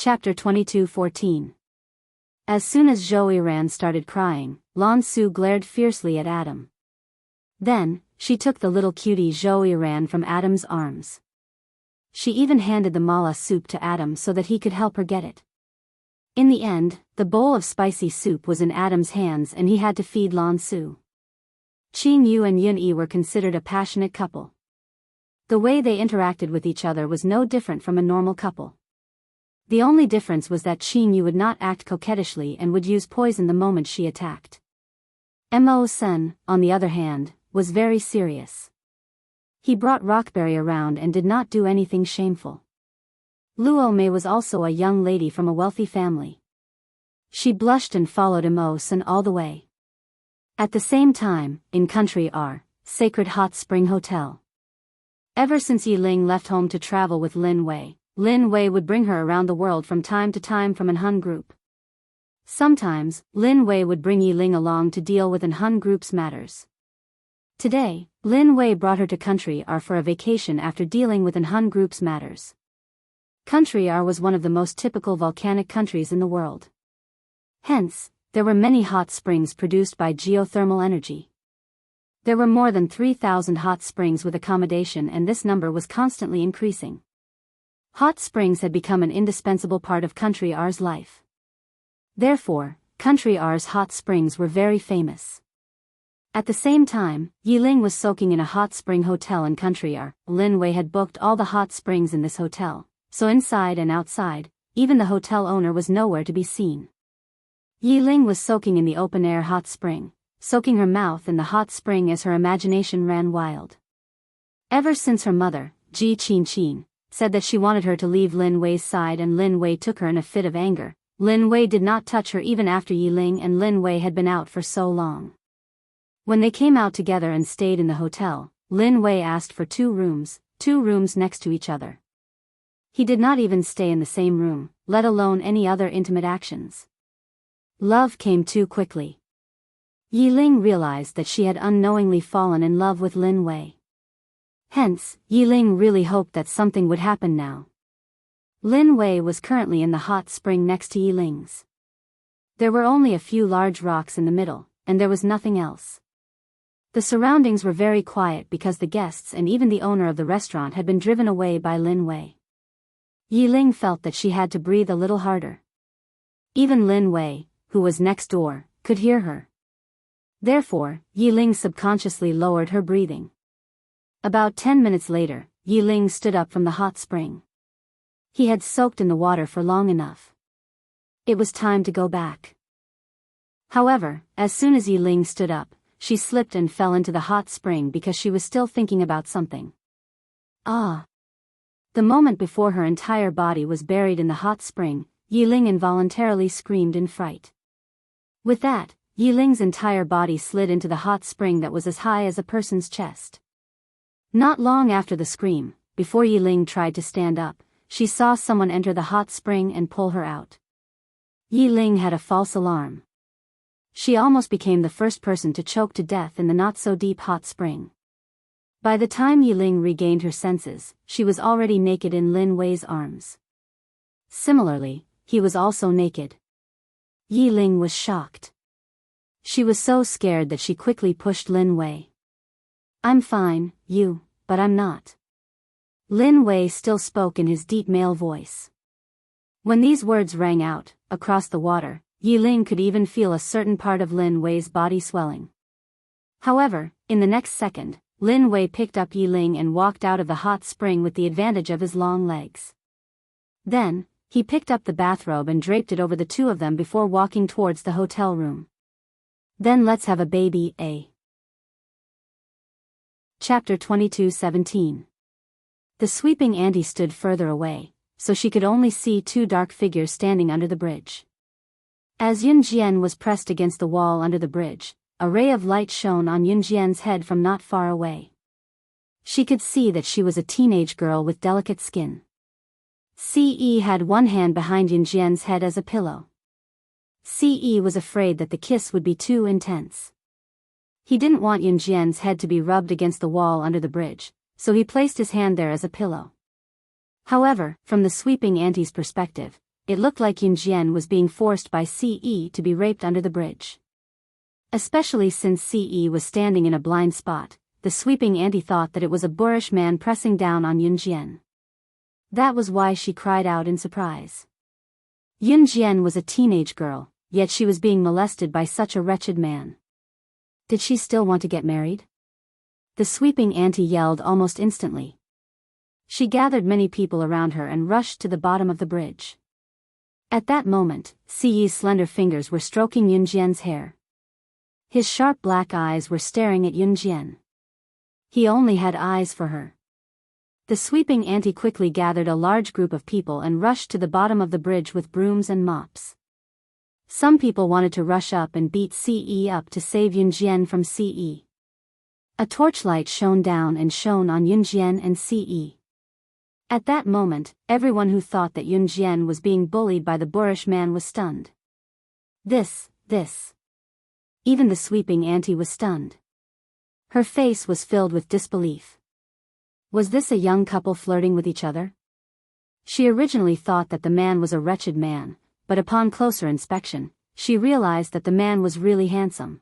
Chapter 22:14. As soon as Zhou Yiran started crying, Lan Su glared fiercely at Adam. Then, she took the little cutie Zhou Yiran from Adam's arms. She even handed the mala soup to Adam so that he could help her get it. In the end, the bowl of spicy soup was in Adam's hands and he had to feed Lan Su. Qing Yu and Yun Yi were considered a passionate couple. The way they interacted with each other was no different from a normal couple. The only difference was that Qing Yu would not act coquettishly and would use poison the moment she attacked. Mo Sen, on the other hand, was very serious. He brought Rockberry around and did not do anything shameful. Luo Mei was also a young lady from a wealthy family. She blushed and followed Mo Sen all the way. At the same time, in Country R, Sacred Hot Spring Hotel. Ever since Yi Ling left home to travel with Lin Wei would bring her around the world from time to time from an Hun group. Sometimes, Lin Wei would bring Yi Ling along to deal with an Hun group's matters. Today, Lin Wei brought her to Country R for a vacation after dealing with an Hun group's matters. Country R was one of the most typical volcanic countries in the world. Hence, there were many hot springs produced by geothermal energy. There were more than 3,000 hot springs with accommodation, and this number was constantly increasing. Hot springs had become an indispensable part of Country R's life. Therefore, Country R's hot springs were very famous. At the same time, Yi Ling was soaking in a hot spring hotel in Country R. Lin Wei had booked all the hot springs in this hotel, so inside and outside, even the hotel owner was nowhere to be seen. Yi Ling was soaking in the open-air hot spring, soaking her mouth in the hot spring as her imagination ran wild. Ever since her mother, Ji Qin, said that she wanted her to leave Lin Wei's side and Lin Wei took her in a fit of anger, Lin Wei did not touch her even after Yi Ling and Lin Wei had been out for so long. When they came out together and stayed in the hotel, Lin Wei asked for two rooms next to each other. He did not even stay in the same room, let alone any other intimate actions. Love came too quickly. Yi Ling realized that she had unknowingly fallen in love with Lin Wei. Hence, Yi Ling really hoped that something would happen now. Lin Wei was currently in the hot spring next to Yi Ling's. There were only a few large rocks in the middle, and there was nothing else. The surroundings were very quiet because the guests and even the owner of the restaurant had been driven away by Lin Wei. Yi Ling felt that she had to breathe a little harder. Even Lin Wei, who was next door, could hear her. Therefore, Yi Ling subconsciously lowered her breathing. About 10 minutes later, Yi Ling stood up from the hot spring. He had soaked in the water for long enough. It was time to go back. However, as soon as Yi Ling stood up, she slipped and fell into the hot spring because she was still thinking about something. Ah! The moment before her entire body was buried in the hot spring, Yi Ling involuntarily screamed in fright. With that, Yi Ling's entire body slid into the hot spring that was as high as a person's chest. Not long after the scream, before Yi Ling tried to stand up, she saw someone enter the hot spring and pull her out. Yi Ling had a false alarm. She almost became the first person to choke to death in the not-so-deep hot spring. By the time Yi Ling regained her senses, she was already naked in Lin Wei's arms. Similarly, he was also naked. Yi Ling was shocked. She was so scared that she quickly pushed Lin Wei. "I'm fine, but I'm not." Lin Wei still spoke in his deep male voice. When these words rang out, across the water, Yi Ling could even feel a certain part of Lin Wei's body swelling. However, in the next second, Lin Wei picked up Yi Ling and walked out of the hot spring with the advantage of his long legs. Then, he picked up the bathrobe and draped it over the two of them before walking towards the hotel room. "Then let's have a baby, eh?" Chapter 22:17. The sweeping auntie stood further away, so she could only see two dark figures standing under the bridge. As Yun Jian was pressed against the wall under the bridge, a ray of light shone on Yun Jian's head from not far away. She could see that she was a teenage girl with delicate skin. Ce had one hand behind Yun Jian's head as a pillow. Ce was afraid that the kiss would be too intense. He didn't want Yun Jian's head to be rubbed against the wall under the bridge, so he placed his hand there as a pillow. However, from the sweeping auntie's perspective, it looked like Yunjian was being forced by Ce to be raped under the bridge. Especially since Ce was standing in a blind spot, the sweeping auntie thought that it was a boorish man pressing down on Yunjian. That was why she cried out in surprise. Yunjian was a teenage girl, yet she was being molested by such a wretched man. Did she still want to get married? The sweeping auntie yelled almost instantly. She gathered many people around her and rushed to the bottom of the bridge. At that moment, Ce's slender fingers were stroking Yunjian's hair. His sharp black eyes were staring at Yunjian. He only had eyes for her. The sweeping auntie quickly gathered a large group of people and rushed to the bottom of the bridge with brooms and mops. Some people wanted to rush up and beat Ce up to save Yunjian from Ce. A torchlight shone down and shone on Yunjian and Ce. At that moment, everyone who thought that Yunjian was being bullied by the boorish man was stunned. This. Even the sweeping auntie was stunned. Her face was filled with disbelief. Was this a young couple flirting with each other? She originally thought that the man was a wretched man, but upon closer inspection, she realized that the man was really handsome.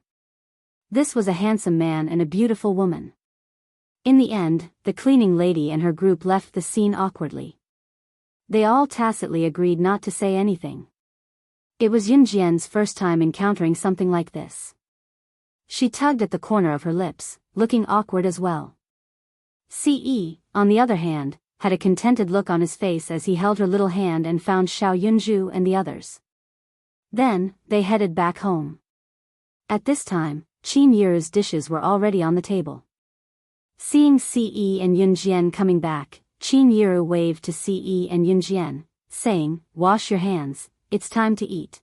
This was a handsome man and a beautiful woman. In the end, the cleaning lady and her group left the scene awkwardly. They all tacitly agreed not to say anything. It was Yunjian's first time encountering something like this. She tugged at the corner of her lips, looking awkward as well. Ce, on the other hand, had a contented look on his face as he held her little hand and found Xiao Yunju and the others. Then, they headed back home. At this time, Qin Yiru's dishes were already on the table. Seeing Ce and Yunjian coming back, Qin Yiru waved to Ce and Yunjian, saying, "Wash your hands, it's time to eat."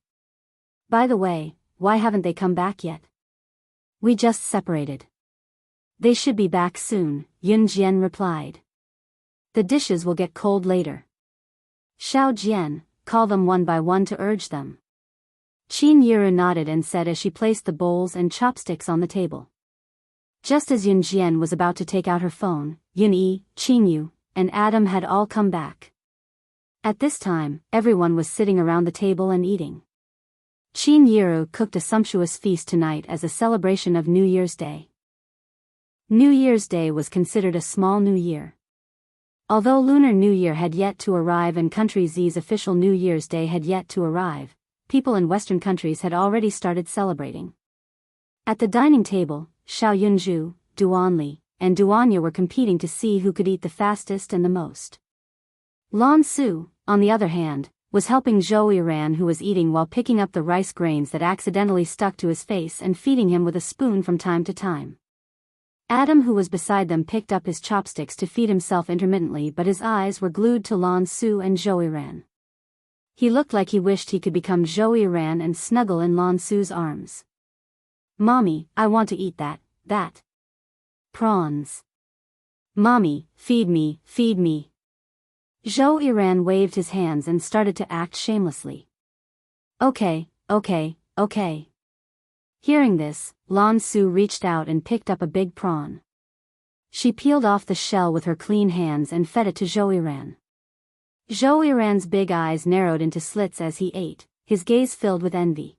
By the way, why haven't they come back yet? We just separated. They should be back soon, Yunjian replied. The dishes will get cold later. Xiao Jian, call them one by one to urge them. Qin Yiru nodded and said as she placed the bowls and chopsticks on the table. Just as Yunjian was about to take out her phone, Yunyi, Qinyu, and Adam had all come back. At this time, everyone was sitting around the table and eating. Qin Yiru cooked a sumptuous feast tonight as a celebration of New Year's Day. New Year's Day was considered a small new year. Although Lunar New Year had yet to arrive and Country Z's official New Year's Day had yet to arrive, people in Western countries had already started celebrating. At the dining table, Xiao Yunju, Duanli, and Duanya were competing to see who could eat the fastest and the most. Lan Su, on the other hand, was helping Zhou Yiran, who was eating while picking up the rice grains that accidentally stuck to his face and feeding him with a spoon from time to time. Adam, who was beside them, picked up his chopsticks to feed himself intermittently, but his eyes were glued to Lan Su and Zhou Yiran. He looked like he wished he could become Zhou Yiran and snuggle in Lan Su's arms. "Mommy, I want to eat that. Prawns. Mommy, feed me. Zhou Yiran waved his hands and started to act shamelessly. Okay. Hearing this, Lan Su reached out and picked up a big prawn. She peeled off the shell with her clean hands and fed it to Zhou Yiran. Zhou Yiran's big eyes narrowed into slits as he ate, his gaze filled with envy.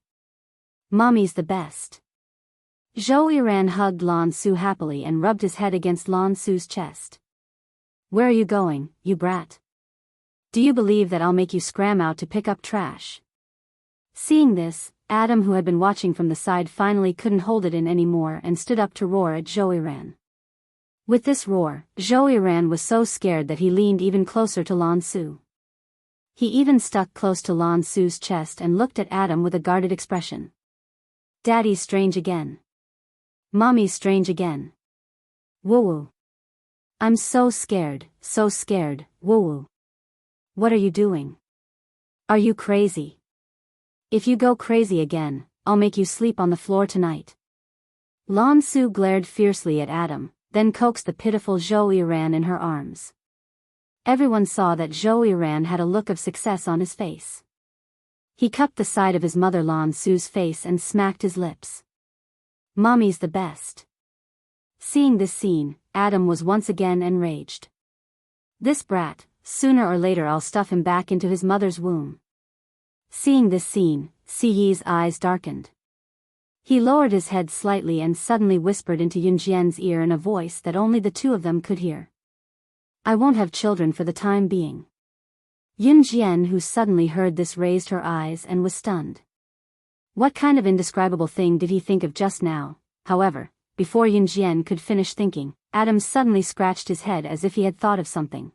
"Mommy's the best." Zhou Yiran hugged Lan Su happily and rubbed his head against Lan Su's chest. "Where are you going, you brat? Do you believe that I'll make you scram out to pick up trash?" Seeing this, Adam, who had been watching from the side, finally couldn't hold it in anymore and stood up to roar at Zhou Yiran. With this roar, Zhou Yiran was so scared that he leaned even closer to Lan Su. He even stuck close to Lan Su's chest and looked at Adam with a guarded expression. "Daddy's strange again. Mommy's strange again. Woo-woo. I'm so scared, woo-woo. What are you doing? Are you crazy? If you go crazy again, I'll make you sleep on the floor tonight." Lan Su glared fiercely at Adam, then coaxed the pitiful Zhou Yiran in her arms. Everyone saw that Zhou Yiran had a look of success on his face. He cupped the side of his mother Lan Su's face and smacked his lips. "Mommy's the best." Seeing this scene, Adam was once again enraged. "This brat, sooner or later I'll stuff him back into his mother's womb." Seeing this scene, Siyi's eyes darkened. He lowered his head slightly and suddenly whispered into Yunjian's ear in a voice that only the two of them could hear. I won't have children for the time being. Yunjian, who suddenly heard this, raised her eyes and was stunned. What kind of indescribable thing did he think of just now? However, before Yunjian could finish thinking, Adam suddenly scratched his head as if he had thought of something.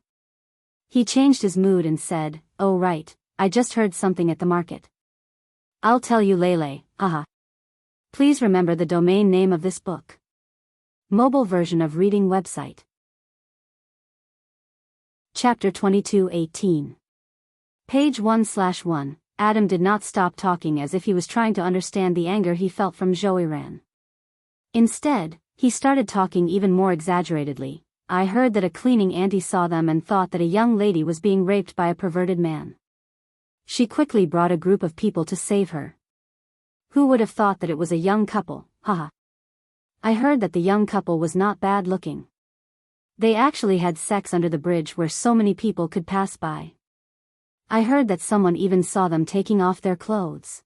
He changed his mood and said, Oh right, I just heard something at the market. I'll tell you Lele, haha. Please remember the domain name of this book. Mobile version of reading website. Chapter 22:18. Page 1/1. Adam did not stop talking as if he was trying to understand the anger he felt from Zhouyiran. Instead, he started talking even more exaggeratedly. I heard that a cleaning auntie saw them and thought that a young lady was being raped by a perverted man. She quickly brought a group of people to save her. Who would have thought that it was a young couple, haha. I heard that the young couple was not bad looking. They actually had sex under the bridge where so many people could pass by. I heard that someone even saw them taking off their clothes.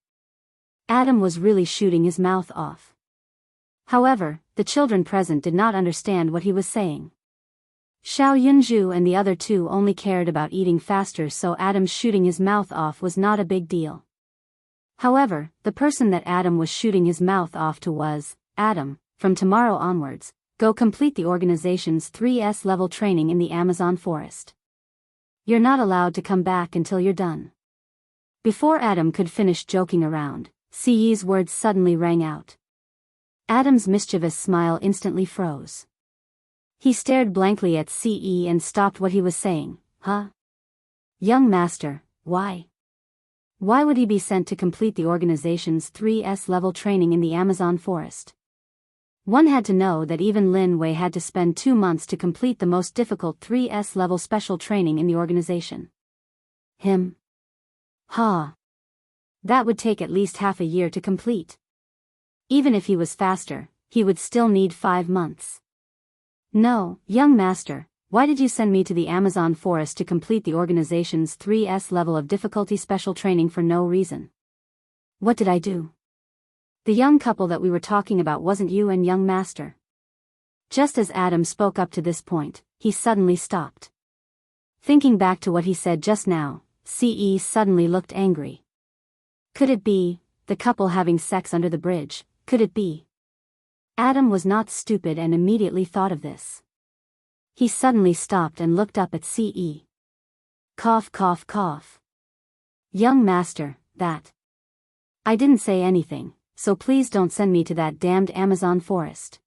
Adam was really shooting his mouth off. However, the children present did not understand what he was saying. Xiao Yunju and the other two only cared about eating faster, so Adam's shooting his mouth off was not a big deal. However, the person that Adam was shooting his mouth off to was, Adam, from tomorrow onwards, go complete the organization's 3S level training in the Amazon forest. You're not allowed to come back until you're done. Before Adam could finish joking around, Siyi's words suddenly rang out. Adam's mischievous smile instantly froze. He stared blankly at Ce and stopped what he was saying. Huh? Young master, why? Why would he be sent to complete the organization's 3S level training in the Amazon forest? One had to know that even Lin Wei had to spend 2 months to complete the most difficult 3S level special training in the organization. Him? Ha! That would take at least half a year to complete. Even if he was faster, he would still need 5 months. No, young master, why did you send me to the Amazon forest to complete the organization's 3S level of difficulty special training for no reason? What did I do? The young couple that we were talking about wasn't you and young master. Just as Adam spoke up to this point, he suddenly stopped. Thinking back to what he said just now, Ce suddenly looked angry. Could it be, the couple having sex under the bridge, could it be? Adam was not stupid and immediately thought of this. He suddenly stopped and looked up at Ce. Cough cough cough. Young master, that. I didn't say anything, so please don't send me to that damned Amazon forest.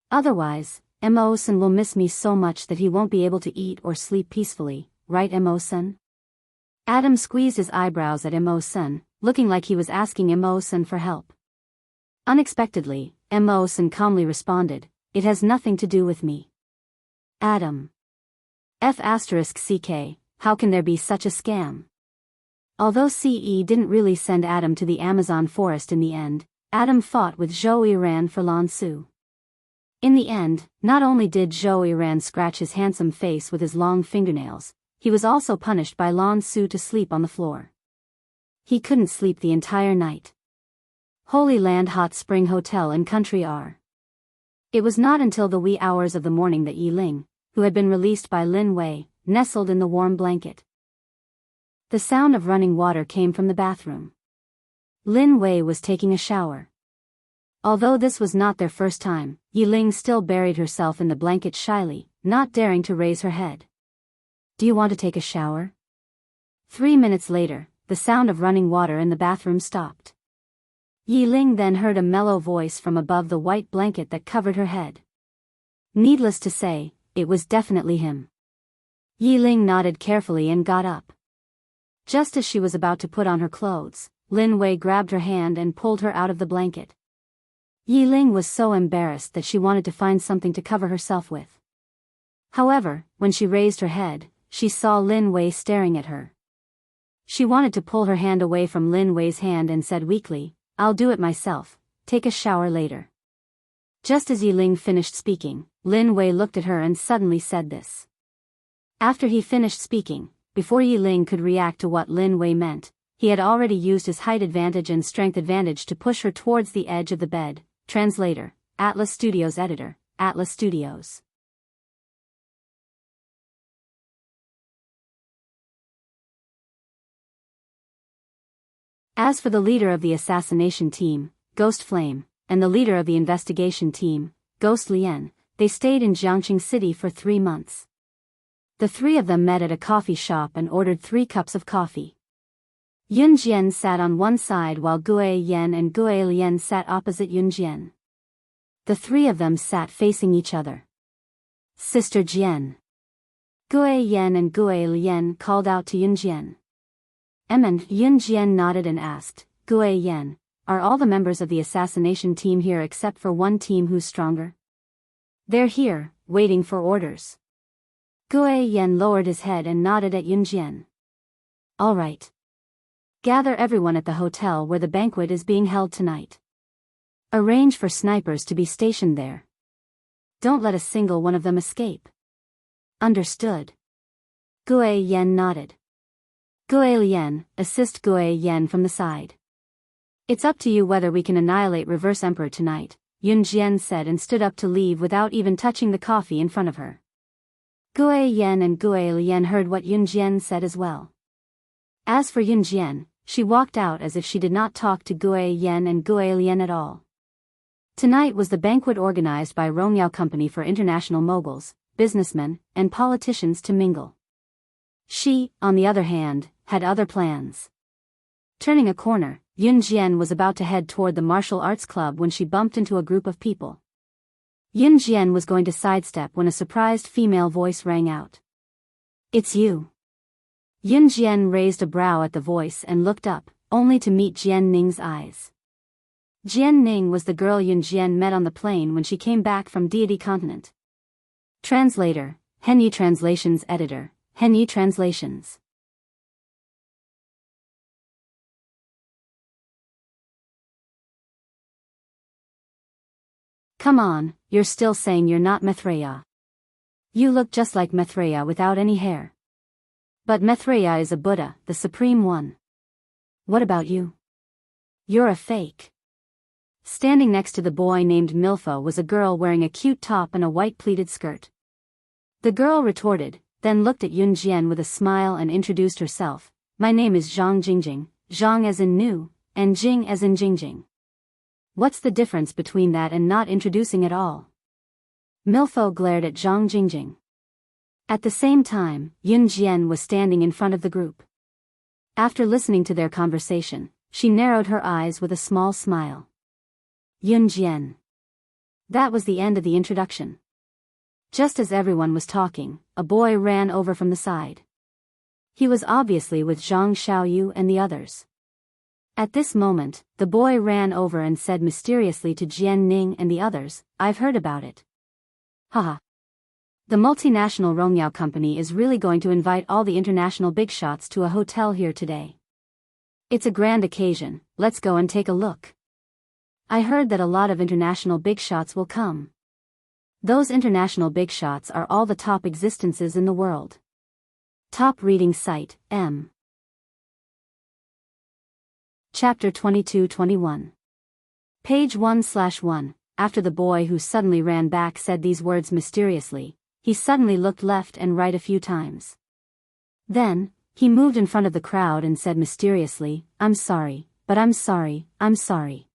Otherwise, Mo-san will miss me so much that he won't be able to eat or sleep peacefully, right Mo-san? Adam squeezed his eyebrows at Mo-san, looking like he was asking Mo-san for help. Unexpectedly, Mo-san calmly responded, it has nothing to do with me. Adam. F***ck, how can there be such a scam? Although Ce didn't really send Adam to the Amazon forest in the end, Adam fought with Zhouyiran for Lan Su. In the end, not only did Zhouyiran scratch his handsome face with his long fingernails, he was also punished by Lan Su to sleep on the floor. He couldn't sleep the entire night. Holy Land Hot Spring Hotel and Country R. It was not until the wee hours of the morning that Yi Ling, who had been released by Lin Wei, nestled in the warm blanket. The sound of running water came from the bathroom. Lin Wei was taking a shower. Although this was not their first time, Yi Ling still buried herself in the blanket shyly, not daring to raise her head. Do you want to take a shower? 3 minutes later, the sound of running water in the bathroom stopped. Yi Ling then heard a mellow voice from above the white blanket that covered her head. Needless to say, it was definitely him. Yi Ling nodded carefully and got up. Just as she was about to put on her clothes, Lin Wei grabbed her hand and pulled her out of the blanket. Yi Ling was so embarrassed that she wanted to find something to cover herself with. However, when she raised her head, she saw Lin Wei staring at her. She wanted to pull her hand away from Lin Wei's hand and said weakly, I'll do it myself, take a shower later. Just as Yi Ling finished speaking, Lin Wei looked at her and suddenly said this. After he finished speaking, before Yi Ling could react to what Lin Wei meant, he had already used his height advantage and strength advantage to push her towards the edge of the bed. Translator, Atlas Studios Editor, Atlas Studios. As for the leader of the assassination team, Ghost Flame, and the leader of the investigation team, Ghost Lien, they stayed in Jiangxing City for 3 months. The three of them met at a coffee shop and ordered 3 cups of coffee. Yun Jian sat on one side while Gue Yen and Gue Lien sat opposite Yun Jian. The 3 of them sat facing each other. Sister Jian. Gue Yen and Gue Lien called out to Yun Jian. And Yun Jian nodded and asked, Gue Yen, are all the members of the assassination team here except for one team who's stronger? They're here, waiting for orders. Gue Yen lowered his head and nodded at Yun Jian. All right. Gather everyone at the hotel where the banquet is being held tonight. Arrange for snipers to be stationed there. Don't let a single one of them escape. Understood. Gue Yen nodded. Gue Lien, assist Gue Yen from the side. It's up to you whether we can annihilate Reverse Emperor tonight, Yun Jian said and stood up to leave without even touching the coffee in front of her. Gue Yen and Gue Lien heard what Yun Jian said as well. As for Yun Jian, she walked out as if she did not talk to Gue Yen and Gue Lien at all. Tonight was the banquet organized by Rongyao Company for international moguls, businessmen, and politicians to mingle. She, on the other hand, had other plans. Turning a corner, Yun Jian was about to head toward the martial arts club when she bumped into a group of people. Yun Jian was going to sidestep when a surprised female voice rang out. It's you. Yun Jian raised a brow at the voice and looked up, only to meet Jian Ning's eyes. Jian Ning was the girl Yun Jian met on the plane when she came back from Deity Continent. Translator, Henyi Translations Editor, Henyi Translations. Come on, you're still saying you're not Maitreya. You look just like Maitreya without any hair. But Maitreya is a Buddha, the Supreme One. What about you? You're a fake. Standing next to the boy named Milfo was a girl wearing a cute top and a white pleated skirt. The girl retorted, then looked at Yun Jian with a smile and introduced herself. My name is Zhang Jingjing, Zhang as in new, and Jing as in Jingjing. What's the difference between that and not introducing at all? Milfo glared at Zhang Jingjing. At the same time, Yun Jian was standing in front of the group. After listening to their conversation, she narrowed her eyes with a small smile. Yun Jian. That was the end of the introduction. Just as everyone was talking, a boy ran over from the side. He was obviously with Zhang Xiaoyu and the others. At this moment, the boy ran over and said mysteriously to Jian Ning and the others, I've heard about it. Haha. The multinational Rongyao Company is really going to invite all the international big shots to a hotel here today. It's a grand occasion, let's go and take a look. I heard that a lot of international big shots will come. Those international big shots are all the top existences in the world. Top reading site, M. Chapter 22-21. Page 1/1. After the boy who suddenly ran back said these words mysteriously, he suddenly looked left and right a few times. Then, he moved in front of the crowd and said mysteriously, I'm sorry, but I'm sorry, I'm sorry.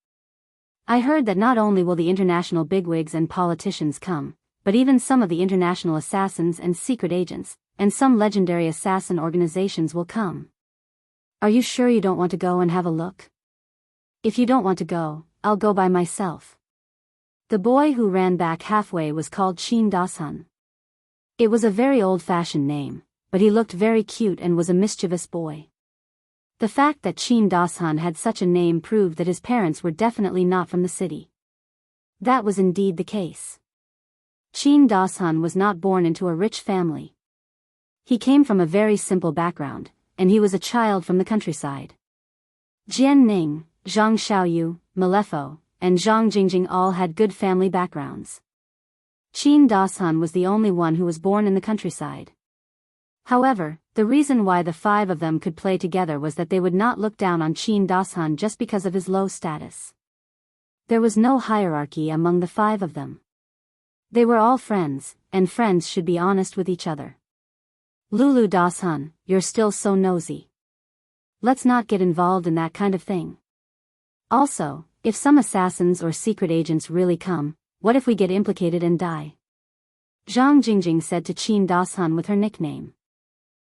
I heard that not only will the international bigwigs and politicians come, but even some of the international assassins and secret agents, and some legendary assassin organizations will come. Are you sure you don't want to go and have a look? If you don't want to go, I'll go by myself. The boy who ran back halfway was called Qin Dasun. It was a very old-fashioned name, but he looked very cute and was a mischievous boy. The fact that Qin Dasun had such a name proved that his parents were definitely not from the city. That was indeed the case. Qin Dasun was not born into a rich family. He came from a very simple background, and he was a child from the countryside. Jian Ning, Zhang Xiaoyu, Malefo, and Zhang Jingjing all had good family backgrounds. Qin Dasun was the only one who was born in the countryside. However, the reason why the 5 of them could play together was that they would not look down on Qin Dashun just because of his low status. There was no hierarchy among the 5 of them. They were all friends, and friends should be honest with each other. Lulu Dashun, you're still so nosy. Let's not get involved in that kind of thing. Also, if some assassins or secret agents really come, what if we get implicated and die? Zhang Jingjing said to Qin Dashun with her nickname.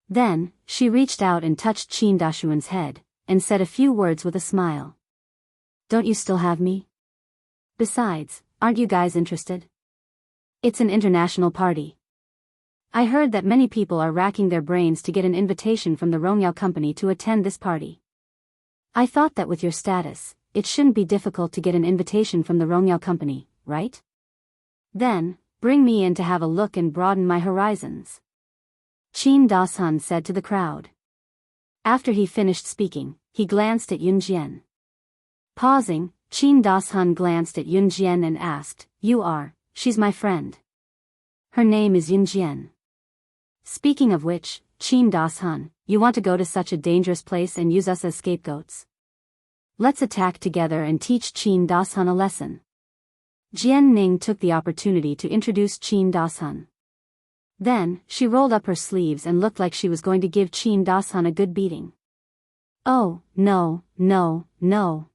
Then, she reached out and touched Qin Dashun's head, and said a few words with a smile. Don't you still have me? Besides, aren't you guys interested? It's an international party. I heard that many people are racking their brains to get an invitation from the Rongyao company to attend this party. I thought that with your status, it shouldn't be difficult to get an invitation from the Rongyao company, right? Then, bring me in to have a look and broaden my horizons. Qin Dashun said to the crowd. After he finished speaking, he glanced at Yun Jian. Pausing, Qin Dashun glanced at Yun Jian and asked, she's my friend. Her name is Yun Jian. Speaking of which, Qin Dashun, you want to go to such a dangerous place and use us as scapegoats? Let's attack together and teach Qin Dashun a lesson. Jian Ning took the opportunity to introduce Qin Dashun. Then, she rolled up her sleeves and looked like she was going to give Qin Dashun a good beating. Oh, no, no, no.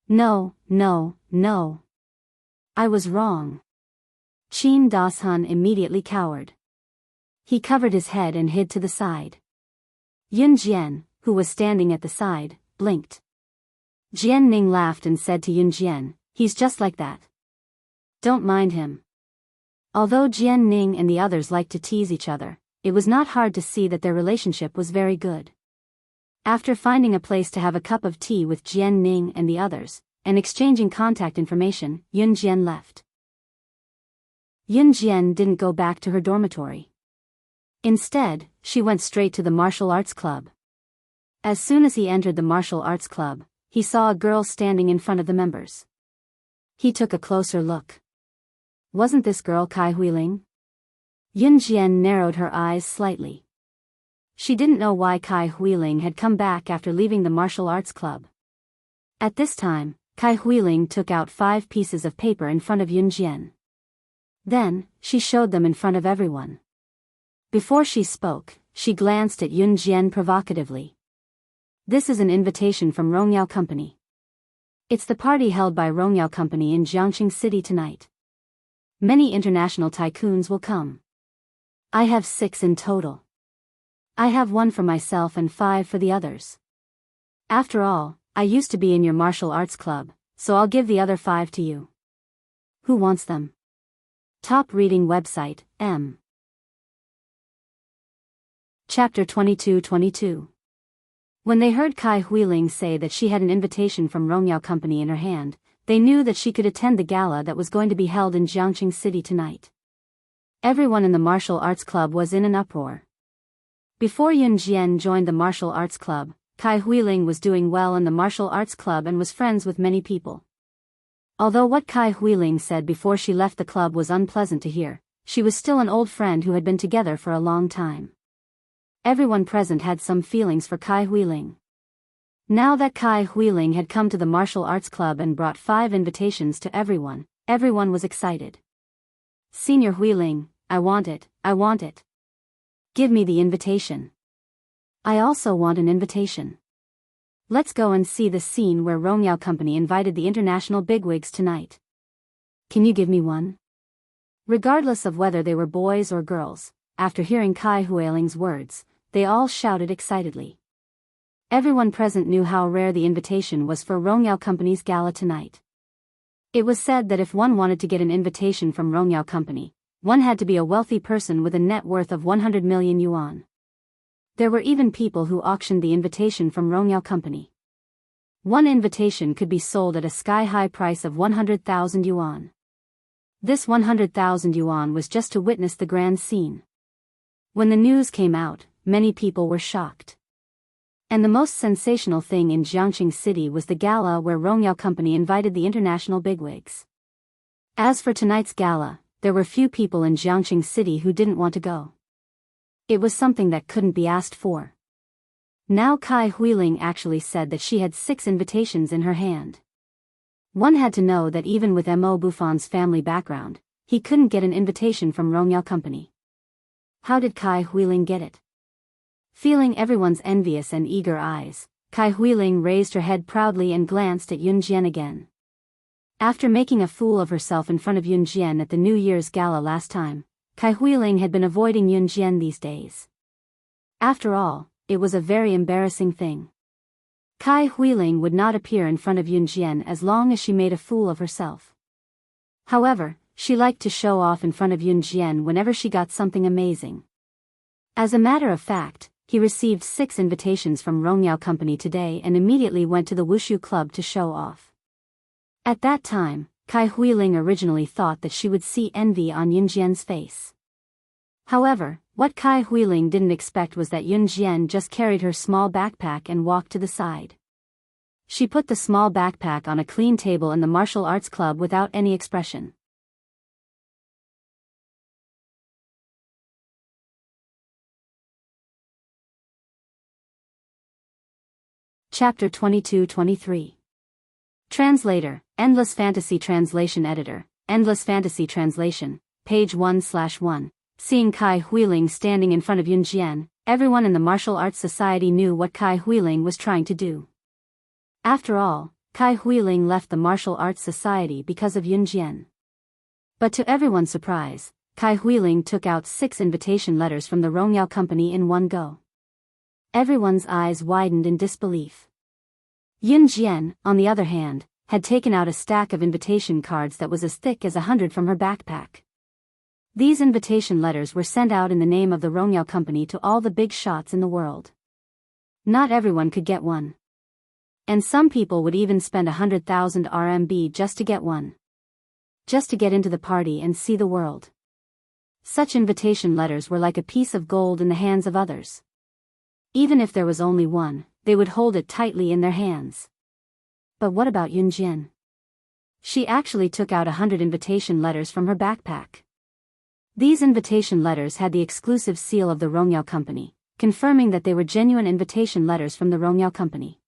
No, no, no. I was wrong. Qin Dashun immediately cowered. He covered his head and hid to the side. Yun Jian, who was standing at the side, blinked. Jian Ning laughed and said to Yun Jian, he's just like that. Don't mind him. Although Jian Ning and the others liked to tease each other, it was not hard to see that their relationship was very good. After finding a place to have a cup of tea with Jian Ning and the others, and exchanging contact information, Yun Jian left. Yun Jian didn't go back to her dormitory. Instead, she went straight to the martial arts club. As soon as he entered the martial arts club, he saw a girl standing in front of the members. He took a closer look. Wasn't this girl Kai Huiling? Yun Jian narrowed her eyes slightly. She didn't know why Kai Huiling had come back after leaving the martial arts club. At this time, Kai Huiling took out 5 pieces of paper in front of Yun Jian. Then, she showed them in front of everyone. Before she spoke, she glanced at Yun Jian provocatively. This is an invitation from Rongyao Company. It's the party held by Rongyao Company in Jiangxing City tonight. Many international tycoons will come. I have 6 in total. I have 1 for myself and 5 for the others. After all, I used to be in your martial arts club, so I'll give the other 5 to you. Who wants them? Top reading website, M. Chapter 22-22. When they heard Kai Huiling say that she had an invitation from Rongyao Company in her hand, they knew that she could attend the gala that was going to be held in Jiangxing City tonight. Everyone in the martial arts club was in an uproar. Before Yun Jian joined the martial arts club, Kai Huiling was doing well in the martial arts club and was friends with many people. Although what Kai Huiling said before she left the club was unpleasant to hear, she was still an old friend who had been together for a long time. Everyone present had some feelings for Kai Huiling. Now that Kai Huiling had come to the martial arts club and brought 5 invitations to everyone, everyone was excited. Senior Huiling, I want it, I want it. Give me the invitation. I also want an invitation. Let's go and see the scene where Rongyao Company invited the international bigwigs tonight. Can you give me one? Regardless of whether they were boys or girls, after hearing Kai Huiling's words, they all shouted excitedly. Everyone present knew how rare the invitation was for Rongyao Company's gala tonight. It was said that if one wanted to get an invitation from Rongyao Company, one had to be a wealthy person with a net worth of 100 million yuan. There were even people who auctioned the invitation from Rongyao Company. One invitation could be sold at a sky-high price of 100,000 yuan. This 100,000 yuan was just to witness the grand scene. When the news came out, many people were shocked. And the most sensational thing in Jiangxing City was the gala where Rongyao Company invited the international bigwigs. As for tonight's gala, there were few people in Jiangxing City who didn't want to go. It was something that couldn't be asked for. Now Kai Huiling actually said that she had 6 invitations in her hand. One had to know that even with Mo Buffon's family background, he couldn't get an invitation from Royal Company. How did Kai Huiling get it? Feeling everyone's envious and eager eyes, Kai Huiling raised her head proudly and glanced at Yun Jian again. After making a fool of herself in front of Yun Jian at the New Year's gala last time, Kai Huiling had been avoiding Yun Jian these days. After all, it was a very embarrassing thing. Kai Huiling would not appear in front of Yun Jian as long as she made a fool of herself. However, she liked to show off in front of Yun Jian whenever she got something amazing. As a matter of fact, he received 6 invitations from Royal Company today and immediately went to the Wushu Club to show off. At that time, Kai Huiling originally thought that she would see envy on Yun Jian's face. However, what Kai Huiling didn't expect was that Yun Jian just carried her small backpack and walked to the side. She put the small backpack on a clean table in the martial arts club without any expression. Chapter 22-23. Translator, Endless Fantasy Translation Editor, Endless Fantasy Translation, page 1/1. Seeing Kai Huiling standing in front of Yun Jian, everyone in the martial arts society knew what Kai Huiling was trying to do. After all, Kai Huiling left the martial arts society because of Yun Jian. But to everyone's surprise, Kai Huiling took out 6 invitation letters from the Royal Company in one go. Everyone's eyes widened in disbelief. Yun Jian, on the other hand, had taken out a stack of invitation cards that was as thick as 100 from her backpack. These invitation letters were sent out in the name of the Royal Company to all the big shots in the world. Not everyone could get one. And some people would even spend 100,000 RMB just to get one. Just to get into the party and see the world. Such invitation letters were like a piece of gold in the hands of others. Even if there was only one, they would hold it tightly in their hands. But what about Yun Jian? She actually took out 100 invitation letters from her backpack. These invitation letters had the exclusive seal of the Royal Company, confirming that they were genuine invitation letters from the Royal Company.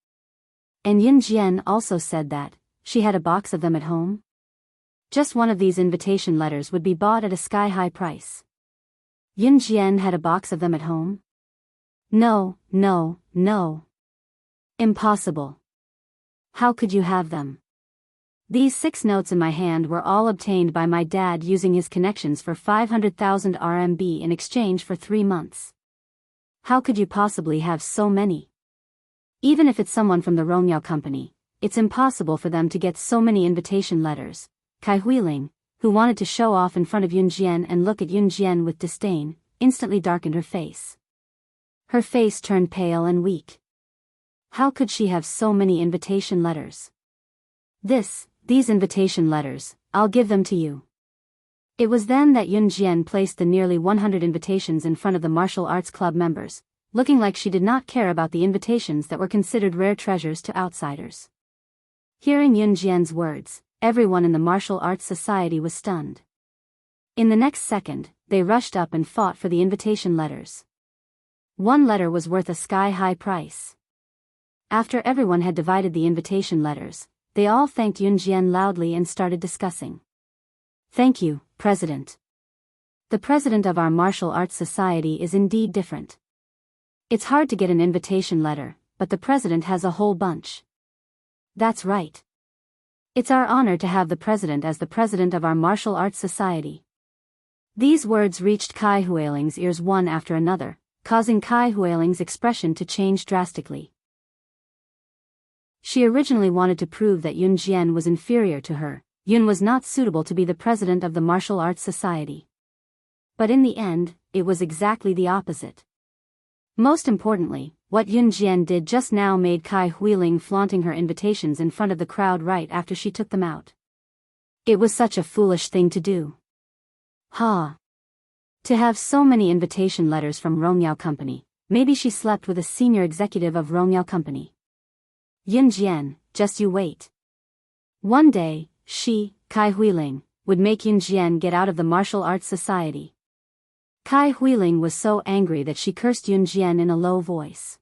And Yun Jian also said that she had a box of them at home. Just one of these invitation letters would be bought at a sky-high price. Yun Jian had a box of them at home? No, no, no. Impossible. How could you have them? These 6 notes in my hand were all obtained by my dad using his connections for 500,000 RMB in exchange for 3 months. How could you possibly have so many? Even if it's someone from the Royal Company, it's impossible for them to get so many invitation letters. Kai Huiling, who wanted to show off in front of Yun Jian and look at Yun Jian with disdain, instantly darkened her face. Her face turned pale and weak. How could she have so many invitation letters? These invitation letters, I'll give them to you. It was then that Yun Jian placed the nearly 100 invitations in front of the martial arts club members, looking like she did not care about the invitations that were considered rare treasures to outsiders. Hearing Yun Jian's words, everyone in the martial arts society was stunned. In the next second, they rushed up and fought for the invitation letters. One letter was worth a sky-high price. After everyone had divided the invitation letters, they all thanked Yun Jian loudly and started discussing. Thank you, President. The president of our martial arts society is indeed different. It's hard to get an invitation letter, but the president has a whole bunch. That's right. It's our honor to have the president as the president of our martial arts society. These words reached Kai Huiling's ears one after another, causing Kai Huiling's expression to change drastically. She originally wanted to prove that Yun Jian was inferior to her. Yun was not suitable to be the president of the martial arts society. But in the end, it was exactly the opposite. Most importantly, what Yun Jian did just now made Kai Huiling flaunting her invitations in front of the crowd right after she took them out. It was such a foolish thing to do. To have so many invitation letters from Royal Company, maybe she slept with a senior executive of Royal Company. Yun Jian, just you wait. One day, she, Kai Huiling, would make Yun Jian get out of the martial arts society. Kai Huiling was so angry that she cursed Yun Jian in a low voice.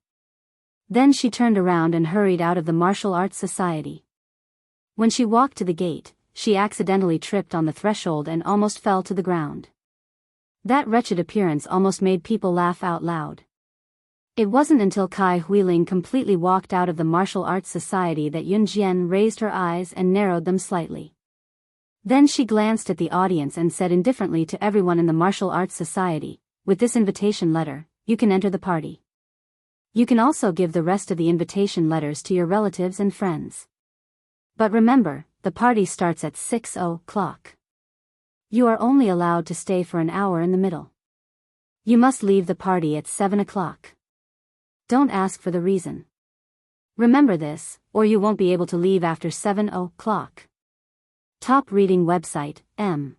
Then she turned around and hurried out of the martial arts society. When she walked to the gate, she accidentally tripped on the threshold and almost fell to the ground. That wretched appearance almost made people laugh out loud. It wasn't until Kai Huiling completely walked out of the martial arts society that Yun Jian raised her eyes and narrowed them slightly. Then she glanced at the audience and said indifferently to everyone in the martial arts society, "With this invitation letter, you can enter the party. You can also give the rest of the invitation letters to your relatives and friends. But remember, the party starts at 6 o'clock. You are only allowed to stay for an hour in the middle. You must leave the party at 7 o'clock. Don't ask for the reason. Remember this, or you won't be able to leave after 7 o'clock. Top reading website, M.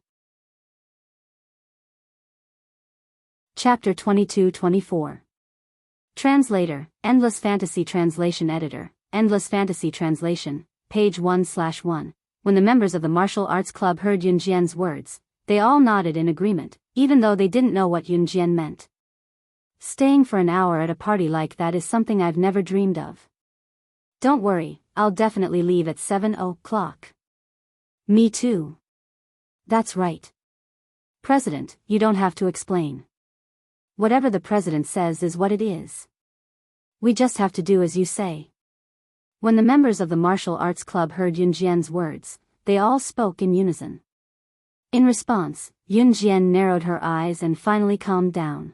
Chapter 22-24. Translator, Endless Fantasy Translation Editor, Endless Fantasy Translation, page 1/1. When the members of the martial arts club heard Yun Jian's words, they all nodded in agreement, even though they didn't know what Yun Jian meant. Staying for an hour at a party like that is something I've never dreamed of. Don't worry, I'll definitely leave at 7 o'clock. Me too. That's right. President, you don't have to explain. Whatever the president says is what it is. We just have to do as you say. When the members of the martial arts club heard Yun Jian's words, they all spoke in unison. In response, Yun Jian narrowed her eyes and finally calmed down.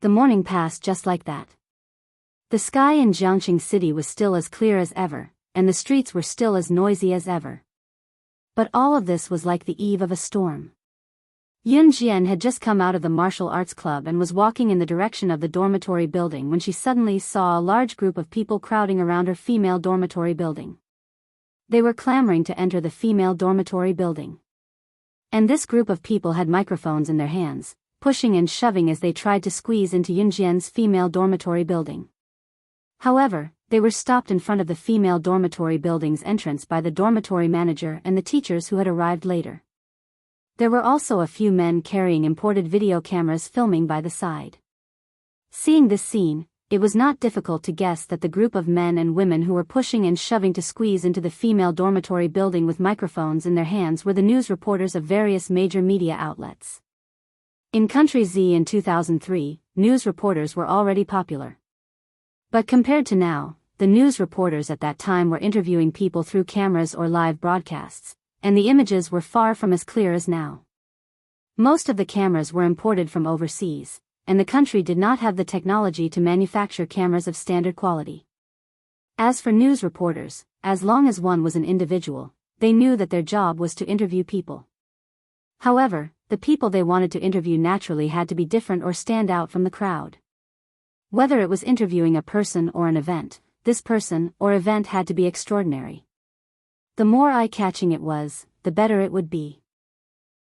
The morning passed just like that. The sky in Jiangxing City was still as clear as ever, and the streets were still as noisy as ever. But all of this was like the eve of a storm. Yun Jian had just come out of the martial arts club and was walking in the direction of the dormitory building when she suddenly saw a large group of people crowding around her female dormitory building. They were clamoring to enter the female dormitory building. And this group of people had microphones in their hands, pushing and shoving as they tried to squeeze into Yun Jian's female dormitory building. However, they were stopped in front of the female dormitory building's entrance by the dormitory manager and the teachers who had arrived later. There were also a few men carrying imported video cameras filming by the side. Seeing this scene, it was not difficult to guess that the group of men and women who were pushing and shoving to squeeze into the female dormitory building with microphones in their hands were the news reporters of various major media outlets. In Country Z in 2003, news reporters were already popular. But compared to now, the news reporters at that time were interviewing people through cameras or live broadcasts, and the images were far from as clear as now. Most of the cameras were imported from overseas, and the country did not have the technology to manufacture cameras of standard quality. As for news reporters, as long as one was an individual, they knew that their job was to interview people. However, the people they wanted to interview naturally had to be different or stand out from the crowd. Whether it was interviewing a person or an event, this person or event had to be extraordinary. The more eye-catching it was, the better it would be.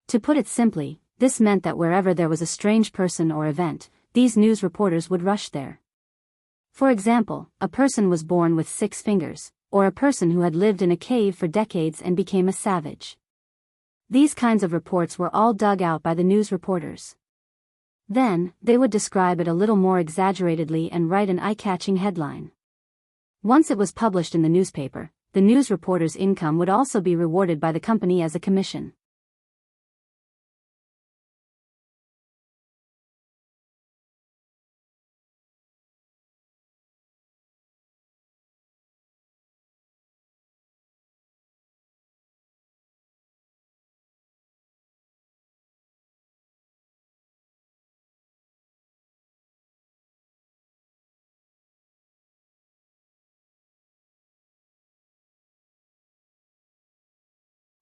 To put it simply, this meant that wherever there was a strange person or event, these news reporters would rush there. For example, a person was born with 6 fingers, or a person who had lived in a cave for decades and became a savage. These kinds of reports were all dug out by the news reporters. Then, they would describe it a little more exaggeratedly and write an eye-catching headline. Once it was published in the newspaper, the news reporter's income would also be rewarded by the company as a commission.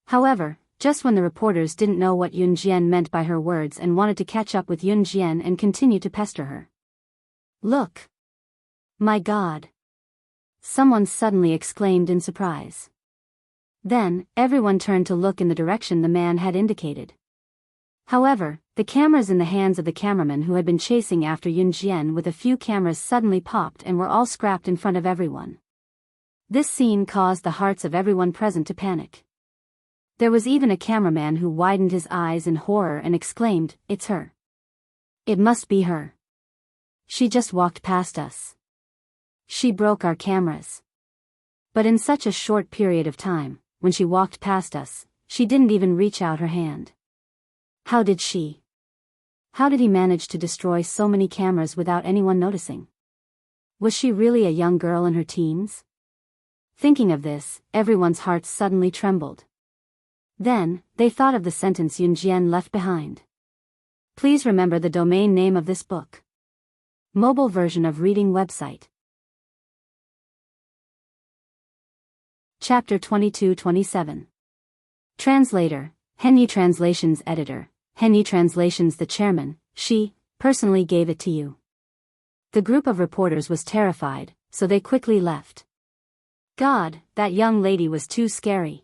However, just when the reporters didn't know what Yun Jian meant by her words and wanted to catch up with Yun Jian and continue to pester her. "Look! My God!" someone suddenly exclaimed in surprise. Then, everyone turned to look in the direction the man had indicated. However, the cameras in the hands of the cameramen who had been chasing after Yun Jian with a few cameras suddenly popped and were all scrapped in front of everyone. This scene caused the hearts of everyone present to panic. There was even a cameraman who widened his eyes in horror and exclaimed, "It's her. It must be her. She just walked past us. She broke our cameras. But in such a short period of time, when she walked past us, she didn't even reach out her hand. How did she? How did he manage to destroy so many cameras without anyone noticing? Was she really a young girl in her teens? Thinking of this, everyone's hearts suddenly trembled. Then, they thought of the sentence Yunjian left behind. Please remember the domain name of this book. Mobile version of reading website. Chapter 22-27. Translator, Henyi Translations Editor, Henyi Translations the Chairman, she, personally gave it to you. The group of reporters was terrified, so they quickly left. God, that young lady was too scary.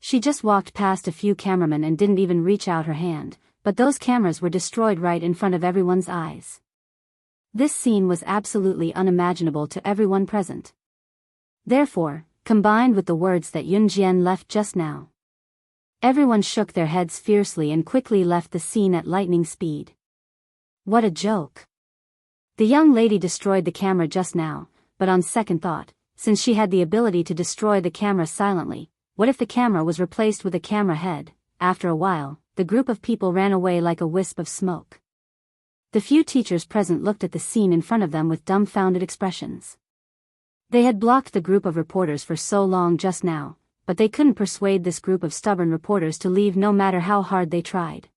She just walked past a few cameramen and didn't even reach out her hand, but those cameras were destroyed right in front of everyone's eyes. This scene was absolutely unimaginable to everyone present. Therefore, combined with the words that Yunjian left just now, everyone shook their heads fiercely and quickly left the scene at lightning speed. What a joke. The young lady destroyed the camera just now, but on second thought, since she had the ability to destroy the camera silently, what if the camera was replaced with a camera head? After a while, the group of people ran away like a wisp of smoke. The few teachers present looked at the scene in front of them with dumbfounded expressions. They had blocked the group of reporters for so long just now, but they couldn't persuade this group of stubborn reporters to leave no matter how hard they tried.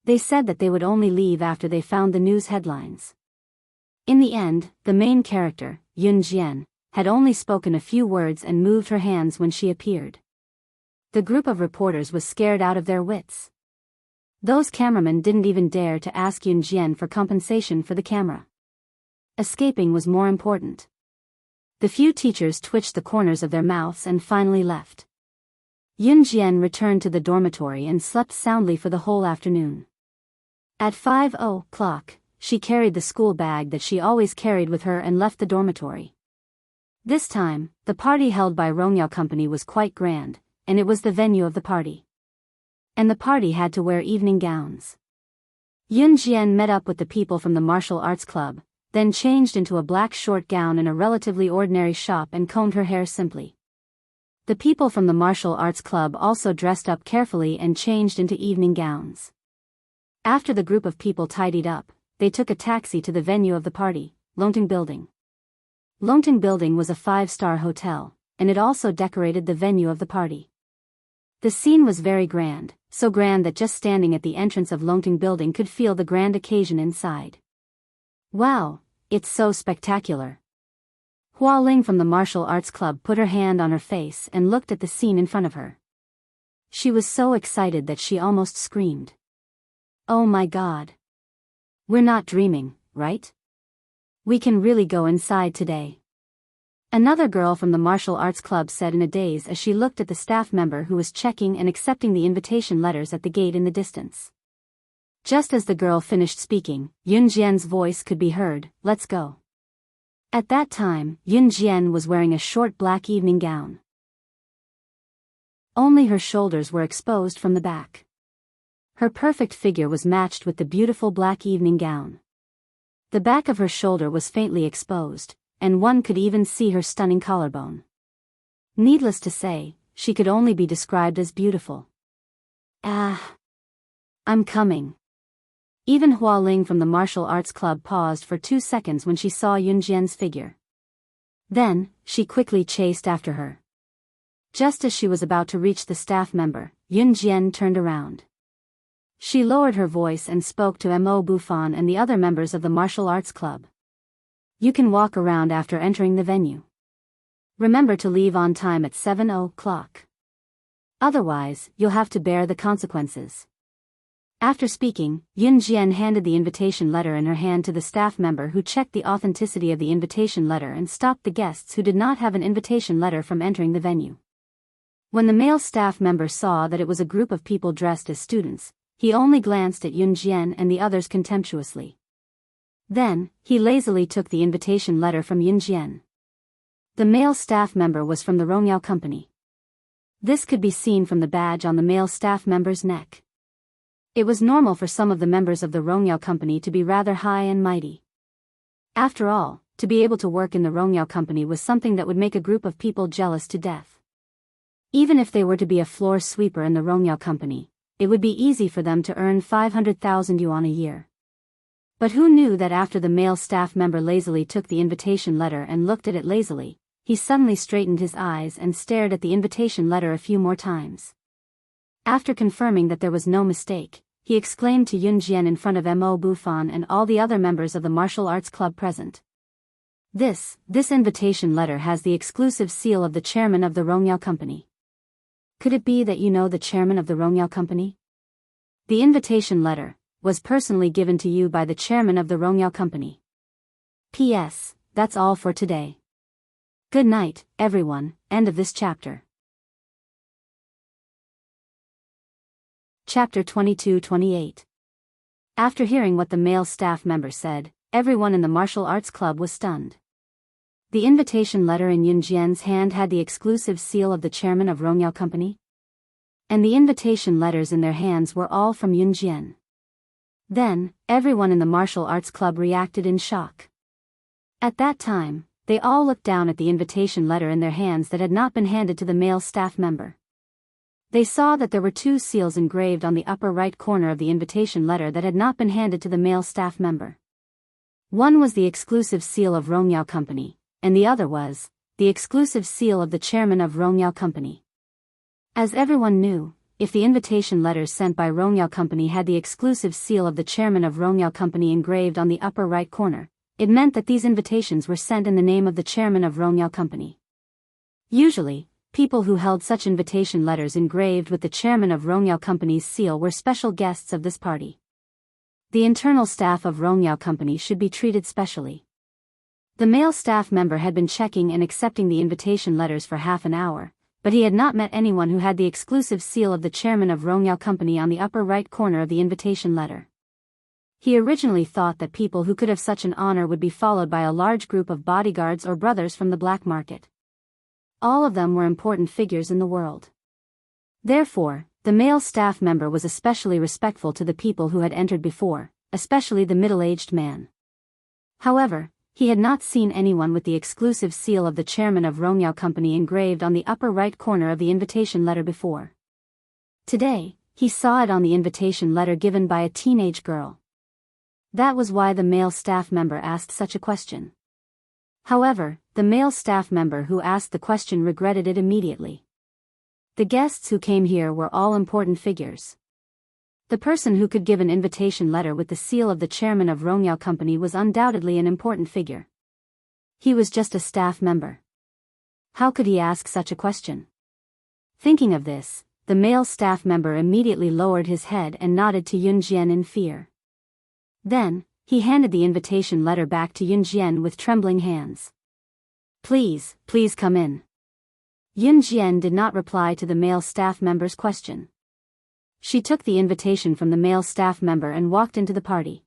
They said that they would only leave after they found the news headlines. In the end, the main character, Yunjian, had only spoken a few words and moved her hands when she appeared. The group of reporters was scared out of their wits. Those cameramen didn't even dare to ask Yunjian for compensation for the camera. Escaping was more important. The few teachers twitched the corners of their mouths and finally left. Yunjian returned to the dormitory and slept soundly for the whole afternoon. At 5:00, she carried the school bag that she always carried with her and left the dormitory. This time, the party held by Wuxia Company was quite grand, and it was the venue of the party. And the party had to wear evening gowns. Yunjian met up with the people from the martial arts club, then changed into a black short gown in a relatively ordinary shop and combed her hair simply. The people from the martial arts club also dressed up carefully and changed into evening gowns. After the group of people tidied up, they took a taxi to the venue of the party, Longting Building. Longting Building was a 5-star hotel, and it also decorated the venue of the party. The scene was very grand, so grand that just standing at the entrance of Longting Building could feel the grand occasion inside. Wow, it's so spectacular. Hua Ling from the martial arts club put her hand on her face and looked at the scene in front of her. She was so excited that she almost screamed. Oh my God. We're not dreaming, right? We can really go inside today. Another girl from the martial arts club said in a daze as she looked at the staff member who was checking and accepting the invitation letters at the gate in the distance. Just as the girl finished speaking, Yunjian's voice could be heard, "Let's go." At that time, Yunjian was wearing a short black evening gown. Only her shoulders were exposed from the back. Her perfect figure was matched with the beautiful black evening gown. The back of her shoulder was faintly exposed, and one could even see her stunning collarbone. Needless to say, she could only be described as beautiful. Ah! I'm coming. Even Hua Ling from the martial arts club paused for 2 seconds when she saw Yunjian's figure. Then, she quickly chased after her. Just as she was about to reach the staff member, Yunjian turned around. She lowered her voice and spoke to Mo Bufan and the other members of the martial arts club. You can walk around after entering the venue. Remember to leave on time at 7:00. Otherwise, you'll have to bear the consequences. After speaking, Yunjian handed the invitation letter in her hand to the staff member who checked the authenticity of the invitation letter and stopped the guests who did not have an invitation letter from entering the venue. When the male staff member saw that it was a group of people dressed as students, he only glanced at Yunjian and the others contemptuously. Then, he lazily took the invitation letter from Yunjian. The male staff member was from the Wuxia Company. This could be seen from the badge on the male staff member's neck. It was normal for some of the members of the Rongyao company to be rather high and mighty. After all, to be able to work in the Rongyao company was something that would make a group of people jealous to death. Even if they were to be a floor sweeper in the Rongyao company, it would be easy for them to earn 500,000 yuan a year. But who knew that after the male staff member lazily took the invitation letter and looked at it lazily, he suddenly straightened his eyes and stared at the invitation letter a few more times. After confirming that there was no mistake, he exclaimed to Yun Jian in front of Mo Bufan and all the other members of the martial arts club present. This invitation letter has the exclusive seal of the chairman of the Rongyao company. Could it be that you know the chairman of the Rongyao company? The invitation letter was personally given to you by the chairman of the Rongyao company. P.S. That's all for today. Good night, everyone. End of this chapter. Chapter 22-28. After hearing what the male staff member said, everyone in the martial arts club was stunned. The invitation letter in Yun Jian's hand had the exclusive seal of the chairman of Rongyao company. And the invitation letters in their hands were all from Yun Jian. Then, everyone in the martial arts club reacted in shock. At that time, they all looked down at the invitation letter in their hands that had not been handed to the male staff member. They saw that there were two seals engraved on the upper right corner of the invitation letter that had not been handed to the male staff member. One was the exclusive seal of Rongyao company, and the other was the exclusive seal of the chairman of Rongyao company. As everyone knew, if the invitation letters sent by Rongyao company had the exclusive seal of the chairman of Rongyao company engraved on the upper right corner, it meant that these invitations were sent in the name of the chairman of Rongyao company. Usually, people who held such invitation letters engraved with the chairman of Rongyao company's seal were special guests of this party. The internal staff of Rongyao company should be treated specially. The male staff member had been checking and accepting the invitation letters for half an hour, but he had not met anyone who had the exclusive seal of the chairman of Rongyao company on the upper right corner of the invitation letter. He originally thought that people who could have such an honor would be followed by a large group of bodyguards or brothers from the black market. All of them were important figures in the world. Therefore, the male staff member was especially respectful to the people who had entered before, especially the middle-aged man. However, he had not seen anyone with the exclusive seal of the chairman of Rongyao company engraved on the upper right corner of the invitation letter before. Today, he saw it on the invitation letter given by a teenage girl. That was why the male staff member asked such a question. However, the male staff member who asked the question regretted it immediately. The guests who came here were all important figures. The person who could give an invitation letter with the seal of the chairman of Rongyao company was undoubtedly an important figure. He was just a staff member. How could he ask such a question? Thinking of this, the male staff member immediately lowered his head and nodded to Yun Jian in fear. Then, he handed the invitation letter back to Yun Jian with trembling hands. Please come in. Yun Jian did not reply to the male staff member's question. She took the invitation from the male staff member and walked into the party.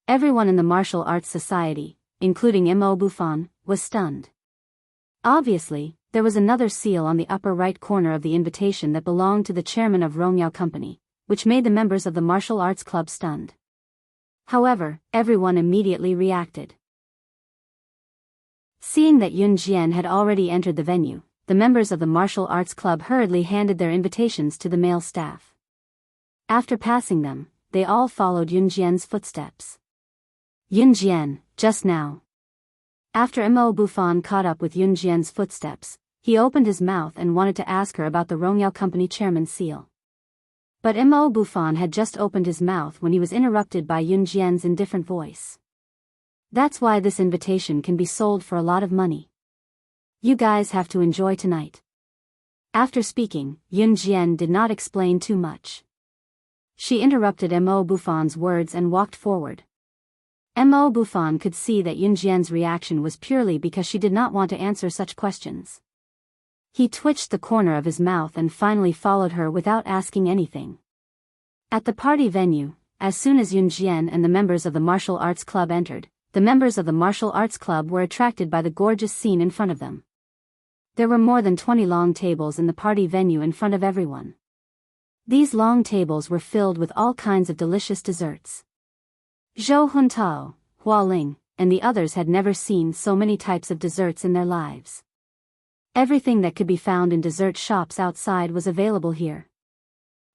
Everyone in the martial arts society, including Mo Bufan, was stunned. Obviously, there was another seal on the upper right corner of the invitation that belonged to the chairman of Rongyao company, which made the members of the martial arts club stunned. However, everyone immediately reacted. Seeing that Yun Jian had already entered the venue, the members of the martial arts club hurriedly handed their invitations to the male staff. After passing them, they all followed Yun Jian's footsteps. Yun Jian, just now. After Mo Bufan caught up with Yun Jian's footsteps, he opened his mouth and wanted to ask her about the Rongyao company chairman's seal. But Mo Bufan had just opened his mouth when he was interrupted by Yun Jian's indifferent voice. That's why this invitation can be sold for a lot of money. You guys have to enjoy tonight. After speaking, Yun Jian did not explain too much. She interrupted Mo Bufan's words and walked forward. Mo Bufan could see that Yun Jian's reaction was purely because she did not want to answer such questions. He twitched the corner of his mouth and finally followed her without asking anything. At the party venue, as soon as Yun Jian and the members of the martial arts club entered, the members of the martial arts club were attracted by the gorgeous scene in front of them. There were more than 20 long tables in the party venue in front of everyone. These long tables were filled with all kinds of delicious desserts. Zhou Huntao, Hua Ling, and the others had never seen so many types of desserts in their lives. Everything that could be found in dessert shops outside was available here.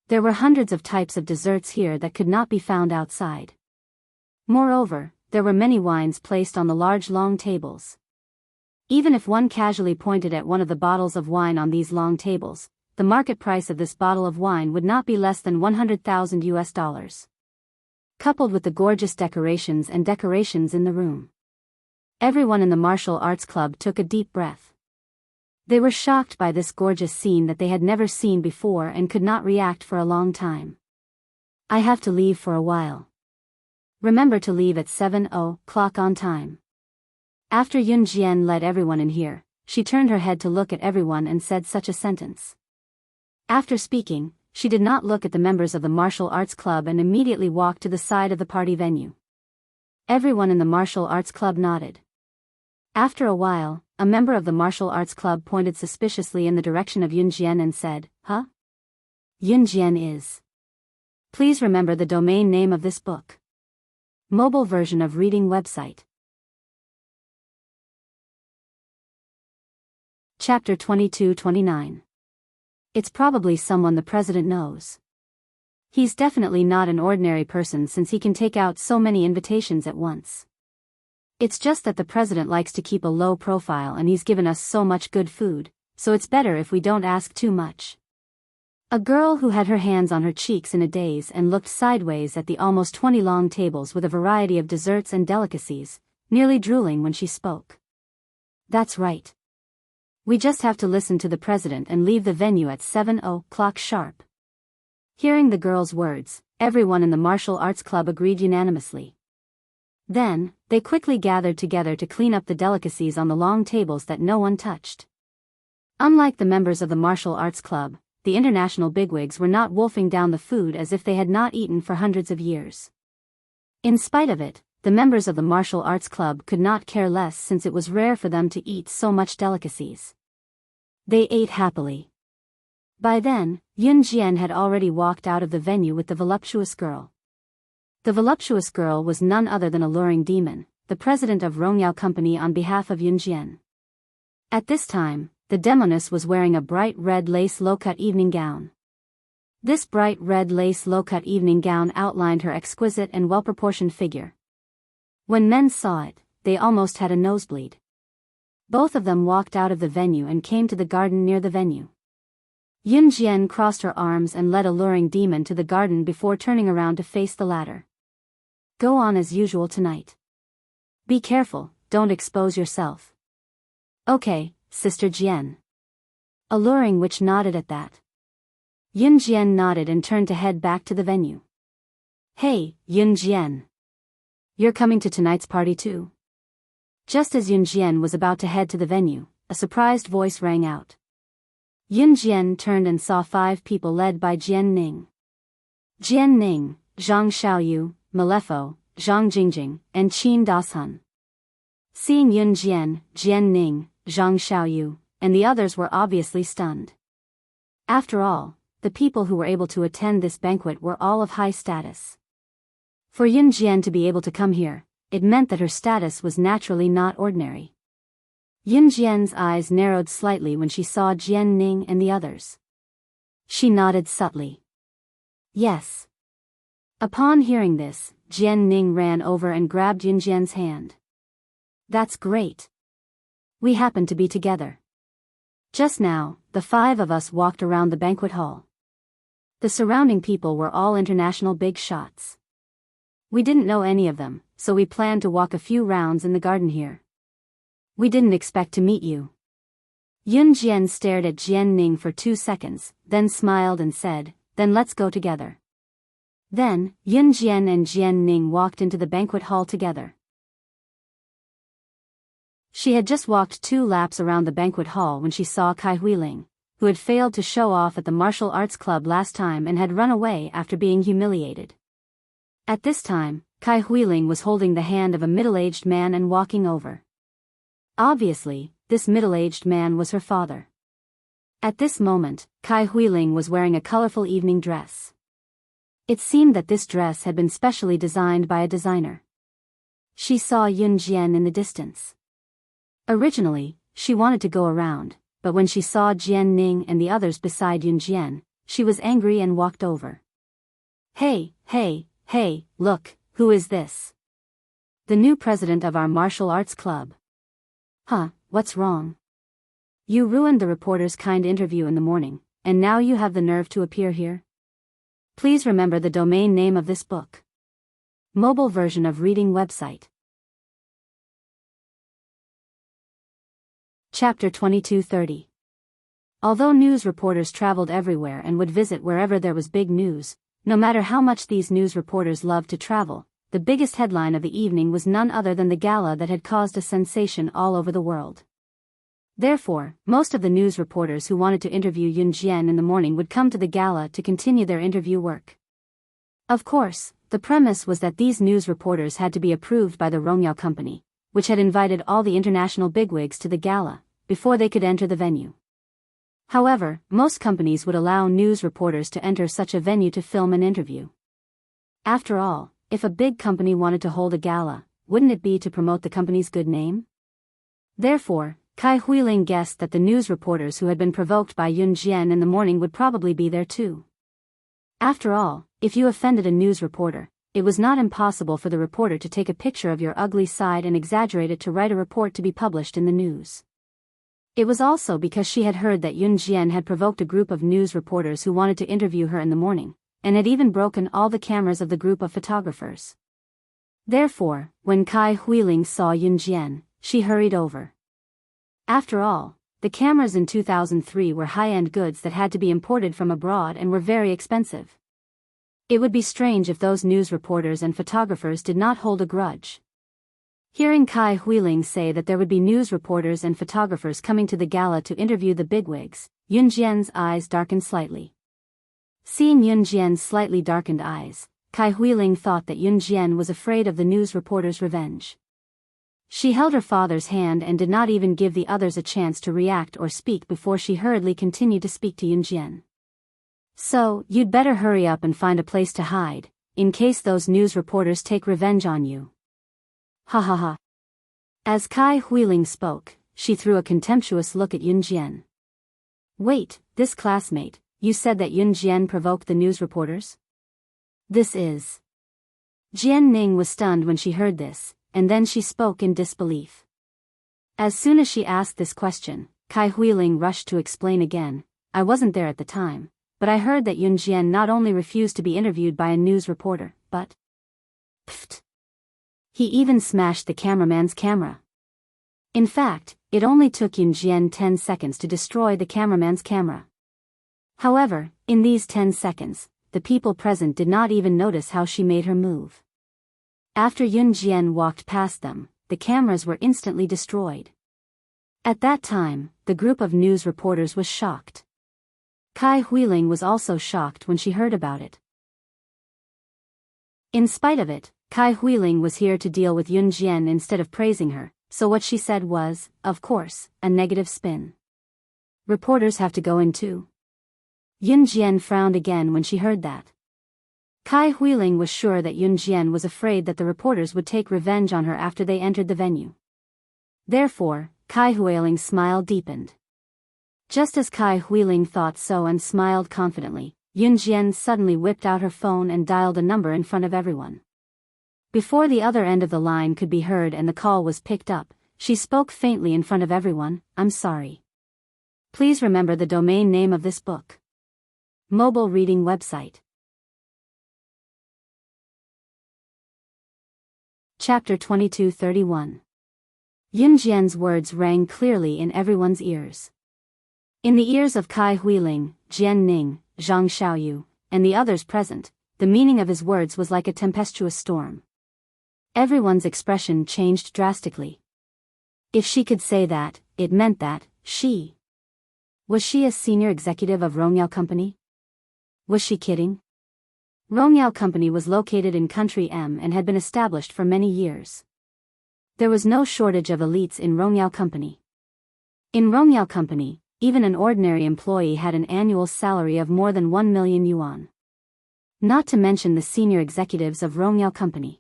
There were hundreds of types of desserts here that could not be found outside. Moreover, there were many wines placed on the large long tables. Even if one casually pointed at one of the bottles of wine on these long tables, the market price of this bottle of wine would not be less than $100,000. Coupled with the gorgeous decorations in the room. Everyone in the martial arts club took a deep breath. They were shocked by this gorgeous scene that they had never seen before and could not react for a long time. I have to leave for a while. Remember to leave at 7:00 on time. After Yun Jian led everyone in here, she turned her head to look at everyone and said such a sentence. After speaking, she did not look at the members of the martial arts club and immediately walked to the side of the party venue. Everyone in the martial arts club nodded. After a while, a member of the martial arts club pointed suspiciously in the direction of Yun Jian and said, "Huh? Yun Jian is." Please remember the domain name of this book. Mobile version of reading website. Chapter 22-29. It's probably someone the president knows. He's definitely not an ordinary person since he can take out so many invitations at once. It's just that the president likes to keep a low profile and he's given us so much good food, so it's better if we don't ask too much. A girl who had her hands on her cheeks in a daze and looked sideways at the almost 20 long tables with a variety of desserts and delicacies, nearly drooling when she spoke. That's right. We just have to listen to the president and leave the venue at 7:00 sharp. Hearing the girl's words, everyone in the martial arts club agreed unanimously. Then, they quickly gathered together to clean up the delicacies on the long tables that no one touched. Unlike the members of the martial arts club, the international bigwigs were not wolfing down the food as if they had not eaten for hundreds of years. In spite of it, the members of the martial arts club could not care less since it was rare for them to eat so much delicacies. They ate happily. By then, Yun Jian had already walked out of the venue with the voluptuous girl. The voluptuous girl was none other than Alluring Demon, the president of Rongyao Company on behalf of Yun Jian. At this time, the demoness was wearing a bright red lace low-cut evening gown. This bright red lace low-cut evening gown outlined her exquisite and well-proportioned figure. When men saw it, they almost had a nosebleed. Both of them walked out of the venue and came to the garden near the venue. Yun Jian crossed her arms and led Alluring Demon to the garden before turning around to face the latter. Go on as usual tonight. Be careful, don't expose yourself. Okay, Sister Jian. Alluring Witch nodded at that. Yun Jian nodded and turned to head back to the venue. Hey, Yun Jian. You're coming to tonight's party too? Just as Yun Jian was about to head to the venue, a surprised voice rang out. Yun Jian turned and saw 5 people led by Jian Ning. Jian Ning, Zhang Xiaoyu, Malefo, Zhang Jingjing, and Qin Dashun. Seeing Yun Jian, Jian Ning, Zhang Xiaoyu, and the others were obviously stunned. After all, the people who were able to attend this banquet were all of high status. For Yun Jian to be able to come here, it meant that her status was naturally not ordinary. Yun Jian's eyes narrowed slightly when she saw Jian Ning and the others. She nodded subtly. Yes. Upon hearing this, Jian Ning ran over and grabbed Yun Jian's hand. That's great. We happen to be together. Just now, the 5 of us walked around the banquet hall. The surrounding people were all international big shots. We didn't know any of them, so we planned to walk a few rounds in the garden here. We didn't expect to meet you. Yun Jian stared at Jian Ning for 2 seconds, then smiled and said, then let's go together. Then, Yun Jian and Jian Ning walked into the banquet hall together. She had just walked 2 laps around the banquet hall when she saw Kai Huiling, who had failed to show off at the martial arts club last time and had run away after being humiliated. At this time, Kai Huiling was holding the hand of a middle-aged man and walking over. Obviously, this middle-aged man was her father. At this moment, Kai Huiling was wearing a colorful evening dress. It seemed that this dress had been specially designed by a designer. She saw Yun Jian in the distance. Originally, she wanted to go around, but when she saw Jian Ning and the others beside Yun Jian, she was angry and walked over. Hey, look, who is this? The new president of our martial arts club. Huh, what's wrong? You ruined the reporter's kind interview in the morning, and now you have the nerve to appear here? Please remember the domain name of this book. Mobile version of reading website. Chapter 2230. Although news reporters traveled everywhere and would visit wherever there was big news, no matter how much these news reporters loved to travel, the biggest headline of the evening was none other than the gala that had caused a sensation all over the world. Therefore, most of the news reporters who wanted to interview Yun Jian in the morning would come to the gala to continue their interview work. Of course, the premise was that these news reporters had to be approved by the Rongyao Company, which had invited all the international bigwigs to the gala, before they could enter the venue. However, most companies would allow news reporters to enter such a venue to film an interview. After all, if a big company wanted to hold a gala, wouldn't it be to promote the company's good name? Therefore, Kai Huiling guessed that the news reporters who had been provoked by Yun Jian in the morning would probably be there too. After all, if you offended a news reporter, it was not impossible for the reporter to take a picture of your ugly side and exaggerate it to write a report to be published in the news. It was also because she had heard that Yun Jian had provoked a group of news reporters who wanted to interview her in the morning, and had even broken all the cameras of the group of photographers. Therefore, when Kai Huiling saw Yun Jian, she hurried over. After all, the cameras in 2003 were high-end goods that had to be imported from abroad and were very expensive. It would be strange if those news reporters and photographers did not hold a grudge. Hearing Kai Huiling say that there would be news reporters and photographers coming to the gala to interview the bigwigs, Yun Jian's eyes darkened slightly. Seeing Yun Jian's slightly darkened eyes, Kai Huiling thought that Yun Jian was afraid of the news reporter's revenge. She held her father's hand and did not even give the others a chance to react or speak before she hurriedly continued to speak to Yun Jian. So, you'd better hurry up and find a place to hide, in case those news reporters take revenge on you. Ha ha ha. As Kai Huiling spoke, she threw a contemptuous look at Yun Jian. Wait, this classmate, you said that Yun Jian provoked the news reporters? This is... Jian Ning was stunned when she heard this, and then she spoke in disbelief. As soon as she asked this question, Kai Huiling rushed to explain again, I wasn't there at the time, but I heard that Yun Jian not only refused to be interviewed by a news reporter, but... Pfft! He even smashed the cameraman's camera. In fact, it only took Yun Jian 10 seconds to destroy the cameraman's camera. However, in these 10 seconds, the people present did not even notice how she made her move. After Yun Jian walked past them, the cameras were instantly destroyed. At that time, the group of news reporters was shocked. Kai Huiling was also shocked when she heard about it. In spite of it, Kai Huiling was here to deal with Yun Jian instead of praising her, so what she said was, of course, a negative spin. Reporters have to go in too. Yun Jian frowned again when she heard that. Kai Huiling was sure that Yun Jian was afraid that the reporters would take revenge on her after they entered the venue. Therefore, Kai Huiling's smile deepened. Just as Kai Huiling thought so and smiled confidently, Yun Jian suddenly whipped out her phone and dialed a number in front of everyone. Before the other end of the line could be heard and the call was picked up, she spoke faintly in front of everyone, I'm sorry. Please remember the domain name of this book. Mobile reading website. Chapter 2231. Yun Jian's words rang clearly in everyone's ears. In the ears of Kai Huiling, Jian Ning, Zhang Xiaoyu, and the others present, the meaning of his words was like a tempestuous storm. Everyone's expression changed drastically. If she could say that, it meant that, she... Was she a senior executive of Rongyao Company? Was she kidding? Rongyao Company was located in Country M and had been established for many years. There was no shortage of elites in Rongyao Company. In Rongyao Company, even an ordinary employee had an annual salary of more than 1 million yuan. Not to mention the senior executives of Rongyao Company.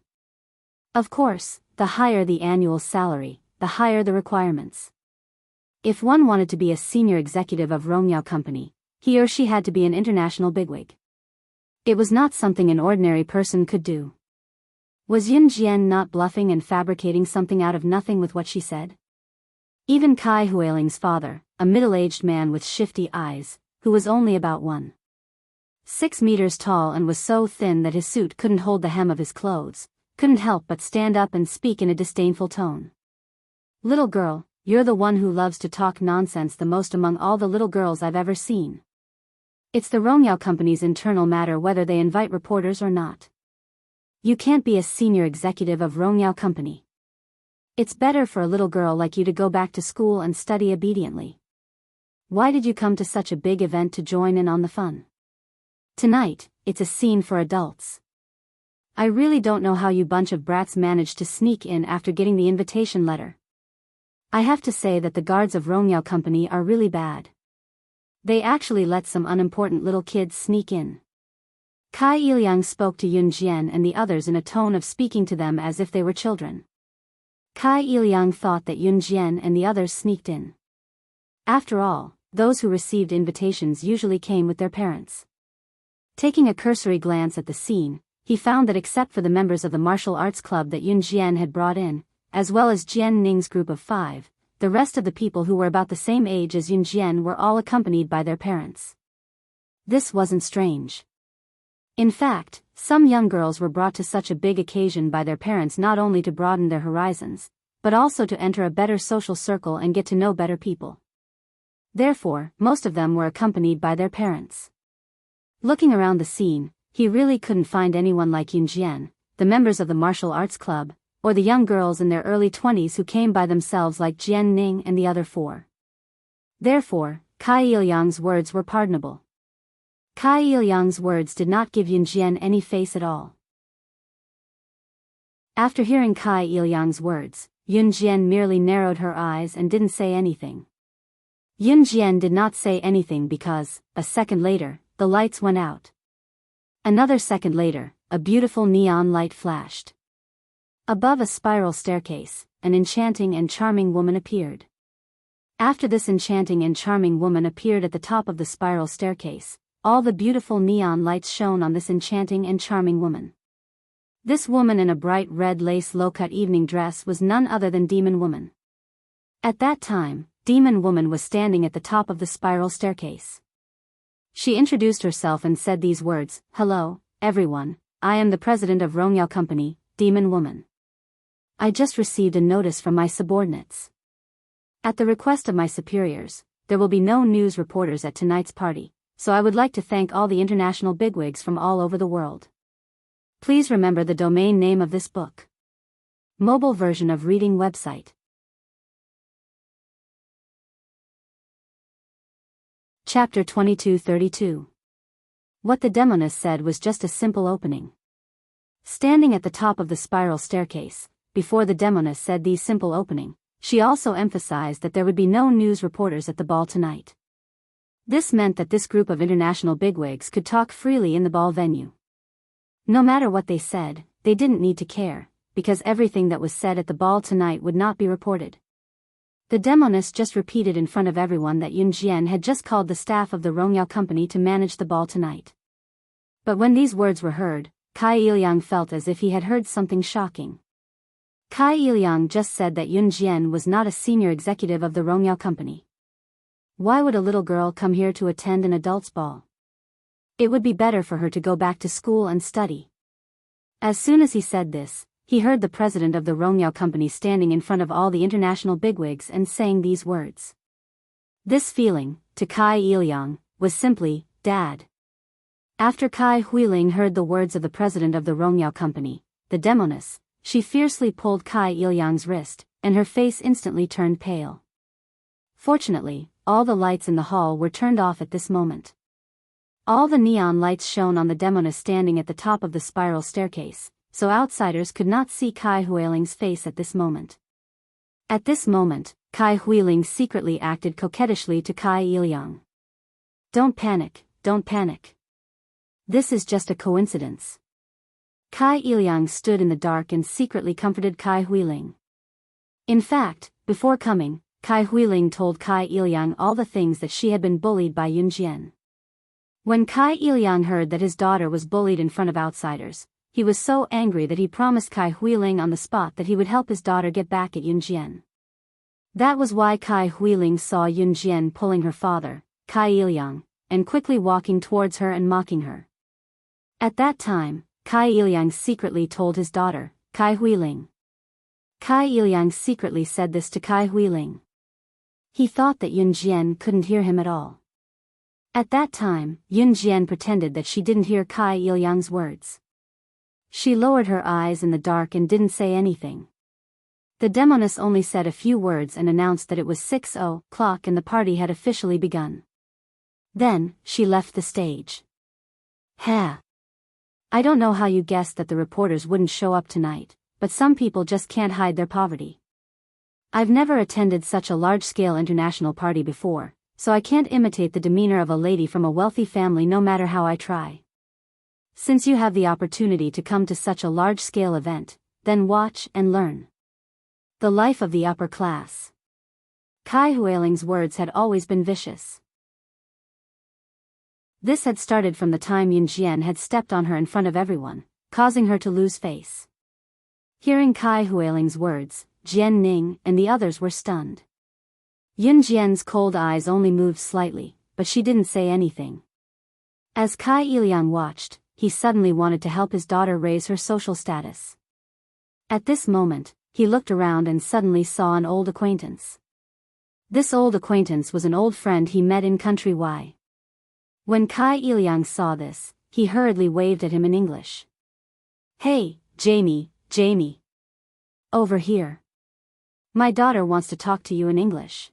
Of course, the higher the annual salary, the higher the requirements. If one wanted to be a senior executive of Rongyao Company, he or she had to be an international bigwig. It was not something an ordinary person could do. Was Yun Jian not bluffing and fabricating something out of nothing with what she said? Even Kai Huiling's father, a middle-aged man with shifty eyes, who was only about 1.6 meters tall and was so thin that his suit couldn't hold the hem of his clothes, couldn't help but stand up and speak in a disdainful tone. "Little girl, you're the one who loves to talk nonsense the most among all the little girls I've ever seen. It's the Rongyao Company's internal matter whether they invite reporters or not. You can't be a senior executive of Rongyao Company. It's better for a little girl like you to go back to school and study obediently. Why did you come to such a big event to join in on the fun? Tonight, it's a scene for adults. I really don't know how you bunch of brats managed to sneak in after getting the invitation letter. I have to say that the guards of Rongyao Company are really bad. They actually let some unimportant little kids sneak in." Kai Iliang spoke to Yun Jian and the others in a tone of speaking to them as if they were children. Kai Iliang thought that Yun Jian and the others sneaked in. After all, those who received invitations usually came with their parents. Taking a cursory glance at the scene, he found that except for the members of the martial arts club that Yun Jian had brought in, as well as Jian Ning's group of 5, the rest of the people who were about the same age as Yun Jian were all accompanied by their parents. This wasn't strange. In fact, some young girls were brought to such a big occasion by their parents not only to broaden their horizons, but also to enter a better social circle and get to know better people. Therefore, most of them were accompanied by their parents. Looking around the scene, he really couldn't find anyone like Yun Jian, the members of the martial arts club, or the young girls in their early 20s who came by themselves like Jian Ning and the other 4. Therefore, Kai Iliang's words were pardonable. Kai Iliang's words did not give Yun Jian any face at all. After hearing Kai Iliang's words, Yun Jian merely narrowed her eyes and didn't say anything. Yun Jian did not say anything because, a second later, the lights went out. Another second later, a beautiful neon light flashed. Above a spiral staircase, an enchanting and charming woman appeared. After this enchanting and charming woman appeared at the top of the spiral staircase, all the beautiful neon lights shone on this enchanting and charming woman. This woman in a bright red lace low-cut evening dress was none other than Demon Woman. At that time, Demon Woman was standing at the top of the spiral staircase. She introduced herself and said these words, "Hello, everyone, I am the president of Rongyao Company, Demon Woman. I just received a notice from my subordinates. At the request of my superiors, there will be no news reporters at tonight's party, so I would like to thank all the international bigwigs from all over the world. Please remember the domain name of this book. Mobile version of reading website." Chapter 2232. What the demoness said was just a simple opening. Standing at the top of the spiral staircase, before the demoness said these simple opening, she also emphasized that there would be no news reporters at the ball tonight. This meant that this group of international bigwigs could talk freely in the ball venue. No matter what they said, they didn't need to care, because everything that was said at the ball tonight would not be reported. The demoness just repeated in front of everyone that Yun Jian had just called the staff of the Rongyao Company to manage the ball tonight. But when these words were heard, Kai Iliang felt as if he had heard something shocking. Kai Iliang just said that Yun Jian was not a senior executive of the Rongyao Company. Why would a little girl come here to attend an adult's ball? It would be better for her to go back to school and study. As soon as he said this, he heard the president of the Rongyao Company standing in front of all the international bigwigs and saying these words. This feeling, to Kai Iliang, was simply, Dad. After Kai Huiling heard the words of the president of the Rongyao Company, the demoness, she fiercely pulled Kai Iliang's wrist, and her face instantly turned pale. Fortunately, all the lights in the hall were turned off at this moment. All the neon lights shone on the demoness standing at the top of the spiral staircase, so outsiders could not see Kai Huiling's face at this moment. At this moment, Kai Huiling secretly acted coquettishly to Kai Ilyang. Don't panic, don't panic. This is just a coincidence. Kai Ilyang stood in the dark and secretly comforted Kai Huiling. In fact, before coming, Kai Huiling told Kai Ilyang all the things that she had been bullied by Yunjian. When Kai Ilyang heard that his daughter was bullied in front of outsiders, he was so angry that he promised Kai Huiling on the spot that he would help his daughter get back at Yunjian. That was why Kai Huiling saw Yunjian pulling her father, Kai Ilyang, and quickly walking towards her and mocking her. At that time, Kai Ilyang secretly told his daughter, Kai Huiling. Kai Ilyang secretly said this to Kai Huiling. He thought that Yunjian couldn't hear him at all. At that time, Yunjian pretended that she didn't hear Kai Ilyang's words. She lowered her eyes in the dark and didn't say anything. The demoness only said a few words and announced that it was 6:00 and the party had officially begun. Then, she left the stage. Ha! I don't know how you guessed that the reporters wouldn't show up tonight, but some people just can't hide their poverty. I've never attended such a large-scale international party before, so I can't imitate the demeanor of a lady from a wealthy family no matter how I try. Since you have the opportunity to come to such a large-scale event, then watch and learn. The life of the upper class. Kai Huiling's words had always been vicious. This had started from the time Yunjian had stepped on her in front of everyone, causing her to lose face. Hearing Kai Huiling's words, Jian Ning and the others were stunned. Yunjian's cold eyes only moved slightly, but she didn't say anything. As Kai Ilyang watched, he suddenly wanted to help his daughter raise her social status. At this moment, he looked around and suddenly saw an old acquaintance. This old acquaintance was an old friend he met in Country Y. When Kai Ilyang saw this, he hurriedly waved at him in English. Hey, Jamie. Over here. My daughter wants to talk to you in English.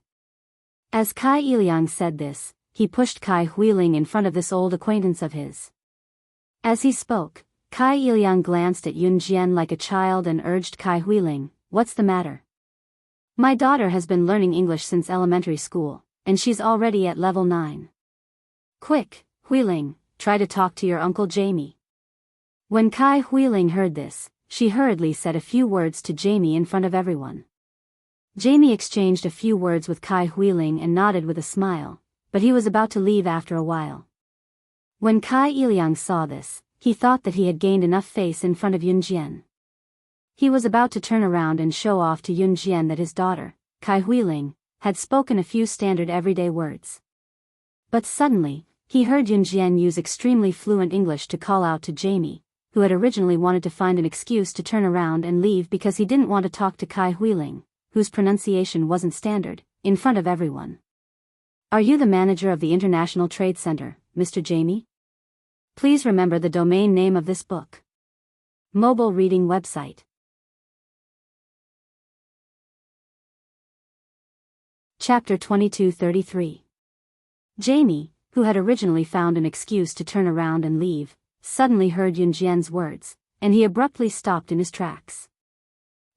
As Kai Ilyang said this, he pushed Kai Huiling in front of this old acquaintance of his. As he spoke, Kai Ilyang glanced at Yunjian like a child and urged Kai Huiling, what's the matter? My daughter has been learning English since elementary school, and she's already at level 9. Quick, Huiling, try to talk to your Uncle Jamie. When Kai Huiling heard this, she hurriedly said a few words to Jamie in front of everyone. Jamie exchanged a few words with Kai Huiling and nodded with a smile, but he was about to leave after a while. When Kai Ilyang saw this, he thought that he had gained enough face in front of Yunjian. He was about to turn around and show off to Yunjian that his daughter, Kai Huiling, had spoken a few standard everyday words. But suddenly, he heard Yunjian use extremely fluent English to call out to Jamie, who had originally wanted to find an excuse to turn around and leave because he didn't want to talk to Kai Huiling, whose pronunciation wasn't standard, in front of everyone. Are you the manager of the International Trade Center, Mr. Jamie? Please remember the domain name of this book. Mobile reading website. Chapter 2233. Jamie, who had originally found an excuse to turn around and leave, suddenly heard Yunjian's words, and he abruptly stopped in his tracks.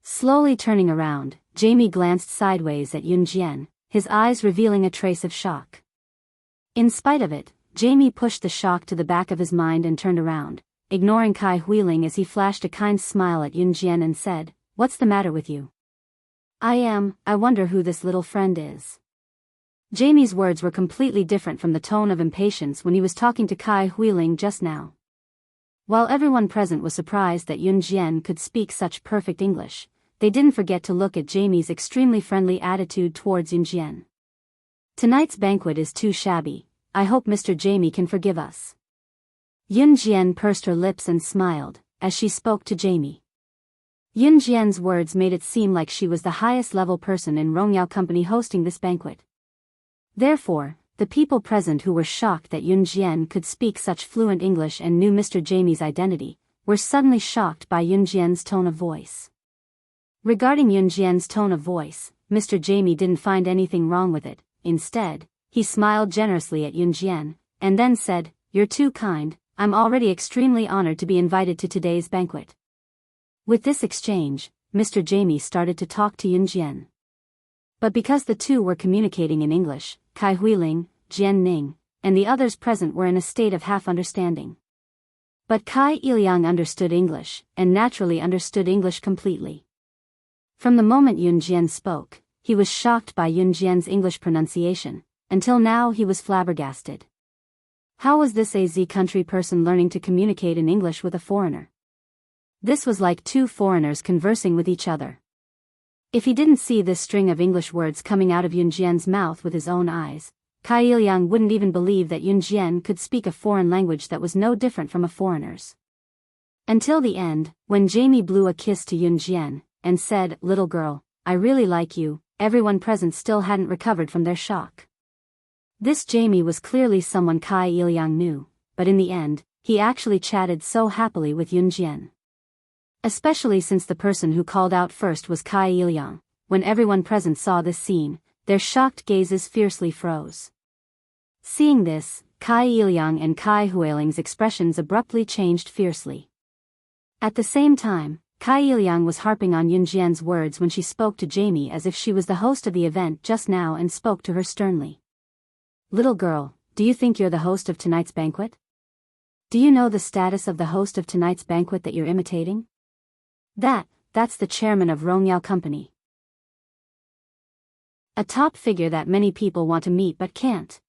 Slowly turning around, Jamie glanced sideways at Yunjian, his eyes revealing a trace of shock. In spite of it, Jamie pushed the shock to the back of his mind and turned around, ignoring Kai Huiling as he flashed a kind smile at Yunjian and said, "What's the matter with you?" I wonder who this little friend is." Jamie's words were completely different from the tone of impatience when he was talking to Kai Huiling just now. While everyone present was surprised that Yunjian could speak such perfect English, they didn't forget to look at Jamie's extremely friendly attitude towards Yunjian. Tonight's banquet is too shabby, I hope Mr. Jamie can forgive us. Yunjian pursed her lips and smiled, as she spoke to Jamie. Yunjian's words made it seem like she was the highest level person in Rongyao Company hosting this banquet. Therefore, the people present who were shocked that Yunjian could speak such fluent English and knew Mr. Jamie's identity, were suddenly shocked by Yunjian's tone of voice. Regarding Yunjian's tone of voice, Mr. Jamie didn't find anything wrong with it. Instead, he smiled generously at Yunjian, and then said, "You're too kind, I'm already extremely honored to be invited to today's banquet." With this exchange, Mr. Jamie started to talk to Yunjian. But because the two were communicating in English, Kai Huiling, Jian Ning, and the others present were in a state of half-understanding. But Kai Iliang understood English, and naturally understood English completely. From the moment Yun Jian spoke, he was shocked by Yun Jian's English pronunciation. Until now he was flabbergasted. How was this AZ country person learning to communicate in English with a foreigner? This was like two foreigners conversing with each other. If he didn't see this string of English words coming out of Yun Jian's mouth with his own eyes, Kai Iliang wouldn't even believe that Yun Jian could speak a foreign language that was no different from a foreigner's. Until the end, when Jamie blew a kiss to Yun Jian, and said, "Little girl, I really like you," everyone present still hadn't recovered from their shock. This Jamie was clearly someone Kai Iliang knew, but in the end, he actually chatted so happily with Yun Jian. Especially since the person who called out first was Kai Iliang. When everyone present saw this scene, their shocked gazes fiercely froze. Seeing this, Kai Iliang and Kai Huiling's expressions abruptly changed fiercely. At the same time, Kai Iliang was harping on Yun Jian's words when she spoke to Jamie as if she was the host of the event just now and spoke to her sternly. "Little girl, do you think you're the host of tonight's banquet? Do you know the status of the host of tonight's banquet that you're imitating? That's the chairman of Rongyao Company. A top figure that many people want to meet but can't.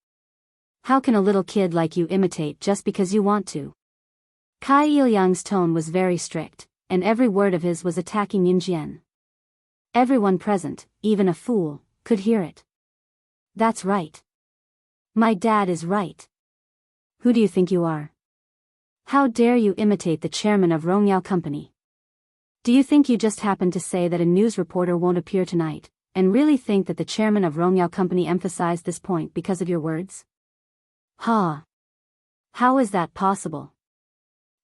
How can a little kid like you imitate just because you want to?" Kai Iliang's tone was very strict, and every word of his was attacking Yun Jian. Everyone present, even a fool, could hear it. "That's right. My dad is right. Who do you think you are? How dare you imitate the chairman of Rongyao Company? Do you think you just happened to say that a news reporter won't appear tonight, and really think that the chairman of Rongyao Company emphasized this point because of your words? Ha! How is that possible?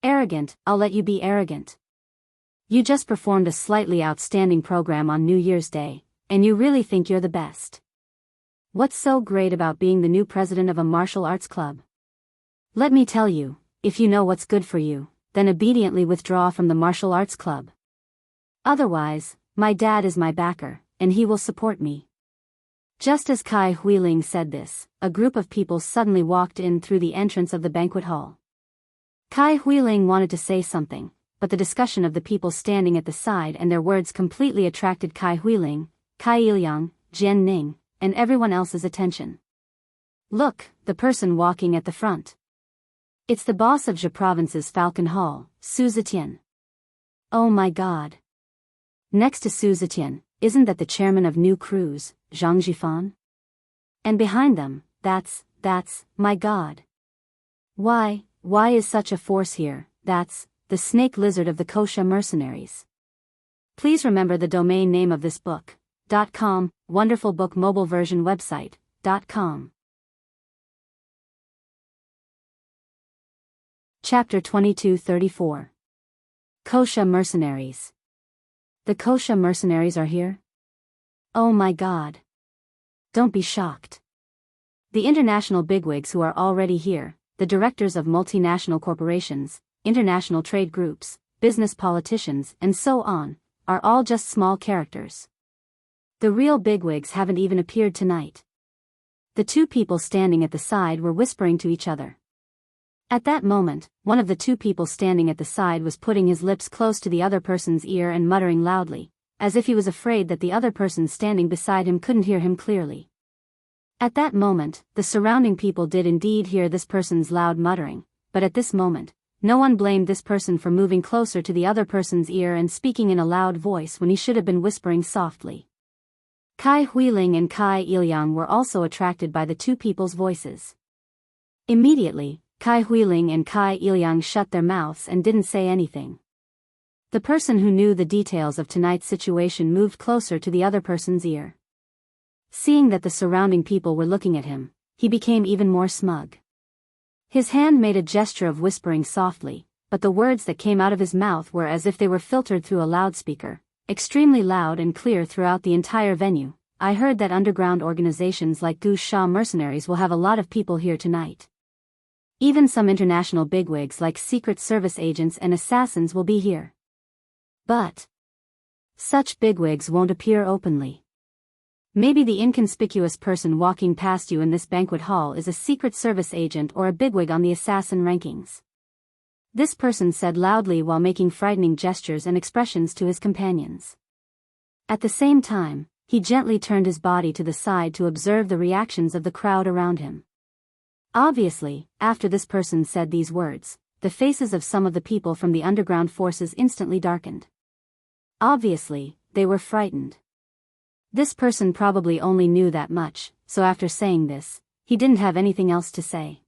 Arrogant, I'll let you be arrogant. You just performed a slightly outstanding program on New Year's Day, and you really think you're the best. What's so great about being the new president of a martial arts club? Let me tell you, if you know what's good for you, then obediently withdraw from the martial arts club. Otherwise, my dad is my backer, and he will support me." Just as Kai Huiling said this, a group of people suddenly walked in through the entrance of the banquet hall. Kai Huiling wanted to say something, but the discussion of the people standing at the side and their words completely attracted Kai Huiling, Kai Iliang, Jian Ning, and everyone else's attention. "Look, the person walking at the front. It's the boss of Zhe Province's Falcon Hall, Su Zetian. Oh my god. Next to Su Zetian, isn't that the chairman of New Cruise, Zhang Jifan? And behind them, that's, my god. Why is such a force here? That's the snake lizard of the Kosha mercenaries. Please remember the domain name of this book, .com, wonderful book mobile version website, .com. Chapter 2234. Kosha mercenaries. The Kosha mercenaries are here? Oh my god. Don't be shocked. The international bigwigs who are already here, the directors of multinational corporations, international trade groups, business politicians, and so on, are all just small characters. The real bigwigs haven't even appeared tonight. The two people standing at the side were whispering to each other. At that moment, one of the two people standing at the side was putting his lips close to the other person's ear and muttering loudly, as if he was afraid that the other person standing beside him couldn't hear him clearly. At that moment, the surrounding people did indeed hear this person's loud muttering, but at this moment, no one blamed this person for moving closer to the other person's ear and speaking in a loud voice when he should have been whispering softly. Kai Huiling and Kai Iliang were also attracted by the two people's voices. Immediately, Kai Huiling and Kai Iliang shut their mouths and didn't say anything. The person who knew the details of tonight's situation moved closer to the other person's ear. Seeing that the surrounding people were looking at him, he became even more smug. His hand made a gesture of whispering softly, but the words that came out of his mouth were as if they were filtered through a loudspeaker, extremely loud and clear throughout the entire venue. "I heard that underground organizations like Gu Sha mercenaries will have a lot of people here tonight. Even some international bigwigs like Secret Service agents and assassins will be here. But such bigwigs won't appear openly. Maybe the inconspicuous person walking past you in this banquet hall is a Secret Service agent or a bigwig on the assassin rankings. This person said loudly while making frightening gestures and expressions to his companions. At the same time, he gently turned his body to the side to observe the reactions of the crowd around him. Obviously, after this person said these words, the faces of some of the people from the underground forces instantly darkened. Obviously, they were frightened. This person probably only knew that much, so after saying this, he didn't have anything else to say.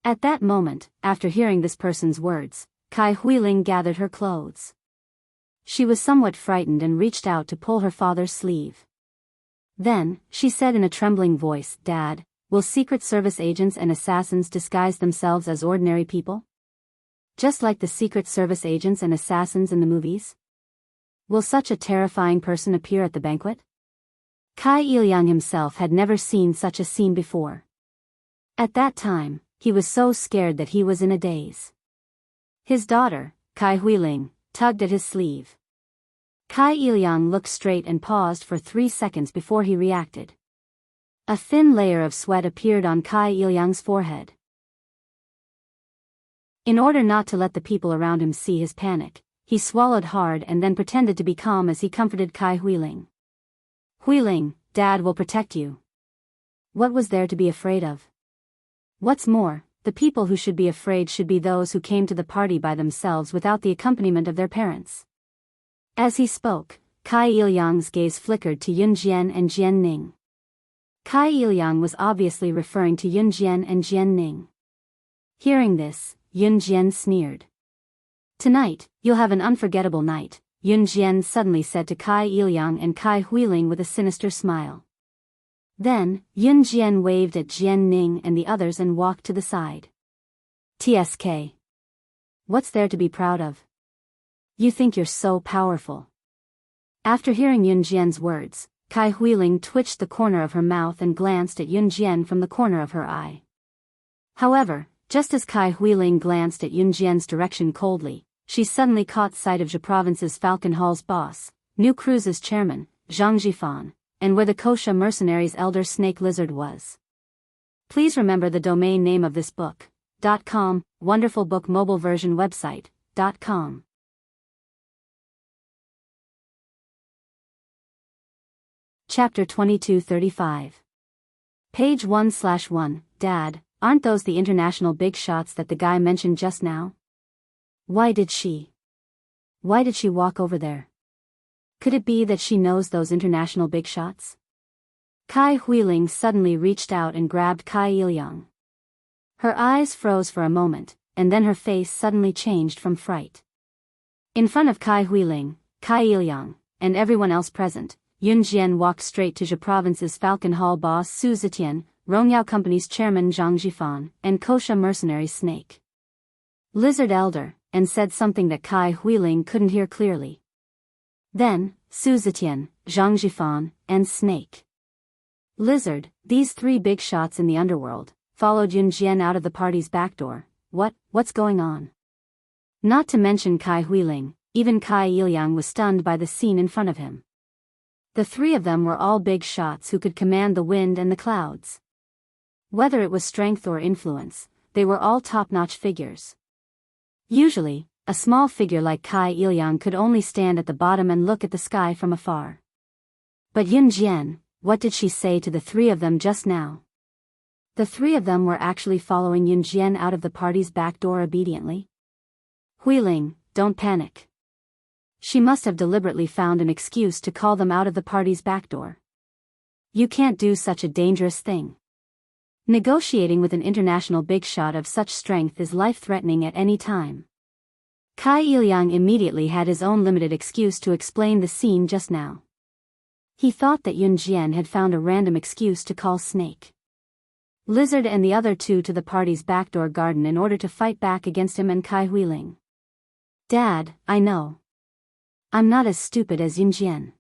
At that moment, after hearing this person's words, Kai Huiling gathered her clothes. She was somewhat frightened and reached out to pull her father's sleeve. Then, she said in a trembling voice, "Dad, will Secret Service agents and assassins disguise themselves as ordinary people? Just like the Secret Service agents and assassins in the movies? Will such a terrifying person appear at the banquet?" Kai Ilyang himself had never seen such a scene before. At that time, he was so scared that he was in a daze. His daughter, Kai Huiling, tugged at his sleeve. Kai Ilyang looked straight and paused for 3 seconds before he reacted. A thin layer of sweat appeared on Kai Ilyang's forehead. In order not to let the people around him see his panic, he swallowed hard and then pretended to be calm as he comforted Kai Huiling. "Huiling, Dad will protect you. What was there to be afraid of? What's more, the people who should be afraid should be those who came to the party by themselves without the accompaniment of their parents." As he spoke, Kai Ilyang's gaze flickered to Yun Jian and Jian Ning. Kai Ilyang was obviously referring to Yun Jian and Jian Ning. Hearing this, Yun Jian sneered. "Tonight, you'll have an unforgettable night," Yun Jian suddenly said to Kai Ilyang and Kai Huiling with a sinister smile. Then, Yun Jian waved at Jian Ning and the others and walked to the side. "TSK. What's there to be proud of? You think you're so powerful." After hearing Yun Jian's words, Kai Huiling twitched the corner of her mouth and glanced at Yun Jian from the corner of her eye. However, just as Kai Huiling glanced at Yun Jian's direction coldly, she suddenly caught sight of Zhe Province's Falcon Hall's boss, New Cruise's chairman, Zhang Jifan, and where the Kosha mercenaries' elder snake lizard was. Please remember the domain name of this book, .com, Wonderful Book Mobile Version Website, .com. Chapter 2235. Page 1/1, Dad, aren't those the international big shots that the guy mentioned just now? Why did she walk over there? Could it be that she knows those international big shots? Kai Huiling suddenly reached out and grabbed Kai Ilyang. Her eyes froze for a moment, and then her face suddenly changed from fright. In front of Kai Huiling, Kai Ilyang, and everyone else present, Yun Jian walked straight to Zhe Province's Falcon Hall boss Su Zetian, Rongyao Company's chairman Zhang Jifan, and Kosha mercenaries Snake Lizard Elder, and said something that Kai Huiling couldn't hear clearly. Then, Su Zetian, Zhang Jifan, and Snake Lizard, these 3 big shots in the underworld, followed Yun Jian out of the party's back door. What's going on? Not to mention Kai Huiling, even Kai Ilyang was stunned by the scene in front of him. The 3 of them were all big shots who could command the wind and the clouds. Whether it was strength or influence, they were all top-notch figures. Usually, a small figure like Kai Ilyang could only stand at the bottom and look at the sky from afar. But Yun Jian, what did she say to the 3 of them just now? The 3 of them were actually following Yun Jian out of the party's back door obediently. Huiling, don't panic. She must have deliberately found an excuse to call them out of the party's back door. You can't do such a dangerous thing. Negotiating with an international big shot of such strength is life-threatening at any time. Kai Ilyang immediately had his own limited excuse to explain the scene just now. He thought that Yun Jian had found a random excuse to call Snake Lizard and the other 2 to the party's backdoor garden in order to fight back against him and Kai Huiling. Dad, I know. I'm not as stupid as Yun Jian.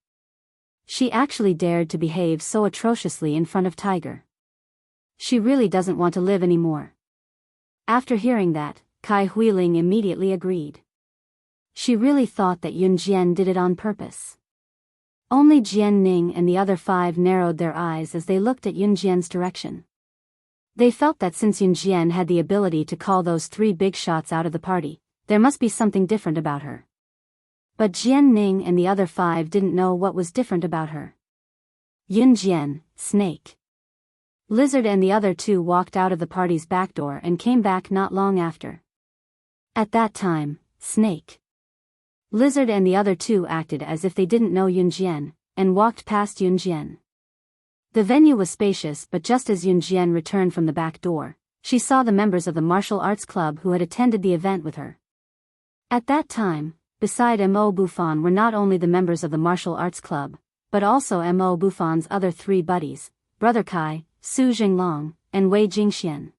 She actually dared to behave so atrociously in front of Tiger. She really doesn't want to live anymore. After hearing that, Kai Huiling immediately agreed. She really thought that Yun Jian did it on purpose. Only Jian Ning and the other 5 narrowed their eyes as they looked at Yun Jian's direction. They felt that since Yun Jian had the ability to call those 3 big shots out of the party, there must be something different about her. But Jian Ning and the other 5 didn't know what was different about her. Yun Jian, Snake. Lizard and the other 2 walked out of the party's back door and came back not long after. At that time, Snake, Lizard and the other 2 acted as if they didn't know Yun Jian, and walked past Yun Jian. The venue was spacious, but just as Yun Jian returned from the back door, she saw the members of the martial arts club who had attended the event with her. At that time, beside Mo Bufan were not only the members of the martial arts club, but also Mo Bufan's other 3 buddies, Brother Kai, Su Jinglong, and Wei Jingxian.